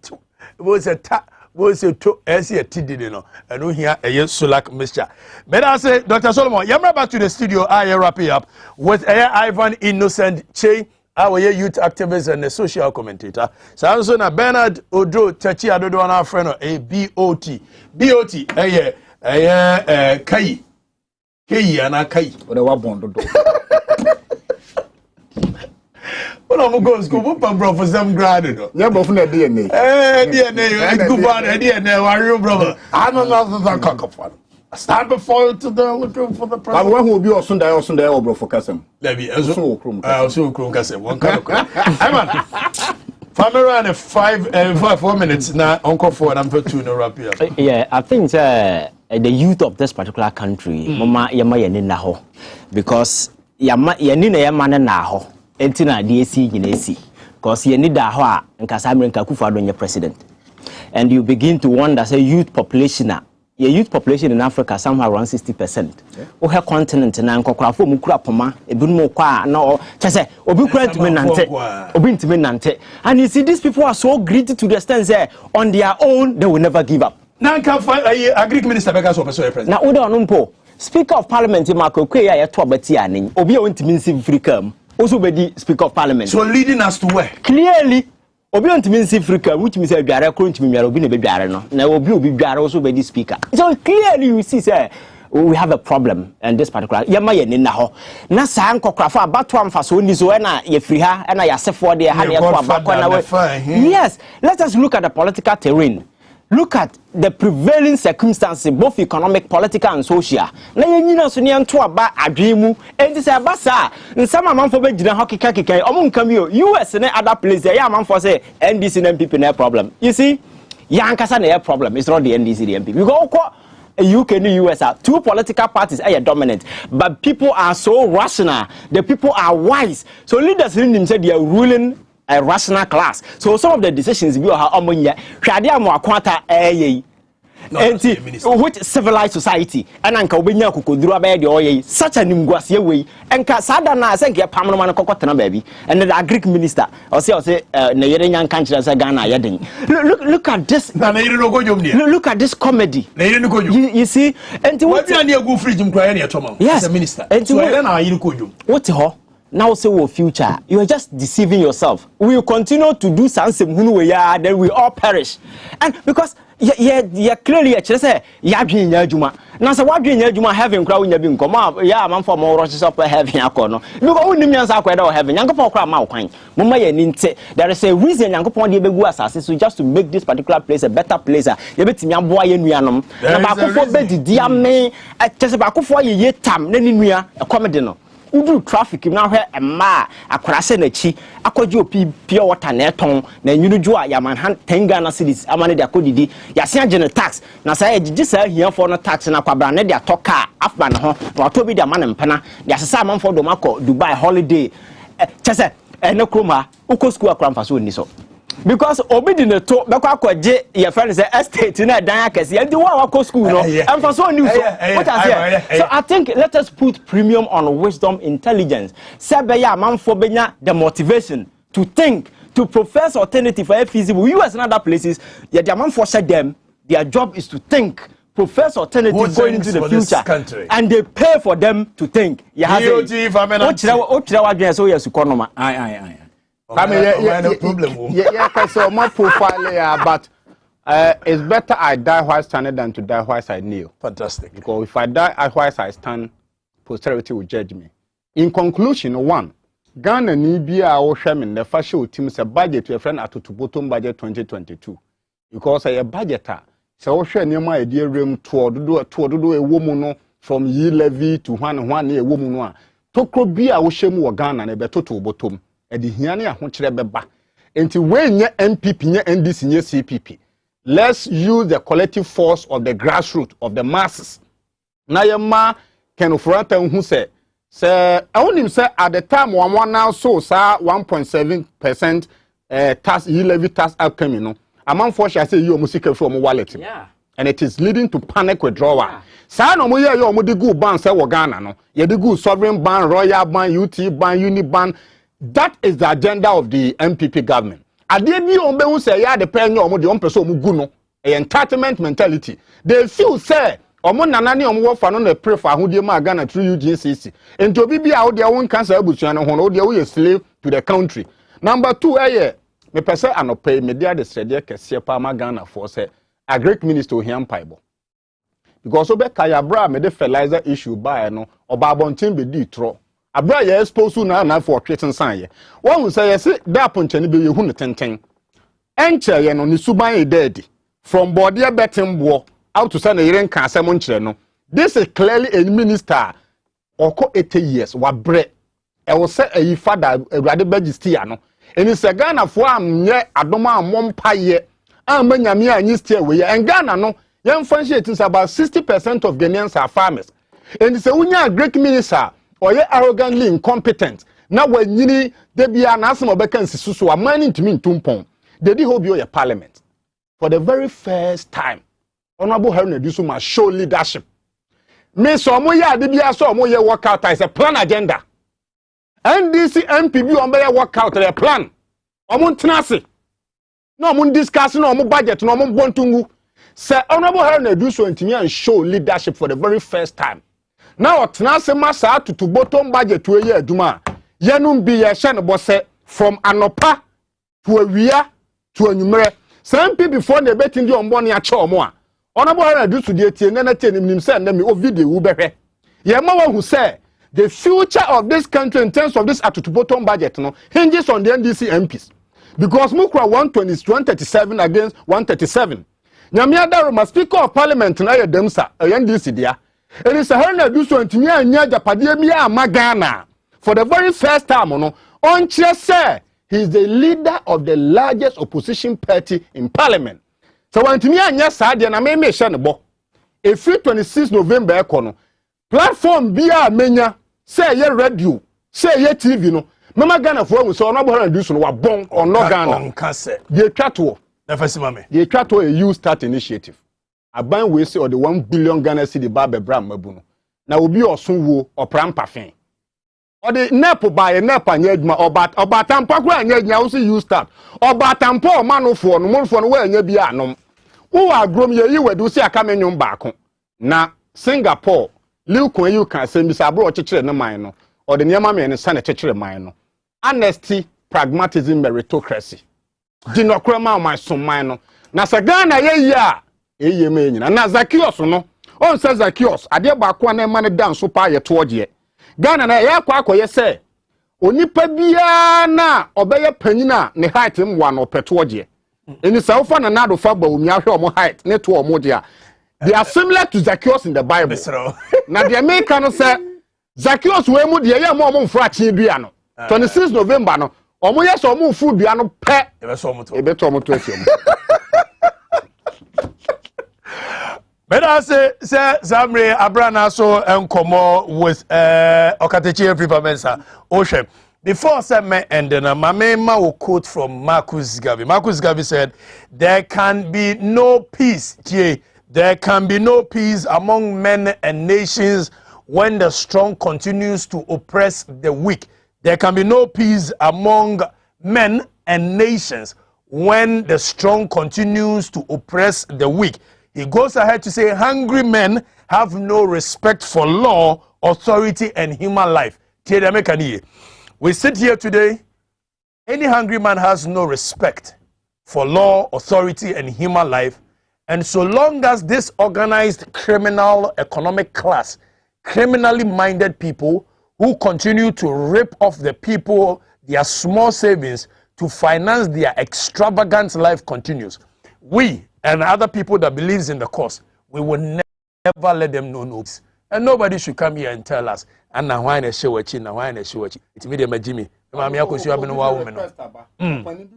bo say ta wo se to ese tidide no eno hia eye solak mixture. But I say Dr. Solomon, you back to the studio. I wrap it up with Ivan Innocent Che, our youth activist and a social commentator. So also na Bernard Odro Tachi Adodo na friend a BOT kai ana kai o de wa bondo do. No go school put bro for some grade no. Yeah, bro for DNA. DNA, good bad DNA, worry brother. I'm not cock. Stand before to the looking for the president. But when will be also there bro for Kasem. Lebi, also krum Kasem. One kind of. Eman. Family around 4 minutes now. Uncle for number 2 no wrap here. Yeah, I think the youth of this particular country, mama yama na ho, because yama na na ho. Entina DSC nyinesi because ye need da ho a nkasa America Akufo-Addo nye president and you begin to wonder, say, youth population. Your youth population in Africa somehow around 60%. We have continent na nkokra mukura poma ebinumo kwa na chese obi kura ntime nante and you see these people are so greedy to the extent say on their own they will never give up. Now can find Agric Minister Begas or President. Na udo onumpo Speaker of Parliament Makokwe ya to abati anin obi o ntime nsi frikam also be Speaker of Parliament. So leading us to where? Clearly obi ontimi nsi Africa which means adware kro ntimi miara obi na be dware no na obi dware also be the speaker. So clearly you see say we have a problem and this particular yema ye na ho na sa nkokrafo abato amfa so ni so na ye free ha na ya sefo de ha na to abakọ na we. Yes, let us look at the political terrain. Look at the prevailing circumstances, both economic, political, and social. Na yenyina so ne nto aba adwemu enti se abasa nsama amanfo be gina hockey keke omo nkam yo US and other places ya amanfo say NDC and MPP na problem. You see, yankasa na problem. It's not the NDC the MPP. We go UK and the US are two political parties are dominant, but people are so rational. The people are wise. So leaders in them say they are ruling a rational class. So some of the decisions we are omonya hwade amo akwata which civilized society and anka obenya kokoduru abaye de oye such an imguase way enka sada na say ke pamno man kokotena baby and the Agric Minister or say na yere nyan kanchira say Ghana yeden. Look at this. Look at this comedy. You see, and what you go fridge mkra na etoma as a minister. So na yiri kodum. What ho? Now say we future, you are just deceiving yourself. We will continue to do something then we all perish. And because yeah clearly say ya dwen nya adwuma. Na say wa dwen nya adwuma heaven kra wonya bi nkom ya man for more rushes up heaven akono. Because we nim yansa akweda heaven. Yankopon kra ma kwan. Mama ye ni nte. There is a reason Yankopon de begu asase so just to make this particular place a better place. Ye betimi aboa ye nuanom. Na ba akofo bedidi ame chese ba akofo ye tam na ni nua ekomede no. Udu traffic now where a ma akwase na chi akwaji opi pure water na eton na nyunu jo a yaman 10 Ghana cedis amane de akodidi ya se agene tax na say agigi sa hia for no tax na kwabra na de atoka afba na ho na to bi de amane mpena de asesa amanfo do makọ Dubai holiday chese na kroma uko school akra mfaso ni so because obi di to be kwa kwaje your friend say estate na dan akese and the one wako school no and for so news what I say. So I think let us put premium on wisdom, intelligence. Sebe ya manfo benya the motivation to think, to profess alternative for feasible. US and other places, yeah, the manfo said them their job is to think, profess alternative going into the future, and they pay for them to think. Yeah, I mean, so my profile, but it's better I die while standing than to die while I kneel. Fantastic. Because if I die while I stand, posterity will judge me. In conclusion, one, Ghana need be our shaman, the fashion team is a budget to a friend at to bottom budget 2022. Because a budgeter, so share near my dear room to do a woman from ye levy to one year woman. Toko be our shame or Ghana and a better to bottom. Edi hiane ahokyere beba enti wenye MPP nye NDC nye CPP. Let's use the collective force of the grassroots of the masses. Na yema kenofrata hu se onim se at the time one now so sa 1.7% tax levy tax outcome no amount for say you musika from wallet. Yeah. And it is leading to panic withdrawal. Sa no mo ye yo mo de go ban se wo Ghana no. Ye de go sovereign ban, royal ban, UT ban, uni ban. That is the agenda of the MPP government. Ade bi on be hu say ya de pen yo mo de on person mu gu no. Entitlement mentality. They feel say omo nanane omo wo fa no na pray for ahodie ma Ghana through UGCC. Enti obi bi a wo de won cancer abusuan no ho no de wo ye slave to the country. Number 2 me pese anope media de srede kese pa ma Ghana for say Agric Minister ohiam paibo. Because obe kaya bra me de fertilizer issue ba no oba abontin be di tro. Abra ye expose na for treating san ye. One will say yes da ponchani be ye hu ne tenten. Enche ye no ni suban e dead from body betin bo out to say na yeren kan asem nkyere no. This is clearly a minister oko 80 years wa bre. E wo say ayi father Awurade Majesty no. Eni se Ghana fo amye adoma amompa ye. Amanyame anyi stay we ye. En Ghana no yen fancy it is about 60% of Ghanaians are farmers. Eni se unya Agric Minister or ye arrogantly incompetent. Now when yini de bia na asem obeka nsisu so amani ntimi ntumpon. They di hobi your parliament. for the very first time, Honorable Haruna Dusu must show leadership. Me so mo ya de bia so mo ye work out as a plan agenda. NDC MPB on be work out the plan. Omo tenase. No omo discuss no omo budget no omo bontungu. Say Honorable Haruna Dusu ntimi and show leadership for the very first time. Now tenase masa to bottom budget to ye aduma. Yenum bi ye hye ne bo se from anopa to awia to anwumere. Some people before the betting the on a chaw more. Honorable Haruna Dusu de tie na tie nim say na me o video wo behwe. Ye ma who say the future of this country in terms of this at-to-bottom budget no hinges on the NDC MPs. Because Mukra 137 against 137. Nyamia Daruma Speaker of Parliament na ye dem sa NDC dia. It is Haruna Dusu ntimi anya japade mi amagana. For the very first time no on say he is the leader of the largest opposition party in Parliament. So when to me anya sadia na me share ne bo. E free 26 November ekono. Platform bia menya say ye radio, say ye TV no. Mama Ghana for we so Honorable Haruna Dusu no wa bon or no Ghana. On kase. Dey twato. Na fasi mame. Dey twato a youth start initiative. Aban we say or the 1 billion Ghana cedi ba bebra mabu no. Na obi osunwo opram pafin. Or the nepo by a nepa nyedma oba tampa kwa nyednya wo se you start oba tampa o manofo no monfo no wa nya bi anom wo agrom ye yi wedu se aka menwom baako na Singapore liu kon you kan se mi sabro chekere ne man no or the nyama me ne sane chekere man no honesty pragmatism meritocracy di no krema man so man no na se Ghana ye yi a eye me nyina na Zakios no on se Zakios ade baako na ma ne dan so pa ye to oje Ghana na ya kwa akoye se onipa bia na obeye panyina ne height mwa no peto oje eni sa ufa na nado fa ba omi ahwe omo height ne to omo dia they are similar to Zacchaeus in the Bible na the American no say Zacchaeus we mu dia ya mo omo mfra chi dua no 26 November no omo yes omo mfu dua no pe ebe to omo to afiom. But I say Zamre Abranaa so enkomo with Okatechi Everypamensa Oshem. Before I said me and then my mama will quote from Marcus Garvey. Marcus Garvey said, "There can be no peace, there can be no peace among men and nations when the strong continues to oppress the weak. There can be no peace among men and nations when the strong continues to oppress the weak." He goes ahead to say, hungry men have no respect for law, authority, and human life. We sit here today, any hungry man has no respect for law, authority, and human life. And so long as this organized criminal economic class, criminally minded people who continue to rip off the people, their small savings to finance their extravagant life continues, we and other people that believes in the cause, we will never let them know no. And nobody should come here and tell us, and now why na show it, now why na show it. It's me dem Jimmy. Mama ya kosi abeno wa women.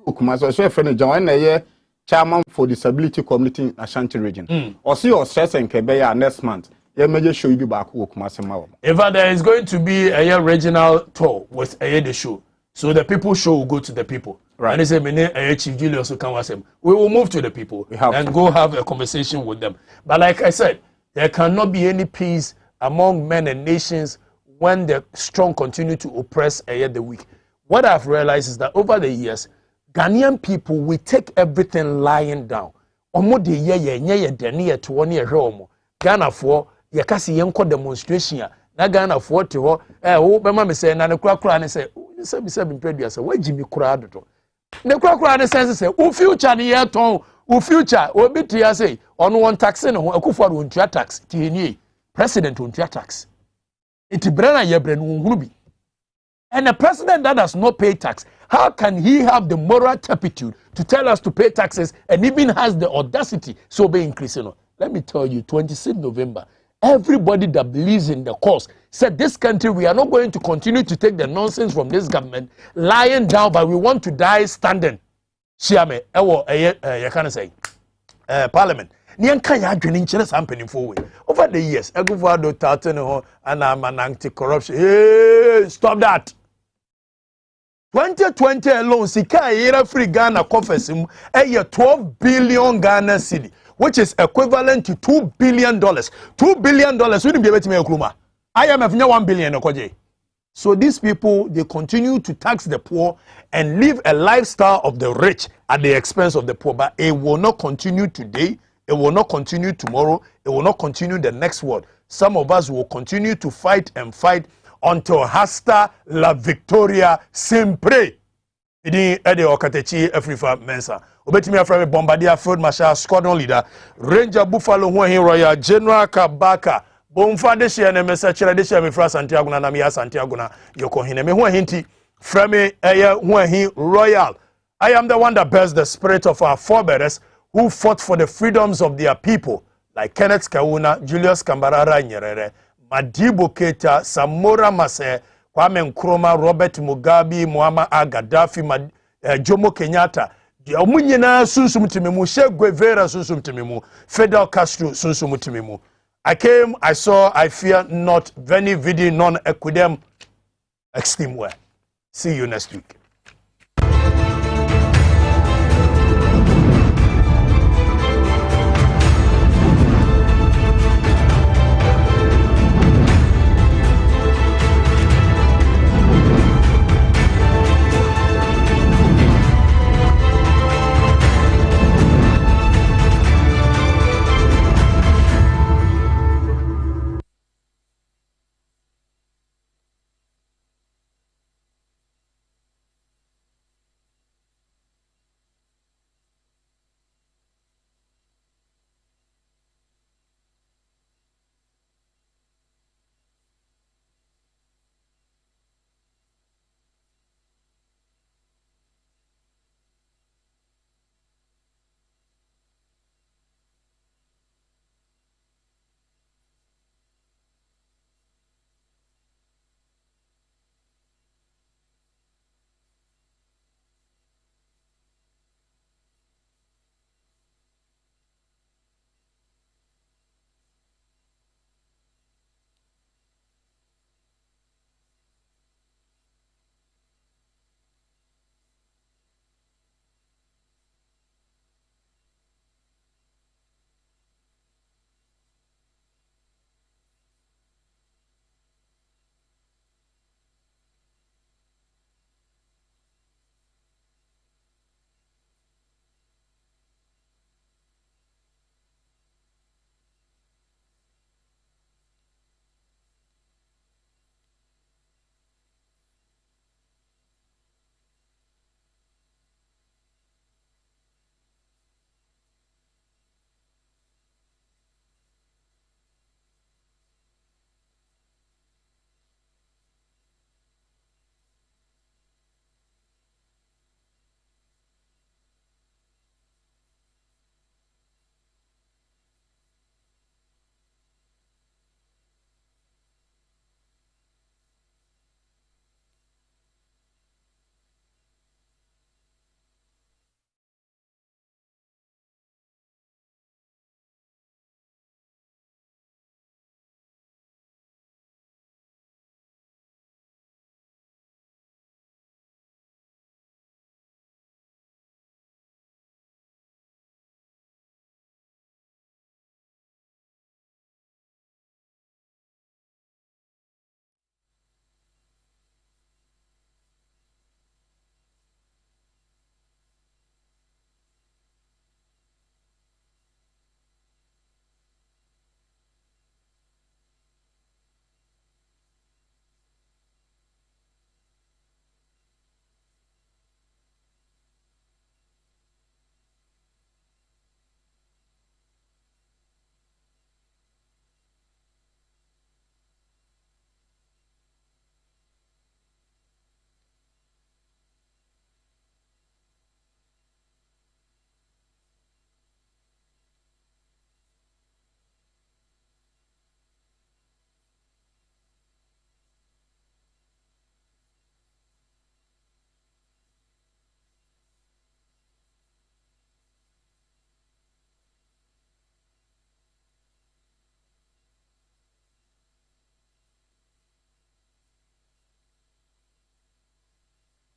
Okuma so so friend John na ye chairman for disability community in Ashanti region. Or see your stress and Kebeya next month. Ye major show you back Okuma sema. If there is going to be a regional tour with the show. So the people show will go to the people. Right. And they say, Chief Julius we will move to the people and go have a conversation with them. But like I said, there cannot be any peace among men and nations when the strong continue to oppress the weak. What I've realized is that over the years, Ghanaian people, we take everything lying down. Ghana for yakasi yenko demonstration. Na Ghana for te ho wo be ma me say na ne kura ne say se be predu say wa jimi kura dodo ne kura ne sense say o future ne ye ton o future o bi tia say ono won tax ne ho akufo do ntua tax ti eni president on ntua tax iti brana ye bre no hunu bi and a president that does not pay tax, how can he have the moral turpitude to tell us to pay taxes and even has the audacity so be increasing? Let me tell you, 26 November, everybody that believes in the cause said this country, we are not going to continue to take the nonsense from this government lying down, but we want to die standing. Shiame, you can say, Parliament. Over the years, and I'm an anti-corruption. Hey, stop that. 2020 alone, sika yera free Ghana coffers him a 12 billion Ghana cedi, which is equivalent to $2 billion. $2 billion wouldn't be able to make Kruma. IMF now 1 billion. So these people, they continue to tax the poor and live a lifestyle of the rich at the expense of the poor. But it will not continue today. It will not continue tomorrow. It will not continue the next world. Some of us will continue to fight and fight until hasta la victoria sempre. Idi ede okatechi Afrifa Mensa. Obetimi aframe Bombardier Field Marshal Squadron Leader Ranger Buffalo Huahin Royal General Kabaka Bomfa de share ne mesa kire de share me fra Santiago na me ya Santiago na yoko hine me Huahin ti frame eye Huahin Royal. I am the one that bears the spirit of our forebears who fought for the freedoms of their people, like Kenneth Kauna, Julius Kambarara Nyerere, Madibo Keita, Samora Mase, Kwame Nkrumah, Robert Mugabe, Muammar al-Gaddafi, Jomo Kenyatta, Omunyina sunsum timimu, Che Guevara sunsum timimu, Fidel Castro sunsum timimu. I came, I saw, I fear not, veni vidi non equidem extreme. See you next week.